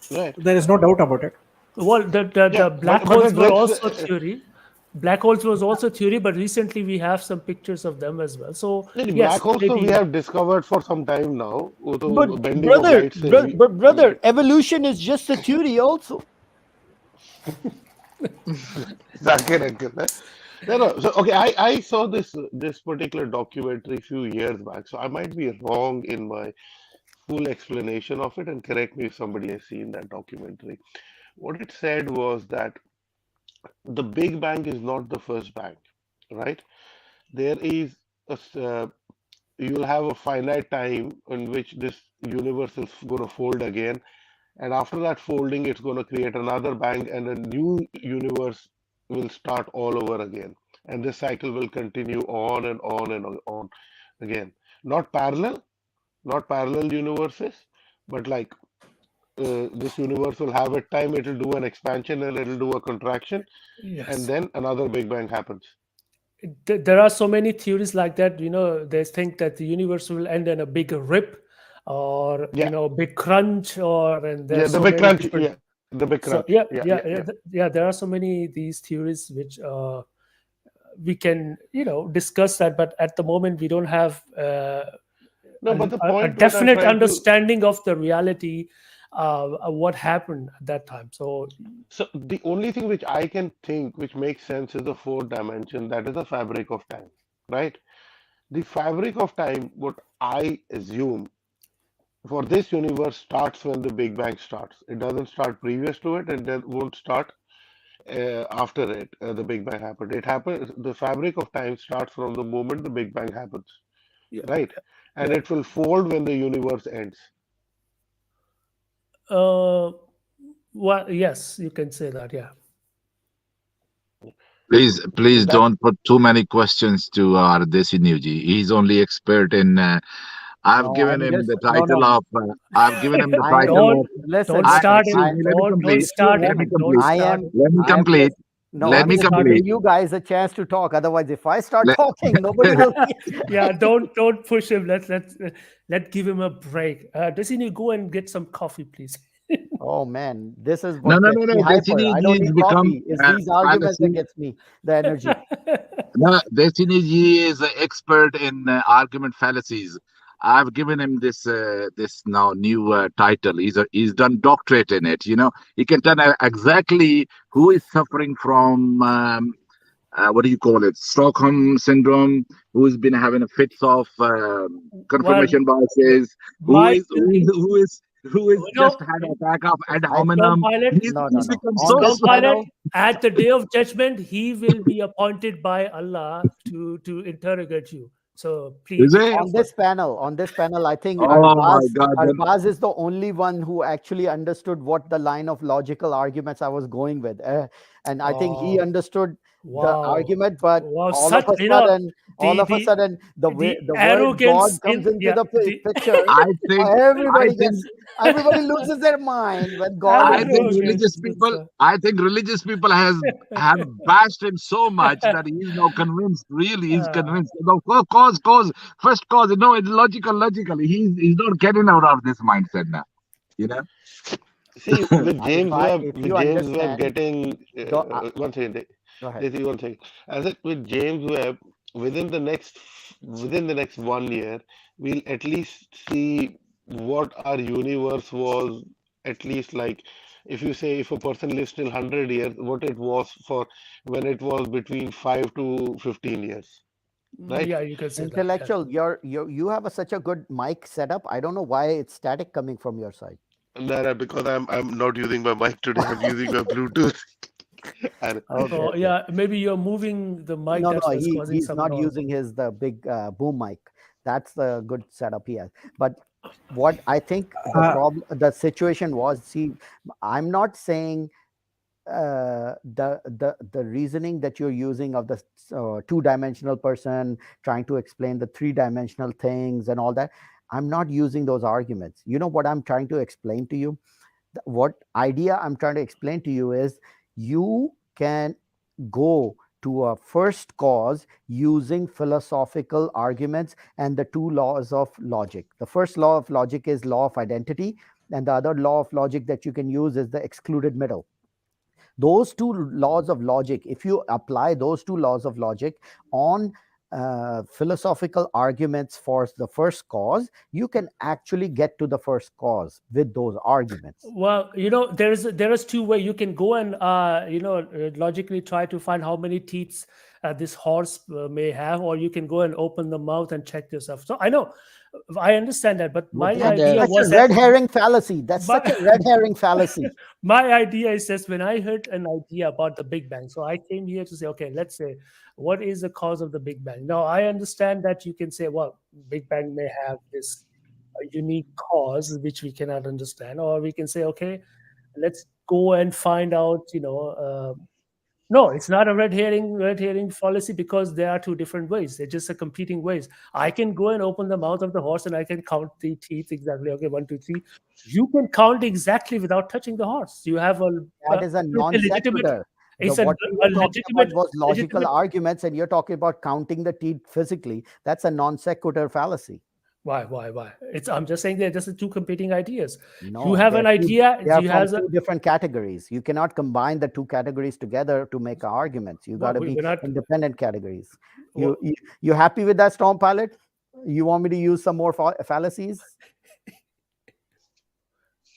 [SPEAKER 8] Right.
[SPEAKER 6] There is no doubt about it.
[SPEAKER 2] Well, the black holes were also theory. Black holes was also theory, but recently we have some pictures of them as well. So
[SPEAKER 8] black holes we have discovered for some time now.
[SPEAKER 1] But brother, evolution is just a theory also.
[SPEAKER 8] No. So okay, I saw this particular documentary a few years back, so I might be wrong in my full explanation of it, and correct me if somebody has seen that documentary. What it said was that the Big Bang is not the first bang, right? There is you'll have a finite time in which this universe is going to fold again, and after that folding, it's going to create another bang, and a new universe will start all over again, and this cycle will continue on and on and on again. Not parallel universes, but like this universe will have a time, it'll do an expansion and it'll do a contraction, and then another Big Bang happens.
[SPEAKER 2] There are so many theories like that. They think that the universe will end in a big rip, or big crunch, or
[SPEAKER 8] the big crunch. The big crunch.
[SPEAKER 2] There are so many these theories which we can discuss that, but at the moment we don't have a definite understanding of the reality. What happened at that time. So
[SPEAKER 8] the only thing which I can think which makes sense is the fourth dimension, that is the fabric of time, right? The fabric of time, what I assume for this universe, starts when the Big Bang starts. It doesn't start previous to it, and then won't start after it. The Big Bang happened. It happens. The fabric of time starts from the moment the Big Bang happens,
[SPEAKER 2] Yeah.
[SPEAKER 8] right? And
[SPEAKER 2] Yeah.
[SPEAKER 8] it will fold when the universe ends.
[SPEAKER 2] Well, yes, you can say that. Yeah.
[SPEAKER 7] Please
[SPEAKER 8] That
[SPEAKER 7] don't put too many questions to our Desinuji. He's only expert in. I've
[SPEAKER 1] No,
[SPEAKER 7] given
[SPEAKER 1] I'm
[SPEAKER 7] him
[SPEAKER 1] just
[SPEAKER 7] the
[SPEAKER 1] no,
[SPEAKER 7] title
[SPEAKER 1] no.
[SPEAKER 7] of. I've given him the
[SPEAKER 1] I am
[SPEAKER 7] title
[SPEAKER 2] don't
[SPEAKER 7] of.
[SPEAKER 1] listen,
[SPEAKER 2] don't
[SPEAKER 7] I
[SPEAKER 2] start
[SPEAKER 1] listen.
[SPEAKER 2] it.
[SPEAKER 7] excuse me. Let me
[SPEAKER 2] Don't
[SPEAKER 7] complete.
[SPEAKER 1] If you
[SPEAKER 2] start
[SPEAKER 7] Let
[SPEAKER 2] it.
[SPEAKER 7] me
[SPEAKER 1] want,
[SPEAKER 2] Don't
[SPEAKER 7] complete.
[SPEAKER 1] I
[SPEAKER 2] start
[SPEAKER 1] am.
[SPEAKER 2] it.
[SPEAKER 7] Let me
[SPEAKER 1] I am
[SPEAKER 7] complete.
[SPEAKER 1] just no.
[SPEAKER 7] Let
[SPEAKER 1] I'm
[SPEAKER 7] me
[SPEAKER 2] Don't
[SPEAKER 1] just
[SPEAKER 2] start it.
[SPEAKER 7] complete.
[SPEAKER 1] giving you guys a chance to talk. Otherwise, if I start
[SPEAKER 7] Let,
[SPEAKER 1] talking, nobody will.
[SPEAKER 2] Yeah, don't push him. Let give him a break. Destiny, go and get some coffee, please.
[SPEAKER 1] Oh man, this is
[SPEAKER 7] no,
[SPEAKER 1] what
[SPEAKER 7] no,
[SPEAKER 1] gets
[SPEAKER 7] no,
[SPEAKER 1] me
[SPEAKER 7] no.
[SPEAKER 1] hyper. I don't
[SPEAKER 7] Desinuji has
[SPEAKER 1] need
[SPEAKER 7] become
[SPEAKER 1] coffee. It's these arguments that
[SPEAKER 7] fallacy.
[SPEAKER 1] gets me the energy.
[SPEAKER 7] No, Destiny is an expert in argument fallacies. I've given him this now new title. He's done doctorate in it. He can tell exactly who is suffering from what do you call it, Stockholm syndrome, who's been having a fits of
[SPEAKER 2] Well,
[SPEAKER 7] confirmation biases, who
[SPEAKER 2] my
[SPEAKER 7] is who is
[SPEAKER 2] belief,
[SPEAKER 7] who is who is
[SPEAKER 2] you
[SPEAKER 7] just
[SPEAKER 2] know,
[SPEAKER 7] had an attack of ad
[SPEAKER 1] I
[SPEAKER 2] Storm
[SPEAKER 7] hominem.
[SPEAKER 2] Pilot,
[SPEAKER 1] no no
[SPEAKER 7] He's
[SPEAKER 1] no.
[SPEAKER 7] become
[SPEAKER 1] On
[SPEAKER 7] so
[SPEAKER 1] this
[SPEAKER 2] Storm
[SPEAKER 7] smart.
[SPEAKER 2] Pilot,
[SPEAKER 1] panel,
[SPEAKER 2] at the day of judgment, he will be appointed by Allah to interrogate you. So
[SPEAKER 7] Is
[SPEAKER 2] please be
[SPEAKER 7] it?
[SPEAKER 2] careful.
[SPEAKER 1] on this panel, I think
[SPEAKER 7] Oh my God! Then
[SPEAKER 1] Arbaz is the only one who actually understood what the line of logical arguments I was going with, and I think he
[SPEAKER 2] Oh,
[SPEAKER 1] understood the
[SPEAKER 2] wow,
[SPEAKER 1] argument. But
[SPEAKER 2] wow! Such, you know,
[SPEAKER 1] all
[SPEAKER 2] the
[SPEAKER 1] of a
[SPEAKER 2] the
[SPEAKER 1] sudden,
[SPEAKER 2] the
[SPEAKER 1] the word God
[SPEAKER 2] arrogance
[SPEAKER 1] comes
[SPEAKER 2] in,
[SPEAKER 1] into
[SPEAKER 2] yeah,
[SPEAKER 1] the
[SPEAKER 2] the
[SPEAKER 1] picture.
[SPEAKER 7] I think I think
[SPEAKER 1] Everybody loses their mind when God
[SPEAKER 7] I
[SPEAKER 1] is
[SPEAKER 7] think
[SPEAKER 1] mentioned.
[SPEAKER 7] religious
[SPEAKER 2] arrogance.
[SPEAKER 7] people I think religious people have bashed him so much that he's now convinced. Really, he's
[SPEAKER 2] Uh,
[SPEAKER 7] convinced. No, cause, first cause. No, it's logically. He's not getting out of this mindset now. You know.
[SPEAKER 8] see with
[SPEAKER 1] If
[SPEAKER 8] With
[SPEAKER 1] you
[SPEAKER 8] James Webb
[SPEAKER 1] understand,
[SPEAKER 8] getting
[SPEAKER 1] go,
[SPEAKER 8] one second,
[SPEAKER 1] go ahead.
[SPEAKER 8] Desi, one second. As it with James Webb within the next 1 year, we'll at least see what our universe was. At least like if you say if a person lives till 100 years, what it was for when it was between 5 to 15 years, right?
[SPEAKER 2] yeah, you can say that. Yeah.
[SPEAKER 1] Intellectual, you have such a good mic setup. I don't know why it's static coming from your side.
[SPEAKER 8] No, because I'm not using my mic today. I'm using my Bluetooth. And
[SPEAKER 1] Okay,
[SPEAKER 2] Oh,
[SPEAKER 1] okay.
[SPEAKER 2] yeah. Maybe you're moving the mic.
[SPEAKER 1] No,
[SPEAKER 2] That's
[SPEAKER 1] no,
[SPEAKER 2] what's causing
[SPEAKER 1] he's
[SPEAKER 2] some
[SPEAKER 1] not
[SPEAKER 2] noise.
[SPEAKER 1] using the big boom mic. That's the good setup he has. But what I think
[SPEAKER 6] Uh,
[SPEAKER 1] the situation was, see, I'm not saying the reasoning that you're using of the two-dimensional person trying to explain the three-dimensional things and all that. I'm not using those arguments. You know what I'm trying to explain to you? What idea I'm trying to explain to you is you can go to a first cause using philosophical arguments and the two laws of logic. The first law of logic is law of identity, and the other law of logic that you can use is the excluded middle. Those two laws of logic, if you apply those two laws of logic on philosophical arguments for the first cause, you can actually get to the first cause with those arguments.
[SPEAKER 2] Well, there is two way you can go and logically try to find how many teeth this horse may have, or you can go and open the mouth and check yourself. So I know, I understand that, but
[SPEAKER 1] Well,
[SPEAKER 2] my
[SPEAKER 3] Yeah,
[SPEAKER 1] that's
[SPEAKER 2] idea
[SPEAKER 3] the
[SPEAKER 1] such a
[SPEAKER 2] was that
[SPEAKER 1] red herring fallacy. That's such
[SPEAKER 2] my,
[SPEAKER 1] a red herring fallacy.
[SPEAKER 2] my idea is just when I heard an idea about the Big Bang, so I came here to say, okay, let's say, what is the cause of the Big Bang? Now I understand that you can say, well, Big Bang may have this unique cause which we cannot understand, or we can say, okay, let's go and find out. No, it's not a red herring fallacy, because there are two different ways. They're just a competing ways. I can go and open the mouth of the horse and I can count the teeth exactly. Okay, one, two, three. You can count exactly without touching the horse. You have
[SPEAKER 1] That is a
[SPEAKER 2] it's a
[SPEAKER 1] non
[SPEAKER 2] legitimate.
[SPEAKER 1] sequitur.
[SPEAKER 2] It's
[SPEAKER 1] What we
[SPEAKER 2] a
[SPEAKER 1] were talking about
[SPEAKER 2] legitimate
[SPEAKER 1] was logical
[SPEAKER 2] legitimate.
[SPEAKER 1] arguments, and you're talking about counting the teeth physically. That's a non sequitur fallacy.
[SPEAKER 2] Why? I'm just saying they're just two competing ideas. You
[SPEAKER 1] No,
[SPEAKER 2] have an idea.
[SPEAKER 1] they are
[SPEAKER 2] You
[SPEAKER 1] from
[SPEAKER 2] has a.
[SPEAKER 1] two different categories. You cannot combine the two categories together to make arguments. You got
[SPEAKER 2] Well,
[SPEAKER 1] to be
[SPEAKER 2] we're not.
[SPEAKER 1] independent categories.
[SPEAKER 2] Well,
[SPEAKER 1] You happy with that, Storm Pilot? You want me to use some more fallacies?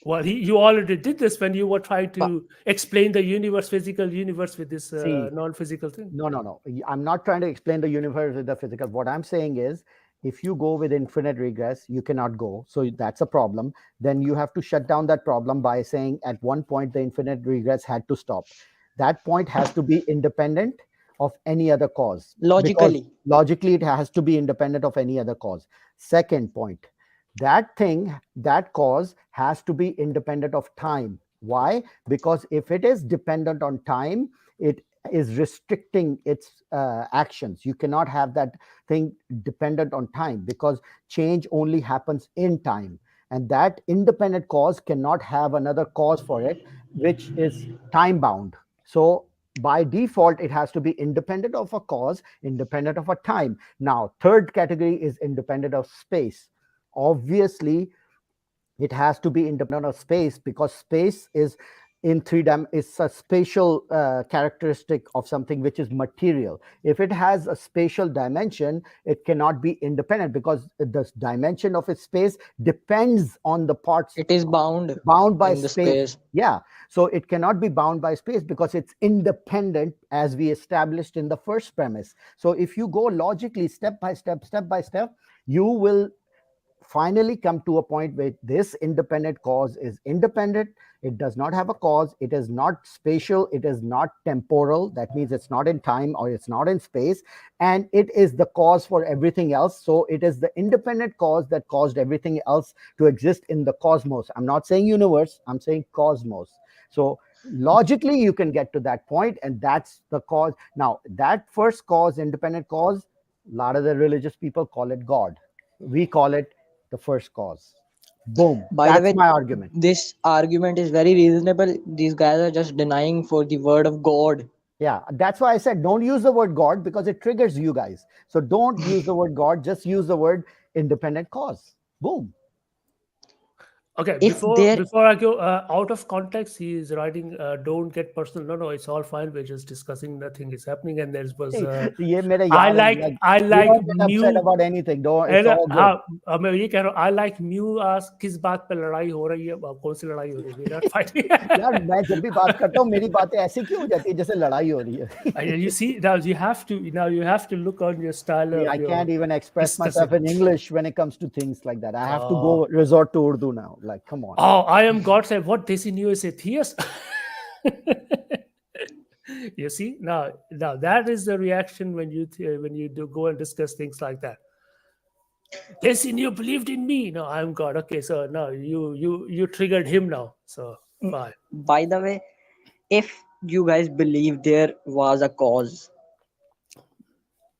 [SPEAKER 2] Well, you already did this when you were trying to explain the universe, physical universe, with this
[SPEAKER 1] See,
[SPEAKER 2] non-physical thing.
[SPEAKER 1] No. I'm not trying to explain the universe with the physical. What I'm saying is, if you go with infinite regress, you cannot go. So that's a problem. Then you have to shut down that problem by saying at one point the infinite regress had to stop. That point has to be independent of any other cause. Because
[SPEAKER 3] Logically.
[SPEAKER 1] logically, it has to be independent of any other cause. Second point, that cause has to be independent of time. Why? Because if it is dependent on time, it is restricting its actions. You cannot have that thing dependent on time, because change only happens in time, and that independent cause cannot have another cause for it which is time bound. So by default it has to be independent of a cause, independent of a time. Now third category is independent of space. Obviously it has to be independent of space, because space is in 3D is a spatial characteristic of something which is material. If it has a spatial dimension, it cannot be independent, because the dimension of its space depends on the parts
[SPEAKER 3] It is bound
[SPEAKER 1] by
[SPEAKER 3] in the
[SPEAKER 1] space.
[SPEAKER 3] space.
[SPEAKER 1] Yeah, so it cannot be bound by space because it's independent, as we established in the first premise. So if you go logically step by step, you will finally come to a point where this independent cause is independent. It does not have a cause. It is not spatial. It is not temporal. That means it's not in time or it's not in space. And it is the cause for everything else. So it is the independent cause that caused everything else to exist in the cosmos. I'm not saying universe, I'm saying cosmos. So logically, you can get to that point, and that's the cause. Now, that first cause, independent cause, a lot of the religious people call it God. We call it the first cause. Boom.
[SPEAKER 3] By the
[SPEAKER 1] That's
[SPEAKER 3] way,
[SPEAKER 1] my argument.
[SPEAKER 3] this argument is very reasonable. These guys are just denying for the word of God.
[SPEAKER 1] Yeah, that's why I said don't use the word God, because it triggers you guys. So don't use the word God, just use the word independent cause. Boom.
[SPEAKER 2] Okay,
[SPEAKER 3] If
[SPEAKER 2] before
[SPEAKER 3] there
[SPEAKER 2] I go out of context, he is writing, "Don't get personal." No, it's all fine. We're just discussing. Nothing is happening, and there was.
[SPEAKER 1] ये मेरे
[SPEAKER 2] I
[SPEAKER 1] यार हैं,
[SPEAKER 2] like
[SPEAKER 1] you don't get upset
[SPEAKER 2] Mew.
[SPEAKER 1] about anything. Don't. It's
[SPEAKER 2] And
[SPEAKER 1] all good.
[SPEAKER 2] हाँ, मैं ये कह रहा हूँ, I like Mew ask किस बात पे लड़ाई हो रही है, कौन सी लड़ाई हो रही है? We're not fighting.
[SPEAKER 1] यार मैं जब भी बात करता हूँ मेरी बातें ऐसी क्यों हो जाती है जैसे लड़ाई हो रही है.
[SPEAKER 2] You see, now you have to look on your style of
[SPEAKER 1] I
[SPEAKER 2] your
[SPEAKER 1] can't even express myself
[SPEAKER 2] discussing.
[SPEAKER 1] in English when it comes to things like that. I have to go resort to Urdu now. Like, come on.
[SPEAKER 2] Oh, I am God said, what Desi New is atheist? You see, now that is the reaction when you do go and discuss things like that. Desi New believed in me. No, I'm God. Okay, so now you triggered him now. So fine.
[SPEAKER 3] By the way, if you guys believe there was a cause,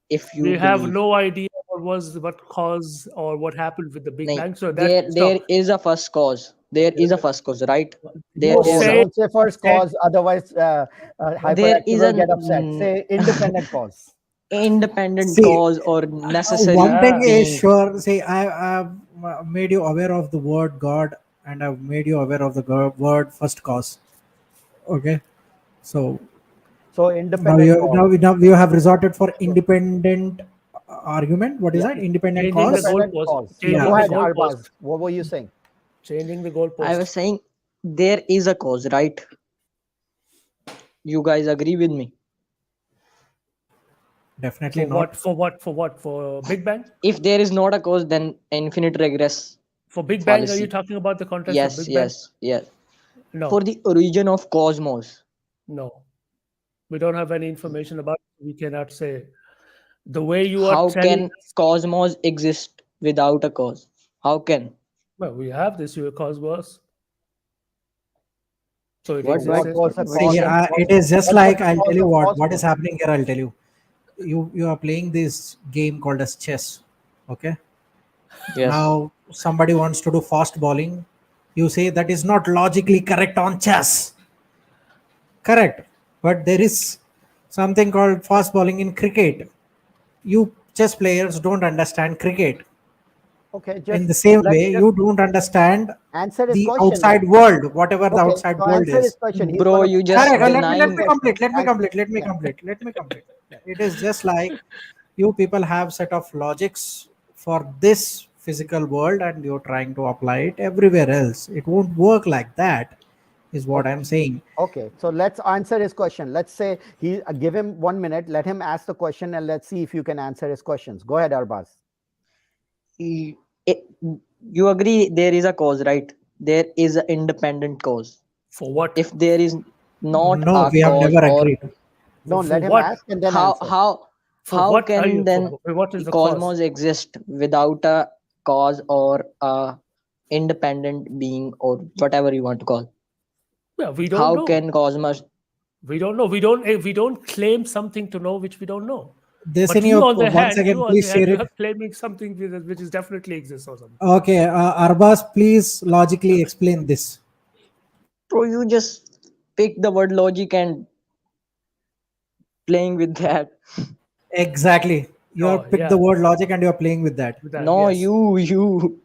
[SPEAKER 3] if you
[SPEAKER 2] We have
[SPEAKER 3] believe
[SPEAKER 2] no idea what caused or what happened with the Big
[SPEAKER 3] nahin,
[SPEAKER 2] Bang. So that
[SPEAKER 3] there is a first cause. There is a first cause, right? There
[SPEAKER 1] Whoa,
[SPEAKER 3] is a
[SPEAKER 2] say-
[SPEAKER 1] don't say first cause, otherwise
[SPEAKER 3] there
[SPEAKER 1] hyperactive
[SPEAKER 3] is
[SPEAKER 1] will
[SPEAKER 3] an
[SPEAKER 1] get upset. Say independent cause.
[SPEAKER 3] independent
[SPEAKER 6] See,
[SPEAKER 3] cause or necessary
[SPEAKER 6] one thing is
[SPEAKER 3] thing.
[SPEAKER 6] sure. See, I've made you aware of the word God, and I've made you aware of the word first cause. Okay, so
[SPEAKER 1] So
[SPEAKER 6] now
[SPEAKER 1] independent
[SPEAKER 6] you
[SPEAKER 1] cause.
[SPEAKER 6] now you have resorted for independent argument. What is
[SPEAKER 1] Yeah.
[SPEAKER 6] that? Independent
[SPEAKER 2] Changing the
[SPEAKER 6] cause.
[SPEAKER 1] Independent
[SPEAKER 2] goalpost.
[SPEAKER 1] cause.
[SPEAKER 2] Changing
[SPEAKER 6] Yeah.
[SPEAKER 1] Go
[SPEAKER 2] the
[SPEAKER 1] ahead,
[SPEAKER 2] goalpost.
[SPEAKER 1] Arbaz. What were you saying?
[SPEAKER 2] Changing the
[SPEAKER 3] I
[SPEAKER 2] goalpost.
[SPEAKER 3] was saying there is a cause, right? You guys agree with me?
[SPEAKER 6] Definitely
[SPEAKER 2] For
[SPEAKER 6] not.
[SPEAKER 2] what? For Big Bang?
[SPEAKER 3] If there is not a cause, then infinite regress
[SPEAKER 2] For Big Bang, are you
[SPEAKER 3] fallacy.
[SPEAKER 2] talking about the context of
[SPEAKER 3] Yes,
[SPEAKER 2] Big Bang?
[SPEAKER 3] yes.
[SPEAKER 2] No,
[SPEAKER 3] For the origin of cosmos.
[SPEAKER 2] no. We don't have any information about it. We cannot say. The way you are
[SPEAKER 3] How
[SPEAKER 2] telling
[SPEAKER 3] can
[SPEAKER 2] us,
[SPEAKER 3] cosmos exist without a cause? How can?
[SPEAKER 2] well, we have this your cosmos. So it
[SPEAKER 3] What
[SPEAKER 2] exists.
[SPEAKER 1] What was the
[SPEAKER 6] See,
[SPEAKER 1] cause of
[SPEAKER 6] it is just
[SPEAKER 1] what was
[SPEAKER 6] like
[SPEAKER 1] the
[SPEAKER 6] I'll
[SPEAKER 1] cause
[SPEAKER 6] tell you
[SPEAKER 1] of
[SPEAKER 6] what is
[SPEAKER 1] cosmos?
[SPEAKER 6] happening here. I'll tell you. You are playing this game called as chess. Okay.
[SPEAKER 3] Yes.
[SPEAKER 6] Now somebody wants to do fast bowling. You say that is not logically correct on chess. Correct. But there is something called fast bowling in cricket. You chess players don't understand cricket.
[SPEAKER 1] Okay,
[SPEAKER 6] In
[SPEAKER 1] just
[SPEAKER 6] the same
[SPEAKER 1] let's
[SPEAKER 6] way,
[SPEAKER 1] just
[SPEAKER 6] you don't understand
[SPEAKER 1] answer his
[SPEAKER 6] the
[SPEAKER 1] question
[SPEAKER 6] outside
[SPEAKER 1] then.
[SPEAKER 6] world, whatever the
[SPEAKER 1] Okay,
[SPEAKER 6] outside
[SPEAKER 1] so
[SPEAKER 6] world
[SPEAKER 1] answer his
[SPEAKER 6] is.
[SPEAKER 1] question. He's
[SPEAKER 3] Bro,
[SPEAKER 1] gonna
[SPEAKER 3] you just
[SPEAKER 6] Correct.
[SPEAKER 1] answer
[SPEAKER 6] Let
[SPEAKER 3] denying.
[SPEAKER 6] me complete. Let me
[SPEAKER 1] Answer-
[SPEAKER 6] complete. Let me
[SPEAKER 1] yeah.
[SPEAKER 6] complete. Let me complete. It is just like you people have set of logics for this physical world and you're trying to apply it everywhere else. It won't work like that, is what I'm saying.
[SPEAKER 1] Okay, so let's answer his question. Let's say he give him 1 minute, let him ask the question, and let's see if you can answer his questions. Go ahead, Arbaz.
[SPEAKER 3] You agree there is a cause, right? There is an independent cause.
[SPEAKER 2] For what?
[SPEAKER 3] If there is not
[SPEAKER 6] No,
[SPEAKER 3] a
[SPEAKER 6] we have
[SPEAKER 3] cause,
[SPEAKER 6] never
[SPEAKER 3] or
[SPEAKER 6] agreed.
[SPEAKER 1] No,
[SPEAKER 2] For
[SPEAKER 1] let him
[SPEAKER 2] what?
[SPEAKER 1] ask and then
[SPEAKER 3] how
[SPEAKER 1] answer.
[SPEAKER 3] how
[SPEAKER 2] For
[SPEAKER 3] how
[SPEAKER 2] what are
[SPEAKER 3] can
[SPEAKER 2] you?
[SPEAKER 3] then
[SPEAKER 2] What is the cause?
[SPEAKER 3] cosmos exist without a cause or a independent being, or whatever you want to call?
[SPEAKER 2] Well, we don't
[SPEAKER 3] How
[SPEAKER 2] know.
[SPEAKER 3] can cosmos?
[SPEAKER 2] We don't know. We don't claim something to know which we don't know.
[SPEAKER 6] This
[SPEAKER 2] But
[SPEAKER 6] in
[SPEAKER 2] you,
[SPEAKER 6] your
[SPEAKER 2] on the
[SPEAKER 6] once
[SPEAKER 2] hand,
[SPEAKER 6] again,
[SPEAKER 2] you on
[SPEAKER 6] please
[SPEAKER 2] the hand,
[SPEAKER 6] share
[SPEAKER 2] you
[SPEAKER 6] it.
[SPEAKER 2] are claiming something which is definitely exists or something.
[SPEAKER 6] Okay, Arbaz, please logically explain this.
[SPEAKER 3] Bro, you just pick the word logic and playing with that.
[SPEAKER 6] Exactly. You have picked the word logic and you're playing with that.
[SPEAKER 2] With that,
[SPEAKER 3] No,
[SPEAKER 2] yes.
[SPEAKER 3] you.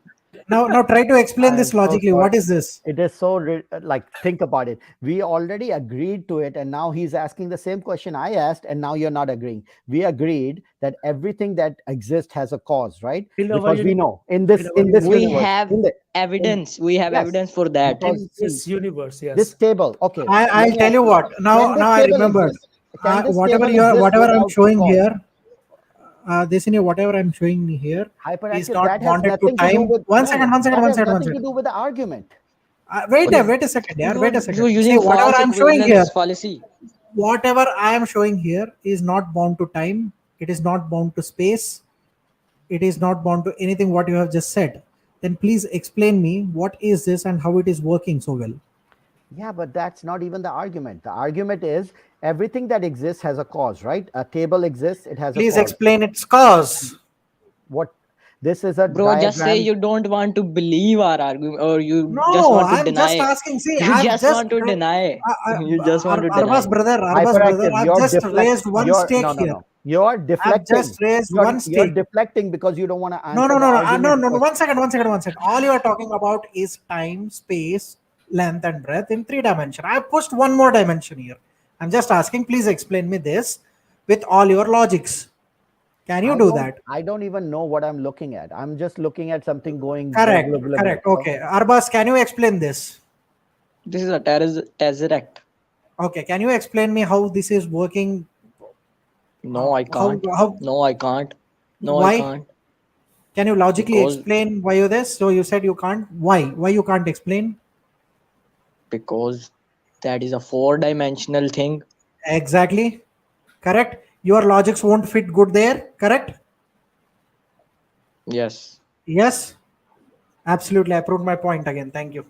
[SPEAKER 6] Now try to explain
[SPEAKER 1] I
[SPEAKER 6] this
[SPEAKER 1] am so
[SPEAKER 6] logically.
[SPEAKER 1] sorry.
[SPEAKER 6] What is this?
[SPEAKER 1] It is so like, think about it. We already agreed to it, and now he's asking the same question I asked, and now you're not agreeing. We agreed that everything that exists has a cause, right?
[SPEAKER 2] In our
[SPEAKER 1] Because we
[SPEAKER 2] uni-
[SPEAKER 1] know in this
[SPEAKER 2] in our
[SPEAKER 3] We
[SPEAKER 1] universe,
[SPEAKER 3] have evidence. We have
[SPEAKER 1] yes,
[SPEAKER 3] evidence for that.
[SPEAKER 1] because
[SPEAKER 2] in this universe, yes.
[SPEAKER 1] this table. Okay,
[SPEAKER 6] I'll tell you what. Now
[SPEAKER 1] this
[SPEAKER 6] I
[SPEAKER 1] table
[SPEAKER 6] remembered.
[SPEAKER 1] exist? Can this
[SPEAKER 6] Whatever
[SPEAKER 1] table exist
[SPEAKER 6] whatever I'm
[SPEAKER 1] without
[SPEAKER 6] showing
[SPEAKER 1] cause?
[SPEAKER 6] here, whatever I'm showing here is
[SPEAKER 1] Hyperactive,
[SPEAKER 6] not
[SPEAKER 1] that has
[SPEAKER 6] bonded to
[SPEAKER 1] nothing to do
[SPEAKER 6] time.
[SPEAKER 1] with
[SPEAKER 6] One second.
[SPEAKER 1] that has nothing to do with the argument.
[SPEAKER 6] Wait
[SPEAKER 3] You're,
[SPEAKER 6] a second, yeah. Wait a
[SPEAKER 3] you're
[SPEAKER 6] second. See,
[SPEAKER 3] using
[SPEAKER 6] whatever
[SPEAKER 3] false
[SPEAKER 6] I'm showing here,
[SPEAKER 3] equivalence fallacy.
[SPEAKER 6] whatever I am showing here is not bound to time. It is not bound to space. It is not bound to anything what you have just said. Then please explain me what is this and how it is working so well.
[SPEAKER 1] Yeah, but that's not even the argument. The argument is everything that exists has a cause, right? A table exists, it has a
[SPEAKER 6] Please
[SPEAKER 1] cause.
[SPEAKER 6] explain its cause.
[SPEAKER 1] What this is a
[SPEAKER 3] Bro, just say
[SPEAKER 1] diagram.
[SPEAKER 3] you don't want to believe our argument, or you
[SPEAKER 6] No,
[SPEAKER 3] just want to
[SPEAKER 6] I'm
[SPEAKER 3] deny.
[SPEAKER 6] just asking. See,
[SPEAKER 3] You
[SPEAKER 6] I've
[SPEAKER 3] just
[SPEAKER 6] just
[SPEAKER 3] want to deny. You just want to
[SPEAKER 6] Arbas
[SPEAKER 3] deny.
[SPEAKER 6] brother,
[SPEAKER 1] Hyperactive,
[SPEAKER 6] I've
[SPEAKER 1] you're
[SPEAKER 6] just raised one stake here.
[SPEAKER 1] no. You're
[SPEAKER 6] I've
[SPEAKER 1] deflecting.
[SPEAKER 6] just raised
[SPEAKER 1] You're
[SPEAKER 6] one stake.
[SPEAKER 1] deflecting because you don't want to
[SPEAKER 6] No,
[SPEAKER 1] answer the argument.
[SPEAKER 6] no. 1 second. All you are talking about is time, space, length, and breadth in 3 dimension. I have pushed one more dimension here. I'm just asking, please explain me this with all your logics. Can you do that?
[SPEAKER 1] I don't even know what I'm looking at. I'm just looking at something going.
[SPEAKER 6] Correct. Okay. Arbas, can you explain this?
[SPEAKER 3] This is a tesseract.
[SPEAKER 6] Okay. Can you explain me how this is working?
[SPEAKER 3] No, I can't. No, I can't. No,
[SPEAKER 6] Why?
[SPEAKER 3] I can't.
[SPEAKER 6] Can you logically
[SPEAKER 3] Because-
[SPEAKER 6] explain why you this? So you said you can't. Why? Why you can't explain?
[SPEAKER 3] Because that is a 4-dimensional thing.
[SPEAKER 6] Exactly. Correct. Your logics won't fit good there. Correct.
[SPEAKER 3] Yes.
[SPEAKER 6] Yes. Absolutely. I proved my point again. Thank you.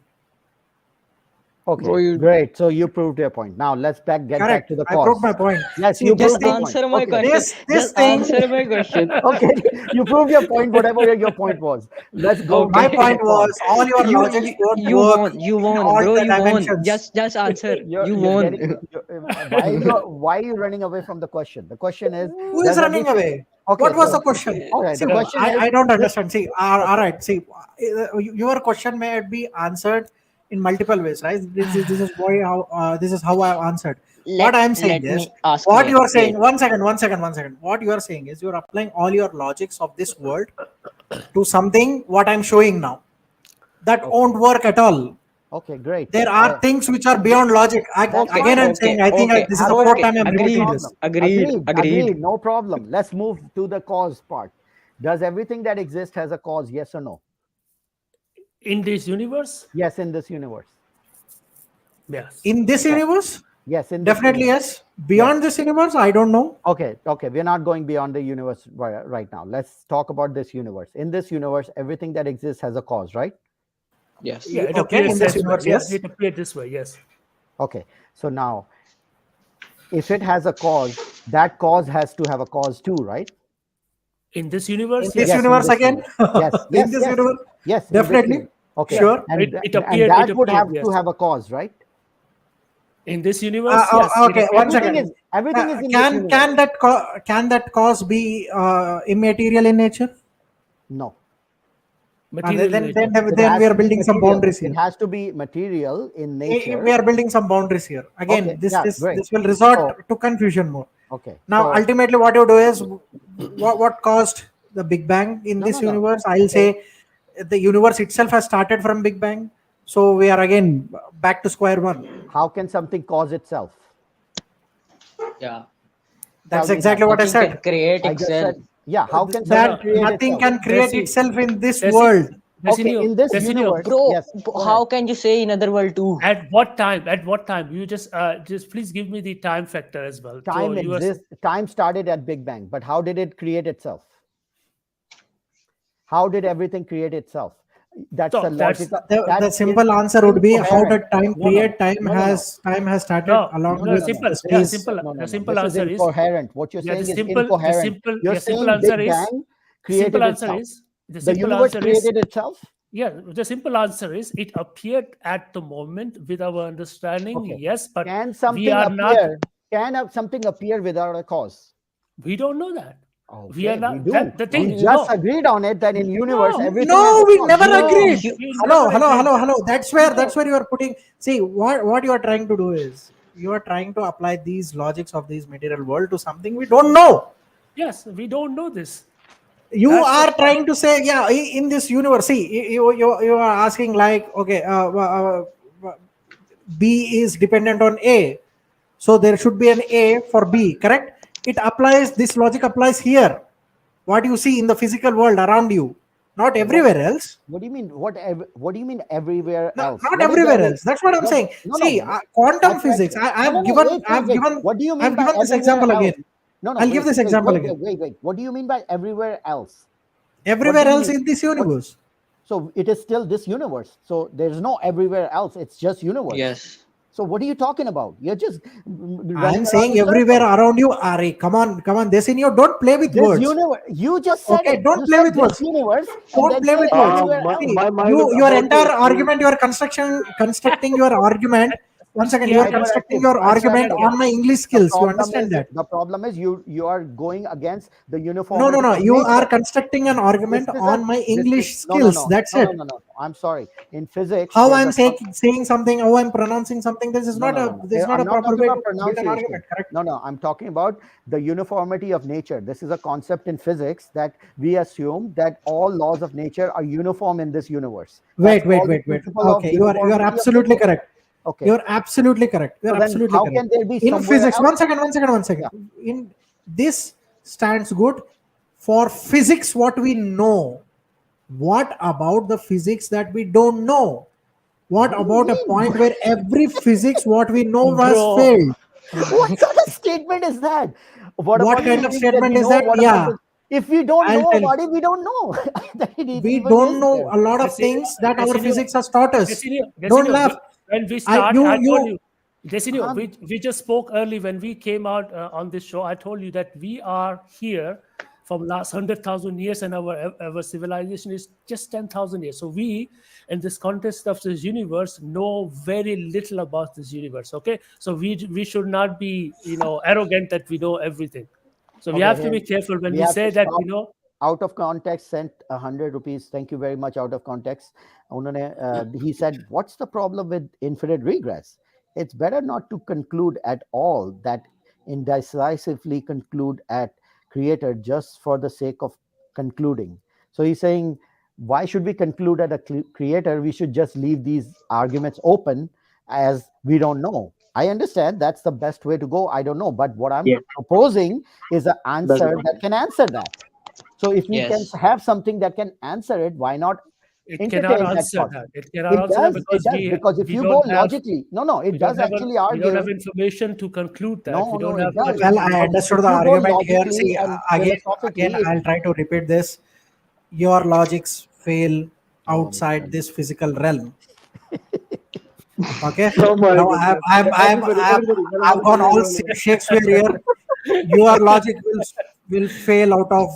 [SPEAKER 1] Okay,
[SPEAKER 3] Bro,
[SPEAKER 1] great. So you proved your point. Now let's get back to the cause.
[SPEAKER 6] I proved my point.
[SPEAKER 1] Yes,
[SPEAKER 6] See,
[SPEAKER 1] you
[SPEAKER 3] just
[SPEAKER 1] proved your
[SPEAKER 3] answer
[SPEAKER 1] point.
[SPEAKER 3] my
[SPEAKER 1] Okay.
[SPEAKER 3] question.
[SPEAKER 6] This
[SPEAKER 3] Just
[SPEAKER 6] thing.
[SPEAKER 3] answer my question.
[SPEAKER 1] Okay, you proved your point, whatever your point was. Let's go.
[SPEAKER 3] Okay.
[SPEAKER 6] My point was all your logics won't
[SPEAKER 3] you
[SPEAKER 6] work
[SPEAKER 3] won. You
[SPEAKER 6] in
[SPEAKER 3] won,
[SPEAKER 6] all
[SPEAKER 3] bro.
[SPEAKER 6] the
[SPEAKER 3] You won.
[SPEAKER 6] dimensions.
[SPEAKER 3] Just answer.
[SPEAKER 1] You're
[SPEAKER 3] won.
[SPEAKER 1] why are you running away from the question? The question is,
[SPEAKER 6] Who is running away?
[SPEAKER 1] Okay,
[SPEAKER 6] what was
[SPEAKER 1] so-
[SPEAKER 6] the question?
[SPEAKER 1] Okay,
[SPEAKER 6] See,
[SPEAKER 1] the question is,
[SPEAKER 6] I don't understand. See, all right. See, your question may be answered in multiple ways, right? This is why this is how I answered. What I'm saying
[SPEAKER 3] let
[SPEAKER 6] is,
[SPEAKER 3] me ask
[SPEAKER 6] what
[SPEAKER 3] me.
[SPEAKER 6] you are saying.
[SPEAKER 3] Wait.
[SPEAKER 6] One second. What you are saying is, you're applying all your logics of this world to something what I'm showing now. That won't work at all.
[SPEAKER 1] Okay, great.
[SPEAKER 6] There are things which are beyond logic. Again, I'm saying, I think this is the fourth time I'm repeating this.
[SPEAKER 3] Agreed.
[SPEAKER 1] No problem. Let's move to the cause part. Does everything that exists has a cause? Yes or no?
[SPEAKER 2] In this universe?
[SPEAKER 1] Yes, in this universe.
[SPEAKER 2] Yes.
[SPEAKER 6] In this universe?
[SPEAKER 1] Yes, in this
[SPEAKER 6] Definitely
[SPEAKER 1] universe.
[SPEAKER 6] yes. Beyond this universe, I don't know.
[SPEAKER 1] Okay, we're not going beyond the universe right now. Let's talk about this universe. In this universe, everything that exists has a cause, right?
[SPEAKER 3] Yes.
[SPEAKER 2] Yeah, it
[SPEAKER 6] Okay,
[SPEAKER 2] appears
[SPEAKER 6] in this
[SPEAKER 2] this way.
[SPEAKER 6] universe,
[SPEAKER 2] Yeah,
[SPEAKER 6] yes.
[SPEAKER 2] it appeared this way. Yes.
[SPEAKER 1] Okay, so now, if it has a cause, that cause has to have a cause too, right?
[SPEAKER 2] In this universe,
[SPEAKER 6] In this
[SPEAKER 2] yes.
[SPEAKER 6] universe
[SPEAKER 1] this
[SPEAKER 6] again?
[SPEAKER 1] Yes,
[SPEAKER 6] In this universe?
[SPEAKER 1] yes, in this
[SPEAKER 6] Definitely.
[SPEAKER 1] universe. Okay,
[SPEAKER 6] Sure.
[SPEAKER 1] and,
[SPEAKER 2] It
[SPEAKER 1] and
[SPEAKER 2] appeared-
[SPEAKER 1] that
[SPEAKER 2] it
[SPEAKER 1] would have
[SPEAKER 2] appeared,
[SPEAKER 1] to
[SPEAKER 2] yes.
[SPEAKER 1] have a cause, right?
[SPEAKER 2] In this universe, yes.
[SPEAKER 6] Okay, one second.
[SPEAKER 1] Everything is in this universe.
[SPEAKER 6] Can that cause be immaterial in nature?
[SPEAKER 1] No.
[SPEAKER 2] Material
[SPEAKER 6] Then
[SPEAKER 2] nature.
[SPEAKER 6] we are building some boundaries here.
[SPEAKER 1] It has to be material in nature.
[SPEAKER 6] We are building some boundaries here. Again,
[SPEAKER 1] Okay,
[SPEAKER 6] this
[SPEAKER 1] great.
[SPEAKER 6] will resort to confusion more.
[SPEAKER 1] Okay.
[SPEAKER 6] Now, ultimately, what you do is, what caused the Big Bang in this universe? I'll say the universe itself has started from Big Bang. So we are again back to square one.
[SPEAKER 1] How can something cause itself?
[SPEAKER 3] Yeah.
[SPEAKER 6] That's
[SPEAKER 1] Tell me
[SPEAKER 6] exactly
[SPEAKER 1] that.
[SPEAKER 6] what I
[SPEAKER 3] Nothing can
[SPEAKER 6] said.
[SPEAKER 3] create
[SPEAKER 1] I just
[SPEAKER 3] itself.
[SPEAKER 1] said, yeah. How can
[SPEAKER 6] That
[SPEAKER 1] something create
[SPEAKER 6] nothing
[SPEAKER 1] itself?
[SPEAKER 6] can create
[SPEAKER 2] Desi-
[SPEAKER 6] itself in this
[SPEAKER 2] Desi-
[SPEAKER 6] world.
[SPEAKER 1] Okay, in this universe,
[SPEAKER 3] Bro,
[SPEAKER 1] yes. Go
[SPEAKER 3] how
[SPEAKER 1] ahead.
[SPEAKER 3] can you say in other world too?
[SPEAKER 2] At what time? At what time? You just please give me the time factor as well. So
[SPEAKER 1] Time
[SPEAKER 2] you are
[SPEAKER 1] exists. Time started at Big Bang, but how did it create itself? How did everything create itself? That's
[SPEAKER 2] So
[SPEAKER 1] the
[SPEAKER 2] that's-
[SPEAKER 1] logical.
[SPEAKER 6] The
[SPEAKER 1] that is
[SPEAKER 6] simple answer would be how
[SPEAKER 1] incoherent.
[SPEAKER 6] did time
[SPEAKER 1] No, no,
[SPEAKER 6] create?
[SPEAKER 1] no.
[SPEAKER 6] Time
[SPEAKER 1] No, no, no.
[SPEAKER 6] has started
[SPEAKER 2] No,
[SPEAKER 6] along
[SPEAKER 2] no,
[SPEAKER 6] with
[SPEAKER 2] simple.
[SPEAKER 6] the
[SPEAKER 2] Yeah,
[SPEAKER 6] space.
[SPEAKER 2] simple.
[SPEAKER 1] No, no,
[SPEAKER 2] The
[SPEAKER 1] no.
[SPEAKER 2] simple
[SPEAKER 1] This is
[SPEAKER 2] answer is
[SPEAKER 1] incoherent. What you're
[SPEAKER 2] yeah.
[SPEAKER 1] saying
[SPEAKER 2] The
[SPEAKER 1] is
[SPEAKER 2] simple. The
[SPEAKER 1] incoherent.
[SPEAKER 2] simple.
[SPEAKER 1] You're
[SPEAKER 2] The simple
[SPEAKER 1] saying
[SPEAKER 2] answer
[SPEAKER 1] Big
[SPEAKER 2] is.
[SPEAKER 1] Bang
[SPEAKER 2] The simple
[SPEAKER 1] created
[SPEAKER 2] answer
[SPEAKER 1] itself.
[SPEAKER 2] is. The
[SPEAKER 1] The
[SPEAKER 2] simple
[SPEAKER 1] universe
[SPEAKER 2] answer is.
[SPEAKER 1] created itself.
[SPEAKER 2] Yeah, the simple answer is it appeared at the moment with our understanding.
[SPEAKER 1] Okay.
[SPEAKER 2] Yes, but
[SPEAKER 1] Can
[SPEAKER 2] we
[SPEAKER 1] something
[SPEAKER 2] are not.
[SPEAKER 1] appear? Can something appear without a cause?
[SPEAKER 2] We don't know that.
[SPEAKER 1] Okay,
[SPEAKER 2] We are not.
[SPEAKER 1] we do.
[SPEAKER 2] That, the thing.
[SPEAKER 1] We just
[SPEAKER 2] No.
[SPEAKER 1] agreed on it that in universe
[SPEAKER 2] No.
[SPEAKER 1] everything
[SPEAKER 6] No,
[SPEAKER 1] has a
[SPEAKER 6] we
[SPEAKER 1] cause.
[SPEAKER 6] never
[SPEAKER 2] No,
[SPEAKER 6] agreed.
[SPEAKER 2] we
[SPEAKER 6] Hello,
[SPEAKER 2] never agreed that.
[SPEAKER 6] hello. That's where you are putting. See, what you are trying to do is you are trying to apply these logics of this material world to something we don't know.
[SPEAKER 2] Yes, we don't know this.
[SPEAKER 6] You
[SPEAKER 2] That's
[SPEAKER 6] are
[SPEAKER 2] the-
[SPEAKER 6] trying to say, yeah, in this universe. See, you are asking like, okay, B is dependent on A, so there should be an A for B. Correct? It applies. This logic applies here. What you see in the physical world around you, not everywhere else.
[SPEAKER 1] What do you mean? What do you mean everywhere
[SPEAKER 6] No,
[SPEAKER 1] else?
[SPEAKER 6] not
[SPEAKER 1] What is
[SPEAKER 6] everywhere
[SPEAKER 1] every-
[SPEAKER 6] else. That's what I'm
[SPEAKER 1] No,
[SPEAKER 6] saying.
[SPEAKER 1] no,
[SPEAKER 6] See,
[SPEAKER 1] no.
[SPEAKER 6] quantum
[SPEAKER 1] My
[SPEAKER 6] physics.
[SPEAKER 1] question-
[SPEAKER 6] I've
[SPEAKER 1] no, no,
[SPEAKER 6] given.
[SPEAKER 1] wait,
[SPEAKER 6] I've
[SPEAKER 1] wait.
[SPEAKER 6] given.
[SPEAKER 1] What do you mean
[SPEAKER 6] I've
[SPEAKER 1] by
[SPEAKER 6] given this
[SPEAKER 1] everywhere
[SPEAKER 6] example
[SPEAKER 1] else?
[SPEAKER 6] again.
[SPEAKER 1] No, no.
[SPEAKER 6] I'll
[SPEAKER 1] wait,
[SPEAKER 6] give this
[SPEAKER 1] wait,
[SPEAKER 6] example
[SPEAKER 1] wait,
[SPEAKER 6] again.
[SPEAKER 1] Wait. What do you mean by everywhere else?
[SPEAKER 6] Everywhere
[SPEAKER 1] do you
[SPEAKER 6] else
[SPEAKER 1] mean?
[SPEAKER 6] in this universe.
[SPEAKER 1] So it is still this universe. So there's no everywhere else. It's just universe.
[SPEAKER 3] Yes.
[SPEAKER 1] So what are you talking about? You're just running
[SPEAKER 6] I'm
[SPEAKER 1] around
[SPEAKER 6] saying
[SPEAKER 1] in
[SPEAKER 6] everywhere
[SPEAKER 1] circles.
[SPEAKER 6] around you. Are come on. This in your. Don't play with
[SPEAKER 1] This
[SPEAKER 6] words.
[SPEAKER 1] universe. You just said
[SPEAKER 6] Okay,
[SPEAKER 1] it.
[SPEAKER 6] don't
[SPEAKER 1] You
[SPEAKER 6] play
[SPEAKER 1] said
[SPEAKER 6] with
[SPEAKER 1] this
[SPEAKER 6] words.
[SPEAKER 1] universe and
[SPEAKER 6] Don't
[SPEAKER 1] then
[SPEAKER 6] play
[SPEAKER 1] say
[SPEAKER 6] with words.
[SPEAKER 1] everywhere else.
[SPEAKER 6] See,
[SPEAKER 8] my mind is
[SPEAKER 6] your
[SPEAKER 8] about
[SPEAKER 6] entire
[SPEAKER 8] to
[SPEAKER 6] argument, your constructing your argument. One second, you are constructing your argument on my English skills. You understand that?
[SPEAKER 1] The problem is you are going against the uniformity
[SPEAKER 6] No.
[SPEAKER 1] of
[SPEAKER 6] You are
[SPEAKER 1] nature.
[SPEAKER 6] constructing an argument
[SPEAKER 1] This is
[SPEAKER 6] on my English skills. That's it.
[SPEAKER 1] No. I'm sorry. In physics,
[SPEAKER 6] How
[SPEAKER 1] there's
[SPEAKER 6] I'm
[SPEAKER 1] a
[SPEAKER 6] saying something, how I'm pronouncing something. This is
[SPEAKER 1] no,
[SPEAKER 6] not
[SPEAKER 1] no,
[SPEAKER 6] a
[SPEAKER 1] no, no.
[SPEAKER 6] this is not
[SPEAKER 1] I'm
[SPEAKER 6] a
[SPEAKER 1] not
[SPEAKER 6] proper
[SPEAKER 1] talking
[SPEAKER 6] way
[SPEAKER 1] about
[SPEAKER 6] to build an
[SPEAKER 1] pronunciation.
[SPEAKER 6] argument. Correct?
[SPEAKER 1] No. I'm talking about the uniformity of nature. This is a concept in physics that we assume that all laws of nature are uniform in this universe.
[SPEAKER 6] Wait.
[SPEAKER 1] That's called the principle of
[SPEAKER 6] Okay, you are
[SPEAKER 1] uniformity of
[SPEAKER 6] absolutely
[SPEAKER 1] nature.
[SPEAKER 6] correct.
[SPEAKER 1] Okay.
[SPEAKER 6] You're absolutely correct. You're
[SPEAKER 1] So then
[SPEAKER 6] absolutely
[SPEAKER 1] how
[SPEAKER 6] correct.
[SPEAKER 1] can there be
[SPEAKER 6] In
[SPEAKER 1] somewhere
[SPEAKER 6] physics,
[SPEAKER 1] else?
[SPEAKER 6] one second.
[SPEAKER 1] Yeah.
[SPEAKER 6] In this stands good for physics. What we know. What about the physics that we don't know? What
[SPEAKER 1] What do you
[SPEAKER 6] about a
[SPEAKER 1] mean?
[SPEAKER 6] point where every physics what we know was
[SPEAKER 2] Bro.
[SPEAKER 6] failed?
[SPEAKER 1] What sort of statement is that? What
[SPEAKER 6] What
[SPEAKER 1] about
[SPEAKER 6] kind
[SPEAKER 1] the
[SPEAKER 6] of
[SPEAKER 1] physics
[SPEAKER 6] statement
[SPEAKER 1] we
[SPEAKER 6] is
[SPEAKER 1] know?
[SPEAKER 6] that?
[SPEAKER 1] What
[SPEAKER 6] Yeah,
[SPEAKER 1] about if we don't
[SPEAKER 6] I'll
[SPEAKER 1] know
[SPEAKER 6] tell you.
[SPEAKER 1] about it, we don't know. That it
[SPEAKER 6] We
[SPEAKER 1] even
[SPEAKER 6] don't
[SPEAKER 1] is
[SPEAKER 6] know
[SPEAKER 1] there.
[SPEAKER 6] a lot of
[SPEAKER 2] Desinio-
[SPEAKER 6] things that our
[SPEAKER 2] Desinio-
[SPEAKER 6] physics has taught us.
[SPEAKER 2] Desinio,
[SPEAKER 6] Don't laugh.
[SPEAKER 2] When we start,
[SPEAKER 6] you-
[SPEAKER 2] I told
[SPEAKER 6] you-
[SPEAKER 2] you, Desinio,
[SPEAKER 1] Um,
[SPEAKER 2] we just spoke early when we came out on this show. I told you that we are here from last 100,000 years, and our civilization is just 10,000 years. So we, in this context of this universe, know very little about this universe. Okay, so we should not be arrogant that we know everything. So we
[SPEAKER 1] Okay,
[SPEAKER 2] have to
[SPEAKER 1] hey,
[SPEAKER 2] be careful when
[SPEAKER 1] we
[SPEAKER 2] we
[SPEAKER 1] have
[SPEAKER 2] say
[SPEAKER 1] to
[SPEAKER 2] that
[SPEAKER 1] stop.
[SPEAKER 2] we know.
[SPEAKER 1] Out of context sent 100 rupees. Thank you very much. Out of context, he said, "What's the problem with infinite regress? It's better not to conclude at all that indecisively conclude at creator just for the sake of concluding." So he's saying, why should we conclude at a creator? We should just leave these arguments open as we don't know. I understand that's the best way to go. I don't know, but what I'm
[SPEAKER 4] Yeah.
[SPEAKER 1] proposing is an answer
[SPEAKER 4] right.
[SPEAKER 1] that can answer that. So if we
[SPEAKER 3] Yes.
[SPEAKER 1] can have something that can answer it, why not
[SPEAKER 2] It
[SPEAKER 1] entertain
[SPEAKER 2] cannot
[SPEAKER 1] that
[SPEAKER 2] answer
[SPEAKER 1] thought?
[SPEAKER 2] that. It cannot
[SPEAKER 1] It
[SPEAKER 2] answer that
[SPEAKER 1] does. It
[SPEAKER 2] because
[SPEAKER 1] does. Because if
[SPEAKER 2] we
[SPEAKER 1] you go
[SPEAKER 2] don't have
[SPEAKER 1] logically, no, it
[SPEAKER 2] we
[SPEAKER 1] does
[SPEAKER 2] don't have
[SPEAKER 1] actually
[SPEAKER 2] we don't have
[SPEAKER 1] argue.
[SPEAKER 2] information to conclude that.
[SPEAKER 1] No,
[SPEAKER 2] we don't
[SPEAKER 1] no, it
[SPEAKER 2] have
[SPEAKER 1] does.
[SPEAKER 6] Well, I understood
[SPEAKER 1] If
[SPEAKER 6] the
[SPEAKER 1] you go
[SPEAKER 6] argument here.
[SPEAKER 1] logically
[SPEAKER 6] See,
[SPEAKER 1] and
[SPEAKER 6] again,
[SPEAKER 1] philosophically,
[SPEAKER 6] I'll try to repeat this. Your logics fail
[SPEAKER 1] Oh my
[SPEAKER 6] outside
[SPEAKER 1] God.
[SPEAKER 6] this physical realm. Okay.
[SPEAKER 4] Oh my
[SPEAKER 6] Now
[SPEAKER 4] goodness.
[SPEAKER 6] I've
[SPEAKER 4] Everybody,
[SPEAKER 6] gone all Shakespeare here. Your logic will fail out of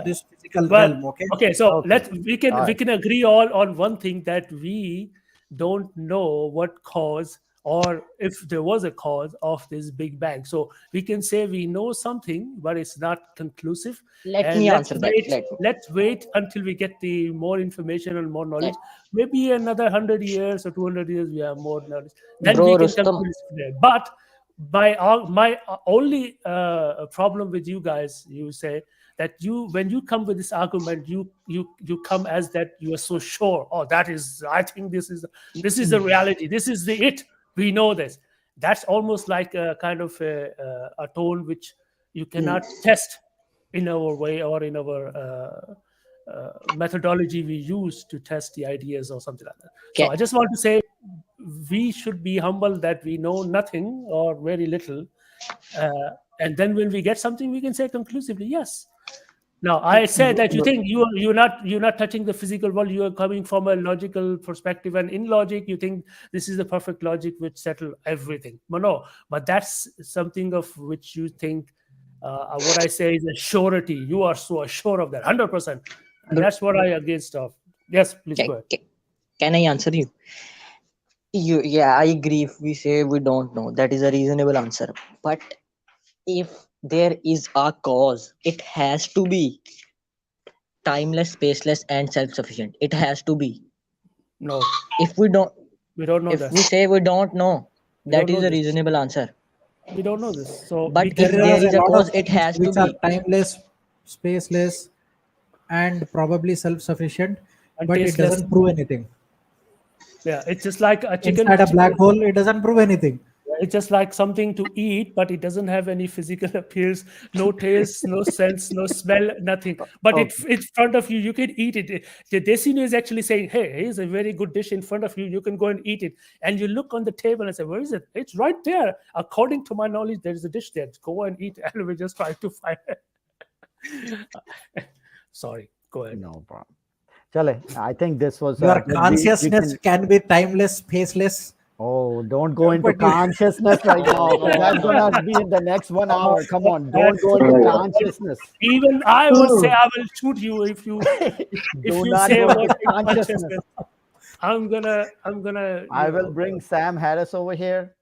[SPEAKER 6] this physical
[SPEAKER 2] But
[SPEAKER 6] realm. Okay.
[SPEAKER 2] okay, so
[SPEAKER 1] Okay.
[SPEAKER 2] we can
[SPEAKER 1] All right.
[SPEAKER 2] agree all on one thing, that we don't know what cause, or if there was a cause of this Big Bang. So we can say we know something, but it's not conclusive.
[SPEAKER 3] Let
[SPEAKER 2] And
[SPEAKER 3] me
[SPEAKER 2] let's
[SPEAKER 3] answer that.
[SPEAKER 2] wait. Let's wait until we get the more information and more knowledge. Maybe another 100 years or 200 years we have more knowledge. Then
[SPEAKER 3] Bro,
[SPEAKER 2] we can
[SPEAKER 3] Rustam.
[SPEAKER 2] conclude it from there. But my only problem with you guys, you say that when you come with this argument, you come as that you are so sure. Oh, I think this is the reality. This is it. We know this. That's almost like a kind of a tone which you cannot test in our way or in our methodology we use to test the ideas or something like that. So I just want to say we should be humble that we know nothing or very little, and then when we get something, we can say conclusively yes. Now I said that you think you're not touching the physical world. You are coming from a logical perspective, and in logic you think this is the perfect logic which settle everything. No, but that's something of which you think. What I say is a surety. You are so sure of that, 100%. And that's what I against of. Yes, please go ahead.
[SPEAKER 3] Can I answer you? Yeah, I agree. If we say we don't know, that is a reasonable answer. But if there is a cause, it has to be timeless, spaceless, and self-sufficient. It has to be.
[SPEAKER 2] No.
[SPEAKER 3] If we don't
[SPEAKER 2] know
[SPEAKER 3] if
[SPEAKER 2] that.
[SPEAKER 3] we say we don't know, that is a reasonable answer.
[SPEAKER 2] We don't know this. So,
[SPEAKER 3] but if there is a cause, it has to be
[SPEAKER 6] timeless, spaceless, and probably self-sufficient, but it doesn't prove anything.
[SPEAKER 2] Yeah, it's just like a chicken
[SPEAKER 6] inside a black hole. It doesn't prove anything.
[SPEAKER 2] It's just like something to eat, but it doesn't have any physical appearance, no taste, no sense, no smell, nothing. But it's in front of you. You can eat it. The Desino is actually saying, "Hey, here's a very good dish in front of you. You can go and eat it." And you look on the table and say, "Where is it?" It's right there. According to my knowledge, there is a dish there. Go and eat. And we just try to find it. Sorry, go ahead.
[SPEAKER 1] No problem. Chale, I think this was
[SPEAKER 6] your consciousness can be timeless, spaceless.
[SPEAKER 1] Oh, don't go into consciousness right now. That's gonna be in the next 1 hour. Come on, don't go into consciousness.
[SPEAKER 2] Even I would say I will shoot you if you say about consciousness. I'm gonna.
[SPEAKER 1] I will bring Sam Harris over here,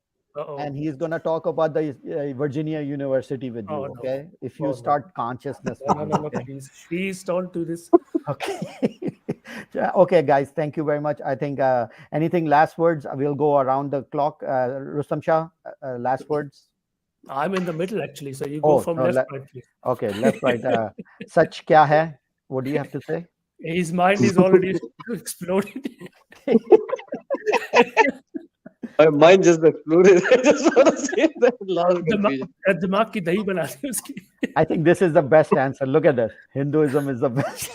[SPEAKER 1] and he's gonna talk about the Virginia University with you. Okay, if you start consciousness.
[SPEAKER 2] No, please don't do this.
[SPEAKER 1] Okay. Okay, guys, thank you very much. I think anything last words? We'll go around the clock. Rustam Shah, last words.
[SPEAKER 2] I'm in the middle actually, so you go from left, right, please.
[SPEAKER 1] Okay, left, right. Sach kya hai? What do you have to say?
[SPEAKER 2] His mind is already exploded.
[SPEAKER 4] My mind just exploded. I just want to say that last confusion.
[SPEAKER 2] Dimag ki dahi bana di uski.
[SPEAKER 1] I think this is the best answer. Look at that. Hinduism is the best.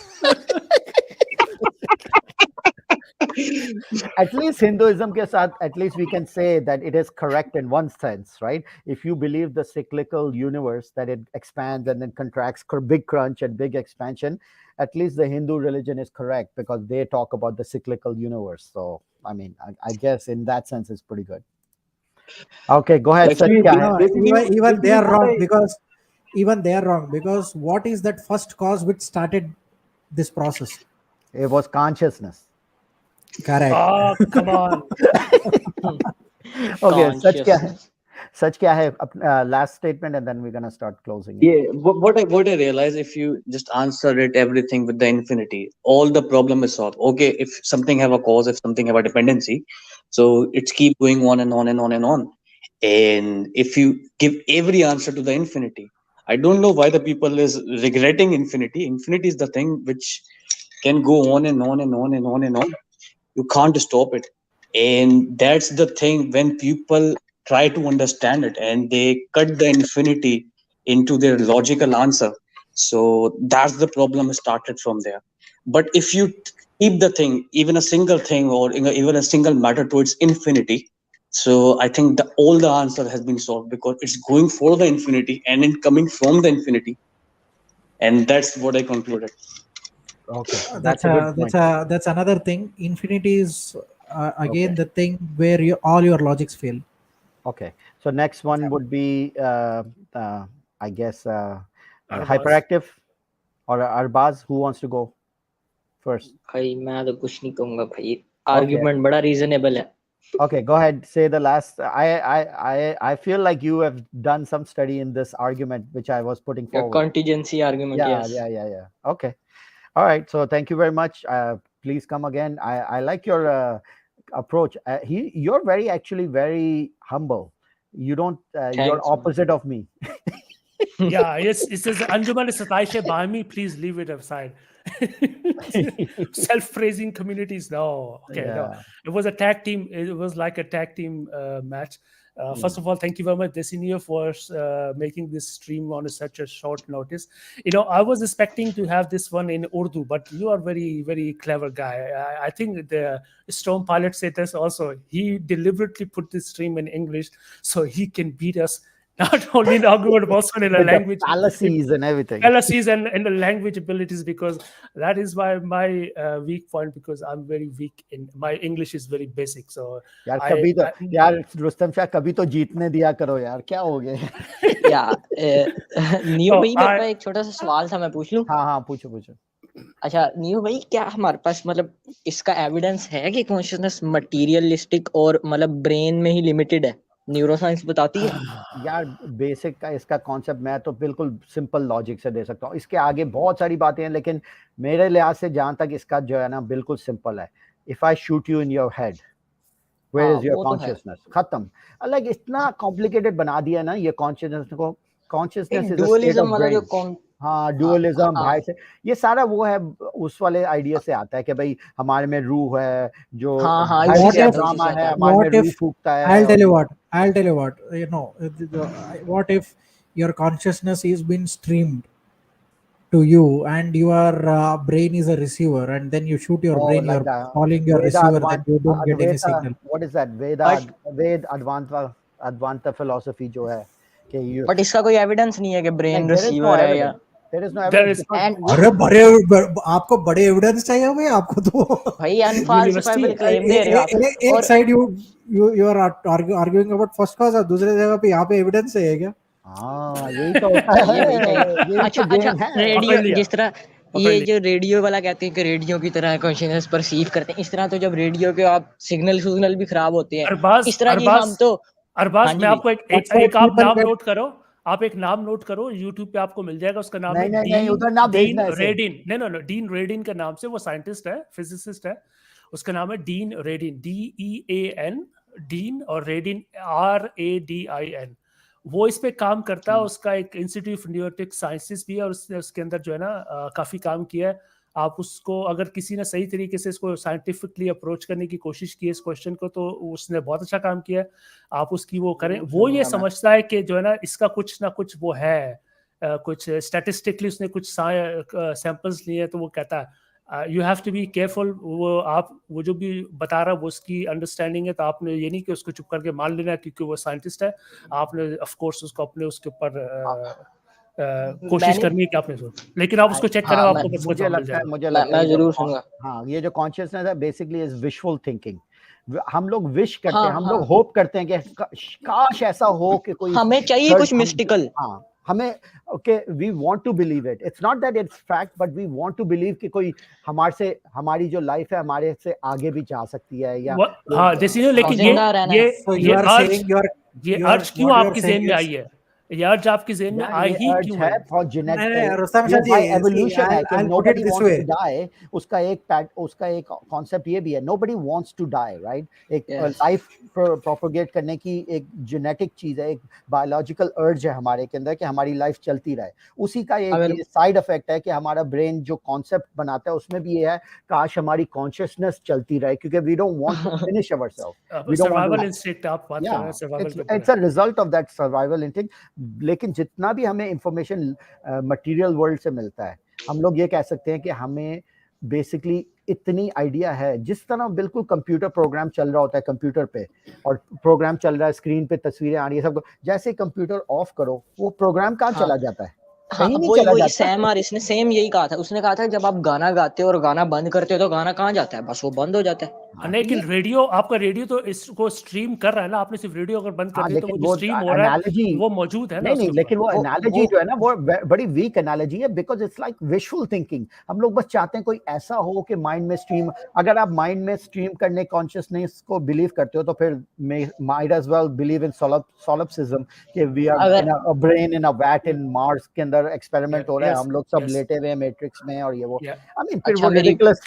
[SPEAKER 1] At least Hinduism ke saath, at least we can say that it is correct in one sense, right? If you believe the cyclical universe, that it expands and then contracts, big crunch and big expansion, at least the Hindu religion is correct because they talk about the cyclical universe. So, I mean, I guess in that sense, it's pretty good. Okay, go ahead.
[SPEAKER 6] Even they are wrong because what is that first cause which started this process?
[SPEAKER 1] It was consciousness.
[SPEAKER 6] Correct.
[SPEAKER 2] Oh, come on.
[SPEAKER 1] Okay, such kya hai? Last statement, and then we're gonna start closing.
[SPEAKER 4] Yeah, what I realize, if you just answer it everything with the infinity, all the problem is solved. Okay, if something have a cause, if something have a dependency, so it's keep going on and on and on and on. And if you give every answer to the infinity, I don't know why the people is regretting infinity. Infinity is the thing which can go on and on and on and on and on. You can't stop it. And that's the thing, when people try to understand it and they cut the infinity into their logical answer. So that's the problem started from there. But if you keep the thing, even a single thing or even a single matter to its infinity, so I think all the answer has been solved because it's going for the infinity and then coming from the infinity. And that's what I concluded.
[SPEAKER 1] Okay,
[SPEAKER 6] that's another thing. Infinity is again the thing where all your logics fail.
[SPEAKER 1] Okay, so next one would be I guess hyperactive or Arbaz. Who wants to go first?
[SPEAKER 3] मैं तो कुछ नहीं कहूँगा भाई. Argument बड़ा reasonable है.
[SPEAKER 1] Okay, go ahead. Say the last. I feel like you have done some study in this argument, which I was putting forward.
[SPEAKER 3] Contingency argument.
[SPEAKER 1] Yeah,
[SPEAKER 3] yes.
[SPEAKER 1] Yeah. Okay. All right. So thank you very much. Please come again. I like your approach. You're very humble. You don't. You're opposite of me.
[SPEAKER 2] Yeah, yes, it says Anjuman Sataish Bahmi, please leave it aside. Self-praising communities. No, okay, no.
[SPEAKER 1] Yeah.
[SPEAKER 2] It was a tag team. It was like a tag team match. First of all, thank you very much, Desinio, for making this stream on such a short notice. You know, I was expecting to have this one in Urdu, but you are very, very clever guy. I think the Storm Pilot said this also. He deliberately put this stream in English so he can beat us not only in argument, but also in a
[SPEAKER 1] With the
[SPEAKER 2] language.
[SPEAKER 1] fallacies and everything.
[SPEAKER 2] Fallacies and the language abilities, because that is why my weak point, because I'm very weak in my English is very basic. So
[SPEAKER 1] यार कभी तो यार रुस्तम शाह कभी तो जीतने दिया करो यार, क्या हो गया?
[SPEAKER 3] या नियो भाई, मेरे पास एक छोटा सा सवाल था, मैं पूछ लूं?
[SPEAKER 1] हाँ पूछो पूछो।
[SPEAKER 3] अच्छा नियो भाई, क्या हमारे पास मतलब इसका एविडेंस है कि कॉन्शियसनेस मटेरियलिस्टिक और मतलब ब्रेन में ही लिमिटेड है? न्यूरोसाइंस बताती है
[SPEAKER 1] यार बेसिक का इसका कॉन्सेप्ट मैं तो बिल्कुल सिंपल लॉजिक से दे सकता हूँ। इसके आगे बहुत सारी बातें हैं, लेकिन मेरे लिहाज से जहां तक इसका जो है ना बिल्कुल सिंपल है। If I shoot you in your head, where is your consciousness? खत्म। अलग इतना कॉम्प्लिकेटेड बना दिया ना ये कॉन्शियसनेस को। Consciousness is a state of brain. हाँ, डुअलिज्म भाई से ये सारा वो है, उस वाले आइडिया से आता है कि भाई हमारे में रूह है जो ड्रामा है, हमारे में रूह फूकता है।
[SPEAKER 6] I'll tell you what, you know, what if your consciousness is been streamed to you and your brain is a receiver, and then you shoot your brain,
[SPEAKER 1] like
[SPEAKER 6] you're calling your receiver, then you don't get any signal.
[SPEAKER 1] What is that? Ved Advanta philosophy जो है कि you,
[SPEAKER 3] but इसका कोई evidence नहीं है कि brain receiver है या
[SPEAKER 1] there is no evidence.
[SPEAKER 6] अरे बड़े आपको बड़े एविडेंस चाहिए भाई, आपको तो
[SPEAKER 3] भाई अनफाल्सिफाइबल क्लेम दे रहे हो आप।
[SPEAKER 6] एक side you are arguing about first cause, और दूसरे जगह पे यहाँ पे एविडेंस चाहिए क्या?
[SPEAKER 1] हाँ यही तो होता है।
[SPEAKER 3] अच्छा रेडियो, जिस तरह ये जो रेडियो वाला कहते हैं कि रेडियो की तरह कॉन्शियसनेस परसीव करते हैं, इस तरह तो जब रेडियो के आप सिग्नल भी खराब होते हैं, इस तरह की हम तो
[SPEAKER 2] अरबाज मैं आपको एक आप नाम नोट करो, आप एक नाम नोट करो, YouTube पे आपको मिल जाएगा, उसका नाम है डीन रेडिन। नहीं डीन रेडिन के नाम से, वो साइंटिस्ट है, फिजिसिस्ट है, उसका नाम है डीन रेडिन, DEAN, डीन, और रेडिन RADIN। वो इस पे काम करता है, उसका एक इंस्टीट्यूट ऑफ न्यूरोटिक साइंसेस भी है, और उसने उसके अंदर जो है ना काफी काम किया है। आप उसको अगर किसी ने सही तरीके से इसको साइंटिफिकली अप्रोच करने की कोशिश की है इस क्वेश्चन को, तो उसने बहुत अच्छा काम किया है। आप उसकी वो करें। वो ये समझता है कि जो है ना इसका कुछ ना कुछ वो है, कुछ स्टैटिस्टिकली उसने कुछ सैंपल्स लिए, तो वो कहता है you have to be careful. वो जो भी बता रहा है वो उसकी अंडरस्टैंडिंग है, तो आपने ये नहीं कि उसको चुप करके मान लेना क्योंकि वो साइंटिस्ट है। आपने ऑफ कोर्स उसको अपने उसके ऊपर कोशिश करनी है कि आपने सुन, लेकिन आप उसको चेक करें, आपको बस
[SPEAKER 1] मुझे लगता है
[SPEAKER 3] मैं जरूर सुनूंगा।
[SPEAKER 1] हाँ, ये जो कॉन्शियसनेस है बेसिकली इज विशुअल थिंकिंग। हम लोग विश करते हैं, हम लोग होप करते हैं कि काश ऐसा हो कि कोई
[SPEAKER 3] हमें चाहिए कुछ मिस्टिकल।
[SPEAKER 1] हाँ, हमें okay, we want to believe it. It's not that it's fact, but we want to believe कि कोई हमारी जो लाइफ है हमारे से आगे भी जा सकती है या
[SPEAKER 2] हाँ जैसे। लेकिन ये अर्ज क्यों आपकी ज़हन में आई है? यार आपकी ज़हन में आई ही क्यों है?
[SPEAKER 1] फॉर जेनेटिक एवोल्यूशन है कि नोबडी वांट्स टू डाई। उसका एक कॉन्सेप्ट ये भी है, nobody wants to die, right? एक लाइफ प्रोपोगेट करने की एक जेनेटिक चीज है, एक बायोलॉजिकल अर्ज है हमारे के अंदर कि हमारी लाइफ चलती रहे। उसी का एक साइड इफेक्ट है कि हमारा ब्रेन जो कॉन्सेप्ट बनाता है उसमें भी ये है, काश हमारी कॉन्शियसनेस चलती रहे, क्योंकि we don't want to finish ourselves.
[SPEAKER 2] Survival instinct आप बात कर रहे हैं, सर्वाइवल पे
[SPEAKER 1] it's a result of that survival instinct. लेकिन जितना भी हमें इंफॉर्मेशन मटेरियल वर्ल्ड से मिलता है, हम लोग ये कह सकते हैं कि हमें बेसिकली इतनी आइडिया है, जिस तरह बिल्कुल कंप्यूटर प्रोग्राम चल रहा होता है कंप्यूटर पे, और प्रोग्राम चल रहा है, स्क्रीन पे तस्वीरें आ रही है सब, जैसे कंप्यूटर ऑफ करो वो प्रोग्राम कहाँ चला जाता है?
[SPEAKER 3] वही सैम और इसने सेम यही कहा था। उसने कहा था जब आप गाना गाते हो और गाना बंद करते हो तो गाना कहाँ जाता है? बस वो बंद हो जाता है।
[SPEAKER 2] लेकिन रेडियो, आपका रेडियो तो इसको स्ट्रीम कर रहा है ना, आपने सिर्फ रेडियो अगर बंद कर दिया तो वो स्ट्रीम हो रहा है, वो मौजूद है ना।
[SPEAKER 1] नहीं, लेकिन वो एनालॉजी जो है ना वो बड़ी वीक एनालॉजी है, because it's like visual thinking. हम लोग बस चाहते हैं कोई ऐसा हो कि माइंड में स्ट्रीम, अगर आप माइंड में स्ट्रीम करने कॉन्शियसनेस को बिलीव करते हो तो फिर might as well believe in solipsism कि we are in a brain in a vat in Mars के अंदर एक्सपेरिमेंट हो रहा है, हम लोग सब लेटे हुए हैं मैट्रिक्स में, और ये वो आई मीन फिर वो रिडिकुलस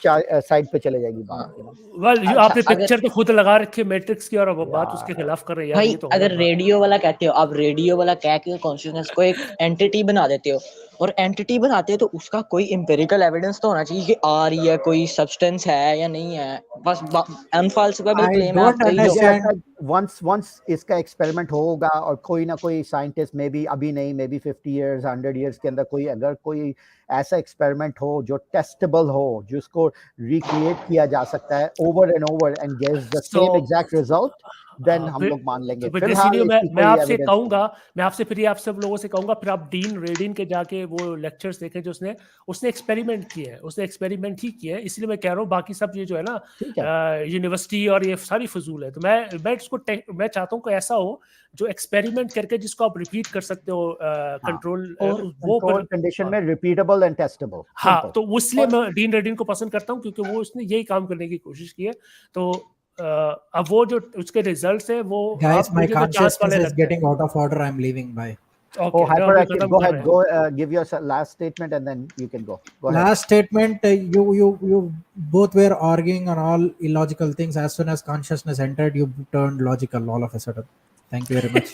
[SPEAKER 1] साइड पे चले जाएगी बात।
[SPEAKER 2] आपने
[SPEAKER 3] अगर
[SPEAKER 2] पिक्चर तो खुद लगा रखी है मैट्रिक्स की और अब बात उसके
[SPEAKER 1] यार
[SPEAKER 2] खिलाफ कर रहे हैं यार,
[SPEAKER 3] भाई
[SPEAKER 2] ये तो हो
[SPEAKER 3] अगर
[SPEAKER 2] गया बात।
[SPEAKER 3] रेडियो वाला कहते हो, आप रेडियो वाला कह के कॉन्शियसनेस को एक एंटिटी बना देते हो, और एंटिटी बनाते हो तो उसका कोई एम्पिरिकल एविडेंस तो होना चाहिए कि आ रही है, कोई सब्सटेंस है या नहीं है। बस अनफाल्सिफेबल
[SPEAKER 6] I
[SPEAKER 3] क्लेम है
[SPEAKER 6] don't
[SPEAKER 3] आपका,
[SPEAKER 1] मुझे
[SPEAKER 3] ये
[SPEAKER 1] लगता
[SPEAKER 6] understand.
[SPEAKER 1] है वंस इसका एक्सपेरिमेंट होगा और कोई ना कोई साइंटिस्ट मे बी अभी नहीं, मे बी 50 इयर्स 100 इयर्स के अंदर कोई अगर कोई ऐसा एक्सपेरिमेंट हो जो टेस्टेबल हो, जिसको रिक्रिएट किया जा सकता है over and over and gives the
[SPEAKER 2] So,
[SPEAKER 1] same exact result, then
[SPEAKER 2] हाँ,
[SPEAKER 1] हम
[SPEAKER 2] फिर
[SPEAKER 1] लोग मान लेंगे।
[SPEAKER 2] तो
[SPEAKER 1] फिलहाल
[SPEAKER 2] इसीलिए
[SPEAKER 1] इसकी
[SPEAKER 2] मैं
[SPEAKER 1] कोई
[SPEAKER 2] आपसे
[SPEAKER 1] एविडेंस नहीं।
[SPEAKER 2] कहूंगा, मैं आपसे फिर आप सब लोगों से कहूंगा, फिर आप डीन रेडिन के जाके वो लेक्चर्स देखें जो उसने एक्सपेरिमेंट किए हैं, उसने एक्सपेरिमेंट ही किए हैं। इसलिए मैं कह रहा हूँ बाकी सब ये जो है ना
[SPEAKER 1] ठीक है,
[SPEAKER 2] यूनिवर्सिटी और ये सारी फजूल है। तो मैं इसको मैं चाहता हूँ कि ऐसा हो जो एक्सपेरिमेंट करके जिसको आप रिपीट कर सकते हो
[SPEAKER 1] हाँ,
[SPEAKER 2] कंट्रोल,
[SPEAKER 3] और
[SPEAKER 2] वो
[SPEAKER 1] कंट्रोल कंडीशन में रिपीटेबल एंड टेस्टेबल,
[SPEAKER 2] हाँ,
[SPEAKER 1] सिंपल।
[SPEAKER 2] तो इसलिए
[SPEAKER 3] और
[SPEAKER 2] मैं डीन रेडिन को पसंद करता हूँ क्योंकि वो उसने यही काम करने की कोशिश की है। तो अब वो जो उसके रिजल्ट्स है वो
[SPEAKER 6] Guys,
[SPEAKER 2] अब
[SPEAKER 6] my
[SPEAKER 2] मुझे तो चांस
[SPEAKER 6] consciousness
[SPEAKER 2] वाले
[SPEAKER 6] is
[SPEAKER 2] लगते हैं।
[SPEAKER 6] getting out of order. I'm leaving. Bye.
[SPEAKER 1] Oh,
[SPEAKER 2] okay, मैं अभी
[SPEAKER 1] hyperactive.
[SPEAKER 2] खत्म
[SPEAKER 1] Go
[SPEAKER 2] कर
[SPEAKER 1] ahead.
[SPEAKER 2] रहे हैं।
[SPEAKER 1] Go give your last statement and then you can go. Go ahead.
[SPEAKER 6] Last statement. You both were arguing on all illogical things. As soon as consciousness entered, you turned logical all of a sudden. Thank you very much.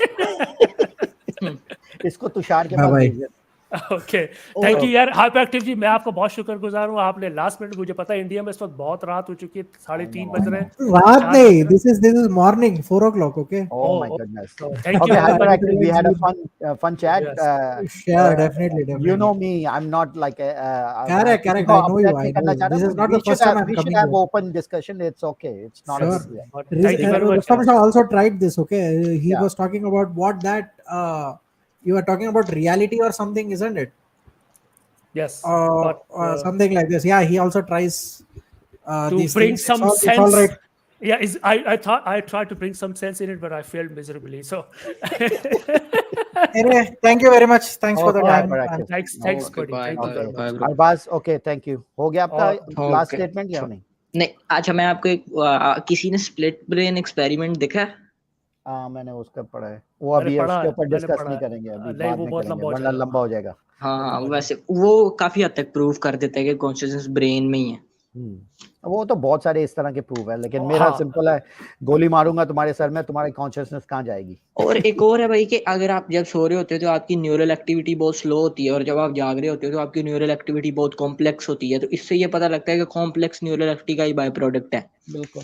[SPEAKER 1] इसको तुषार के
[SPEAKER 6] Bye
[SPEAKER 1] पास
[SPEAKER 6] bye.
[SPEAKER 1] भेज दे।
[SPEAKER 2] Okay, thank you यार hyper active जी, मैं आपका बहुत शुक्रगुजार हूँ। आपने लास्ट मिनट, मुझे पता है इंडिया में इस वक्त बहुत रात हो चुकी है, 3:30 बज रहे हैं,
[SPEAKER 6] रात
[SPEAKER 2] 4
[SPEAKER 6] नहीं.
[SPEAKER 2] बज रहे
[SPEAKER 6] This is morning. 4 o'clock. Okay.
[SPEAKER 1] Oh my
[SPEAKER 2] हैं।
[SPEAKER 1] goodness.
[SPEAKER 2] तो thank
[SPEAKER 1] Okay,
[SPEAKER 2] you
[SPEAKER 6] I need to
[SPEAKER 1] hyperactive. We had a
[SPEAKER 6] sleep.
[SPEAKER 1] fun chat.
[SPEAKER 2] Yes,
[SPEAKER 6] Sure, definitely,
[SPEAKER 1] You know
[SPEAKER 6] definitely.
[SPEAKER 1] me. I'm not like
[SPEAKER 6] Correct,
[SPEAKER 1] किसी
[SPEAKER 6] correct.
[SPEAKER 1] को
[SPEAKER 6] I know you.
[SPEAKER 1] upset
[SPEAKER 6] I
[SPEAKER 1] नहीं
[SPEAKER 6] know
[SPEAKER 1] करना
[SPEAKER 6] you.
[SPEAKER 1] चाह
[SPEAKER 6] This
[SPEAKER 1] रहा,
[SPEAKER 6] is
[SPEAKER 1] but
[SPEAKER 6] not the first time I'm
[SPEAKER 1] we should
[SPEAKER 6] coming
[SPEAKER 1] have
[SPEAKER 6] here.
[SPEAKER 1] open discussion. It's okay. It's not a
[SPEAKER 6] Sure.
[SPEAKER 1] big deal.
[SPEAKER 2] Thank you very much.
[SPEAKER 6] Rustam Shah also tried this. Okay, he
[SPEAKER 1] Yeah.
[SPEAKER 6] was talking about what that you were talking about reality or something, isn't it?
[SPEAKER 2] Yes, but
[SPEAKER 6] Something like this. Yeah, he also tries
[SPEAKER 2] to
[SPEAKER 6] these
[SPEAKER 2] bring
[SPEAKER 6] things.
[SPEAKER 2] some
[SPEAKER 6] It's all
[SPEAKER 2] sense.
[SPEAKER 6] right.
[SPEAKER 2] Yeah, I thought I tried to bring some sense in it, but I failed miserably. So
[SPEAKER 6] Anyway, thank you very much. Thanks for the
[SPEAKER 1] Okay,
[SPEAKER 6] time.
[SPEAKER 1] hyperactive.
[SPEAKER 2] thanks,
[SPEAKER 1] No
[SPEAKER 2] thanks,
[SPEAKER 1] problem.
[SPEAKER 2] buddy.
[SPEAKER 3] bye
[SPEAKER 2] Thank you
[SPEAKER 3] bye
[SPEAKER 2] very
[SPEAKER 3] bye
[SPEAKER 2] much.
[SPEAKER 3] bro.
[SPEAKER 1] Arbaaz, okay, thank you. हो गया आपका
[SPEAKER 2] और
[SPEAKER 1] last
[SPEAKER 3] Okay.
[SPEAKER 1] Statement या नहीं?
[SPEAKER 3] नहीं, अच्छा मैं आपको एक किसी ने स्प्लिट ब्रेन एक्सपेरिमेंट देखा है?
[SPEAKER 1] मैंने उसका पढ़ा है, वो
[SPEAKER 2] मैंने
[SPEAKER 1] अभी
[SPEAKER 2] पढ़ा
[SPEAKER 1] उसके
[SPEAKER 2] है,
[SPEAKER 1] ऊपर
[SPEAKER 2] मैंने
[SPEAKER 1] डिस्कस
[SPEAKER 2] पढ़ा
[SPEAKER 1] नहीं
[SPEAKER 2] है।
[SPEAKER 1] करेंगे, अभी
[SPEAKER 2] नहीं,
[SPEAKER 1] बाद
[SPEAKER 2] वो
[SPEAKER 1] में
[SPEAKER 2] बहुत
[SPEAKER 1] करेंगे
[SPEAKER 2] लंबा हो
[SPEAKER 1] वरना
[SPEAKER 2] जाएगा।
[SPEAKER 1] लंबा हो जाएगा।
[SPEAKER 3] हाँ, वैसे वो काफी हद तक प्रूव कर देता है कि कॉन्शियसनेस ब्रेन में ही है।
[SPEAKER 1] वो तो बहुत सारे इस तरह के प्रूफ है, लेकिन मेरा
[SPEAKER 2] हाँ।
[SPEAKER 1] सिंपल है, गोली मारूंगा तुम्हारे सर में, तुम्हारी कॉन्शियसनेस कहाँ जाएगी?
[SPEAKER 3] और एक और है भाई कि अगर आप जब सो रहे होते हो तो आपकी न्यूरल एक्टिविटी बहुत स्लो होती है, और जब आप जाग रहे होते हो तो आपकी न्यूरल एक्टिविटी बहुत कॉम्प्लेक्स होती है। तो इससे ये पता लगता है कि कॉम्प्लेक्स न्यूरल एक्टिविटी का ही बाय प्रोडक्ट है।
[SPEAKER 1] बिल्कुल,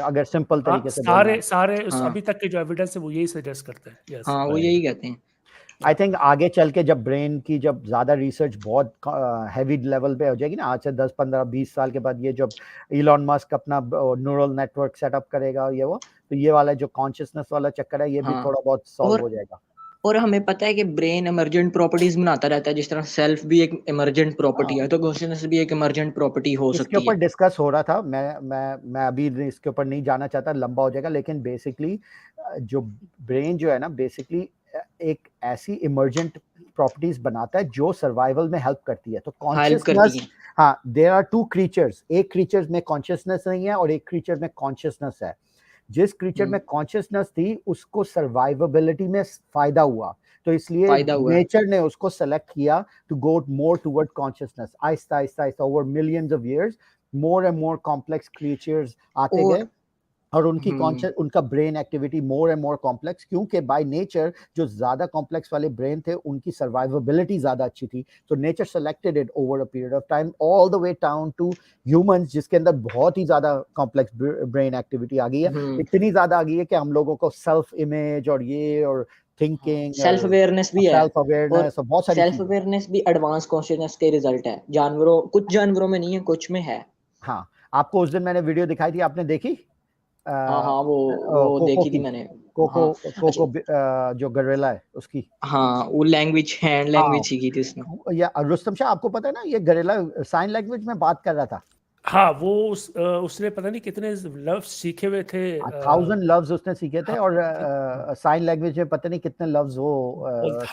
[SPEAKER 1] अगर सिंपल
[SPEAKER 2] हाँ,
[SPEAKER 1] तरीके से बोलना
[SPEAKER 2] सारे उस
[SPEAKER 3] हाँ।
[SPEAKER 2] अभी तक के जो एविडेंस है वो यही सजेस्ट करते हैं। यस,
[SPEAKER 3] हाँ, वो यही कहते हैं।
[SPEAKER 1] आई थिंक आगे चल के जब ब्रेन की जब ज्यादा रिसर्च बहुत हैवी लेवल पे हो जाएगी ना, आज से 10 15 20 साल के बाद, ये जब इलॉन मस्क अपना न्यूरल नेटवर्क सेटअप करेगा ये वो, तो ये वाला जो कॉन्शियसनेस वाला चक्कर है ये भी
[SPEAKER 3] हाँ।
[SPEAKER 1] थोड़ा बहुत सॉल्व हो जाएगा।
[SPEAKER 3] और हमें पता है कि ब्रेन इमर्जेंट प्रॉपर्टीज बनाता रहता है, जिस तरह सेल्फ भी एक इमर्जेंट प्रॉपर्टी है, तो कॉन्शियसनेस भी एक इमर्जेंट प्रॉपर्टी हो
[SPEAKER 1] इसके
[SPEAKER 3] सकती
[SPEAKER 1] ऊपर
[SPEAKER 3] है।
[SPEAKER 1] डिस्कस हो रहा था, मैं अभी इसके ऊपर नहीं जाना चाहता, लंबा हो जाएगा, लेकिन बेसिकली जो ब्रेन जो है ना, बेसिकली एक ऐसी इमर्जेंट प्रॉपर्टीज बनाता है जो सर्वाइवल में हेल्प करती है। तो
[SPEAKER 3] हेल्प करती
[SPEAKER 1] कॉन्शियसनेस,
[SPEAKER 3] है।
[SPEAKER 1] हाँ, देयर आर टू क्रीचर्स, एक क्रीचर में कॉन्शियसनेस नहीं है और एक क्रीचर में कॉन्शियसनेस है। जिस क्रीचर में कॉन्शियसनेस थी उसको सर्वाइवेबिलिटी में फायदा हुआ, तो इसलिए
[SPEAKER 3] फायदा हुआ।
[SPEAKER 1] नेचर ने उसको सेलेक्ट किया to go more toward consciousness. आहिस्ता आहिस्ता आहिस्ता over millions of years more and more complex creatures आते
[SPEAKER 3] और
[SPEAKER 1] गए, और उनकी उनका brain activity more and more complex, क्योंकि बाय नेचर जो ज्यादा कॉम्प्लेक्स वाले ब्रेन थे उनकी सर्वाइवेबिलिटी ज्यादा अच्छी थी, तो nature selected it over a period of time all the way down to humans, जिसके अंदर बहुत ही ज्यादा कॉम्प्लेक्स ब्रेन एक्टिविटी आ गई है। इतनी ज्यादा आ गई है कि हम लोगों को सेल्फ इमेज और ये और थिंकिंग,
[SPEAKER 3] सेल्फ अवेयरनेस भी है,
[SPEAKER 1] सेल्फ अवेयरनेस और बहुत सारी
[SPEAKER 3] सेल्फ अवेयरनेस भी एडवांस कॉन्शियसनेस के रिजल्ट है। जानवरों, कुछ जानवरों में नहीं है, कुछ में है।
[SPEAKER 1] हाँ, आपको उस दिन मैंने वीडियो दिखाई थी, आपने देखी?
[SPEAKER 3] हाँ, वो
[SPEAKER 1] कोको
[SPEAKER 3] देखी थी
[SPEAKER 1] की,
[SPEAKER 3] मैंने।
[SPEAKER 1] कोको
[SPEAKER 3] हाँ,
[SPEAKER 1] कोको जो गरिल्ला है उसकी,
[SPEAKER 3] हाँ, वो लैंग्वेज, हैंड लैंग्वेज सीखी थी उसने।
[SPEAKER 1] या रुस्तम शाह, आपको पता है ना ये गरिल्ला साइन लैंग्वेज में बात कर रहा था।
[SPEAKER 2] हाँ, वो उसने पता नहीं कितने लफ्ज सीखे हुए थे,
[SPEAKER 1] 1000 लफ्ज उसने सीखे थे, और साइन लैंग्वेज में पता नहीं कितने लफ्ज वो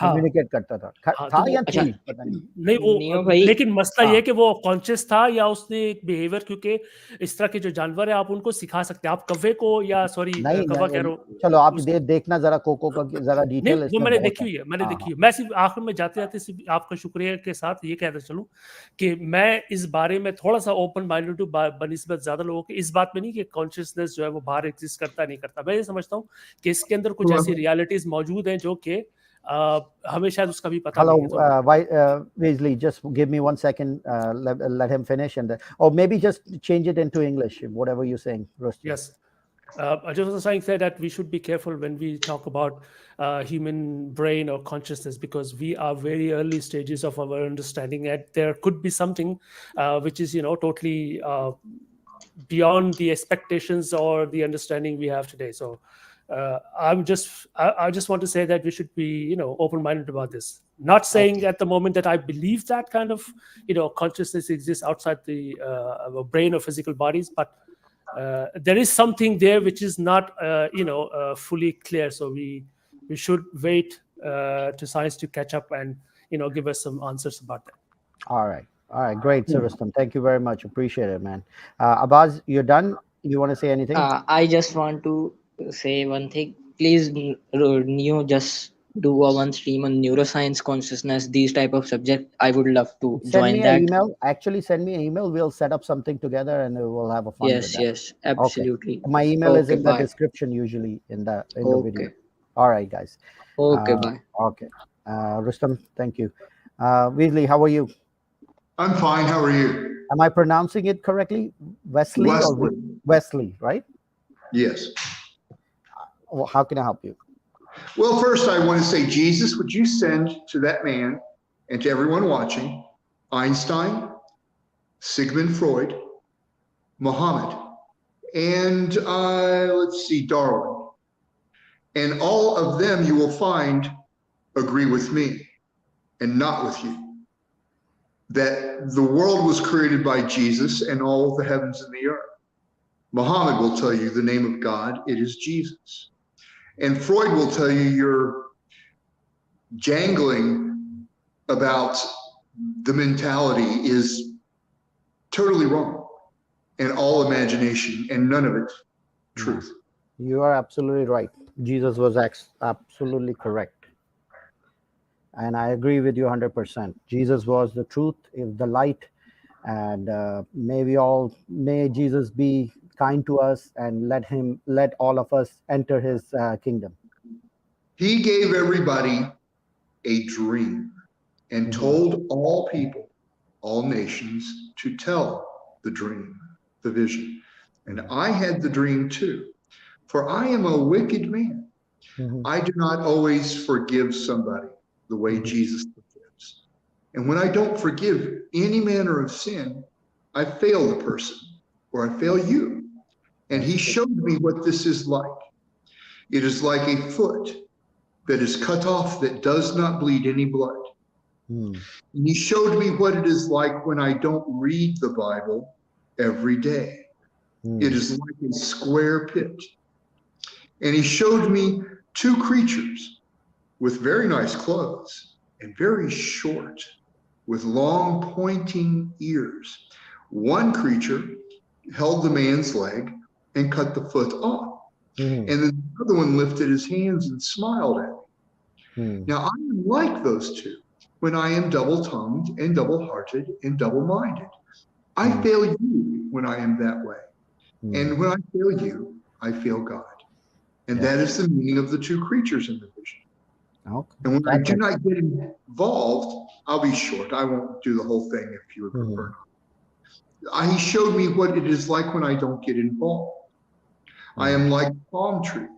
[SPEAKER 1] कम्युनिकेट करता था, था या थी पता नहीं
[SPEAKER 2] वो
[SPEAKER 3] भाई।
[SPEAKER 2] लेकिन मसला ये कि वो कॉन्शियस था या उसने एक बिहेवियर, क्योंकि इस तरह के जो जानवर है आप उनको सिखा सकते हैं। आप कव्वे को, या सॉरी कव्वा कह रहा हूँ,
[SPEAKER 1] चलो आप देखना जरा कोको का जरा डिटेल,
[SPEAKER 2] नहीं, वो मैंने देखी हुई है, मैंने देखी है। मैं सिर्फ आखिर में जाते जाते सिर्फ आपका शुक्रिया के साथ ये कहते चलूं कि मैं इस बारे में थोड़ा सा ओपन माइंड टू बनिस्बत ज्यादा लोगों के इस बात में नहीं कि कॉन्शियसनेस जो है वो बाहर एग्जिस्ट करता नहीं करता। मैं ये समझता हूँ कि इसके अंदर कुछ ऐसी रियलिटीज मौजूद हैं जो कि हमें शायद उसका भी पता नहीं है।
[SPEAKER 1] Hello, Weasley, just give me 1 second. Let him finish, and or maybe just change it into English, whatever you're saying, Rusty.
[SPEAKER 2] Yes. I just was trying to say that we should be careful when we talk about human brain or consciousness, because we are very early stages of our understanding, and there could be something which is, totally beyond the expectations or the understanding we have today. So I just want to say that we should be, open-minded about this. Not saying at the moment that I believe that kind of, consciousness exists outside the our brain or physical bodies, but there is something there which is not, fully clear. So we should wait to science to catch up and, give us some answers about that.
[SPEAKER 1] All right, great, Sir Rustam. Thank you very much. Appreciate it, man. Abaz, you're done. You want to say anything?
[SPEAKER 3] I just want to say one thing. Please, Neo, just do a one stream on neuroscience, consciousness, these type of subject. I would love to
[SPEAKER 1] Send
[SPEAKER 3] join
[SPEAKER 1] me
[SPEAKER 3] that.
[SPEAKER 1] an email. Actually, send me an email. We'll set up something together, and we'll have a fun with that.
[SPEAKER 3] Yes, absolutely.
[SPEAKER 1] Okay. My email is
[SPEAKER 3] Okay,
[SPEAKER 1] in the
[SPEAKER 3] bye.
[SPEAKER 1] description usually in the
[SPEAKER 3] Okay.
[SPEAKER 1] video. All right, guys.
[SPEAKER 3] Okay, bye.
[SPEAKER 1] Okay. Rustam, thank you. Weasley, how are you?
[SPEAKER 9] I'm fine. How are you?
[SPEAKER 1] Am I pronouncing it correctly? Wesley or Wesley, right?
[SPEAKER 9] Yes.
[SPEAKER 1] Well, how can I help you?
[SPEAKER 9] Well, first I want to say, Jesus, would you send to that man and to everyone watching, Einstein, Sigmund Freud, Muhammad, and let's see, Darwin. And all of them you will find agree with me and not with you. That the world was created by Jesus and all the heavens and the earth. Muhammad will tell you the name of God, it is Jesus. And Freud will tell you you're jangling about the mentality is totally wrong and all imagination and none of it truth.
[SPEAKER 1] You are absolutely right. Jesus was absolutely correct. And I agree with you 100%. Jesus was the truth, is the light, and may Jesus be kind to us and let all of us enter his kingdom.
[SPEAKER 9] He gave everybody a dream and told all people, all nations, to tell the dream, the vision. And I had the dream too, for I am a wicked man. I do not always forgive somebody the way Jesus forgives. And when I don't forgive any manner of sin, I fail the person, or I fail you. And he showed me what this is like. It is like a foot that is cut off that does not bleed any blood. And he showed me what it is like when I don't read the Bible every day. It is like a square pit. And he showed me two creatures with very nice clothes and very short, with long pointing ears. One creature held the man's leg and cut the foot off. And then the other one lifted his hands and smiled at me. Now I am like those two when I am double-tongued and double-hearted and double-minded. I fail you when I am that way. And when I fail you, I fail God. And that is the meaning of the two creatures in the vision.
[SPEAKER 1] Okay.
[SPEAKER 9] And when I do not get involved, I'll be short. I won't do the whole thing if you would prefer. He showed me what it is like when I don't get involved. I am like palm trees.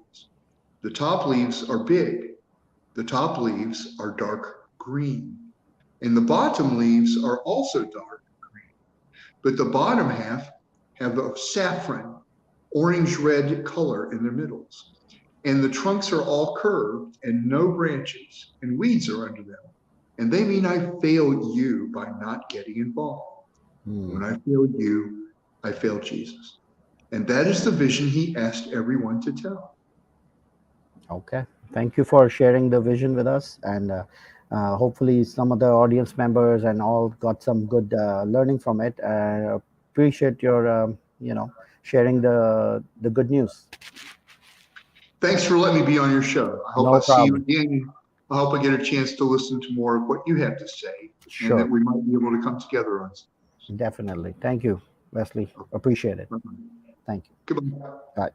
[SPEAKER 9] The top leaves are big. The top leaves are dark green. And the bottom leaves are also dark green. But the bottom half have a saffron, orange-red color in their middles. And the trunks are all curved and no branches, and weeds are under them. And they mean I fail you by not getting involved. When I fail you, I fail Jesus. And that is the vision he asked everyone to tell.
[SPEAKER 1] Okay. Thank you for sharing the vision with us. And hopefully some of the audience members and all got some good learning from it. Appreciate your, sharing the good news.
[SPEAKER 9] Thanks for letting me be on your show. I hope I see you again. I hope I get a chance to listen to more of what you have to say.
[SPEAKER 1] Sure.
[SPEAKER 9] And that we might be able to come together on something.
[SPEAKER 1] Definitely. Thank you. Wesley. Appreciate it. Thank you.
[SPEAKER 9] Goodbye.
[SPEAKER 1] Bye.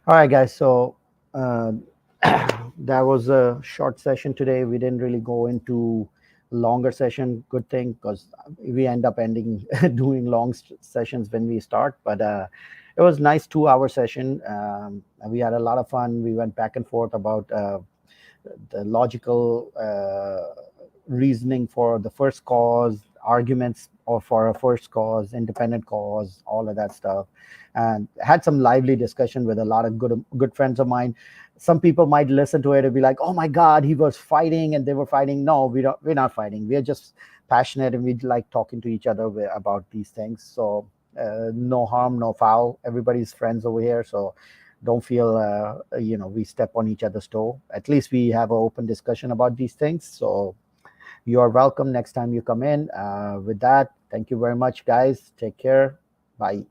[SPEAKER 1] All right, guys. So that was a short session today. We didn't really go into longer session. Good thing, because we end up doing long sessions when we start. But it was nice 2-hour session. We had a lot of fun. We went back and forth about the logical reasoning for the first cause, arguments or for a first cause, independent cause, all of that stuff, and had some lively discussion with a lot of good friends of mine. Some people might listen to it and be like, "Oh my God, he was fighting and they were fighting." No, we're not fighting. We're just passionate and we like talking to each other about these things. So no harm, no foul. Everybody's friends over here. So don't feel we step on each other's toe. At least we have an open discussion about these things. So you are welcome next time you come in. With that, thank you very much, guys. Take care. Bye.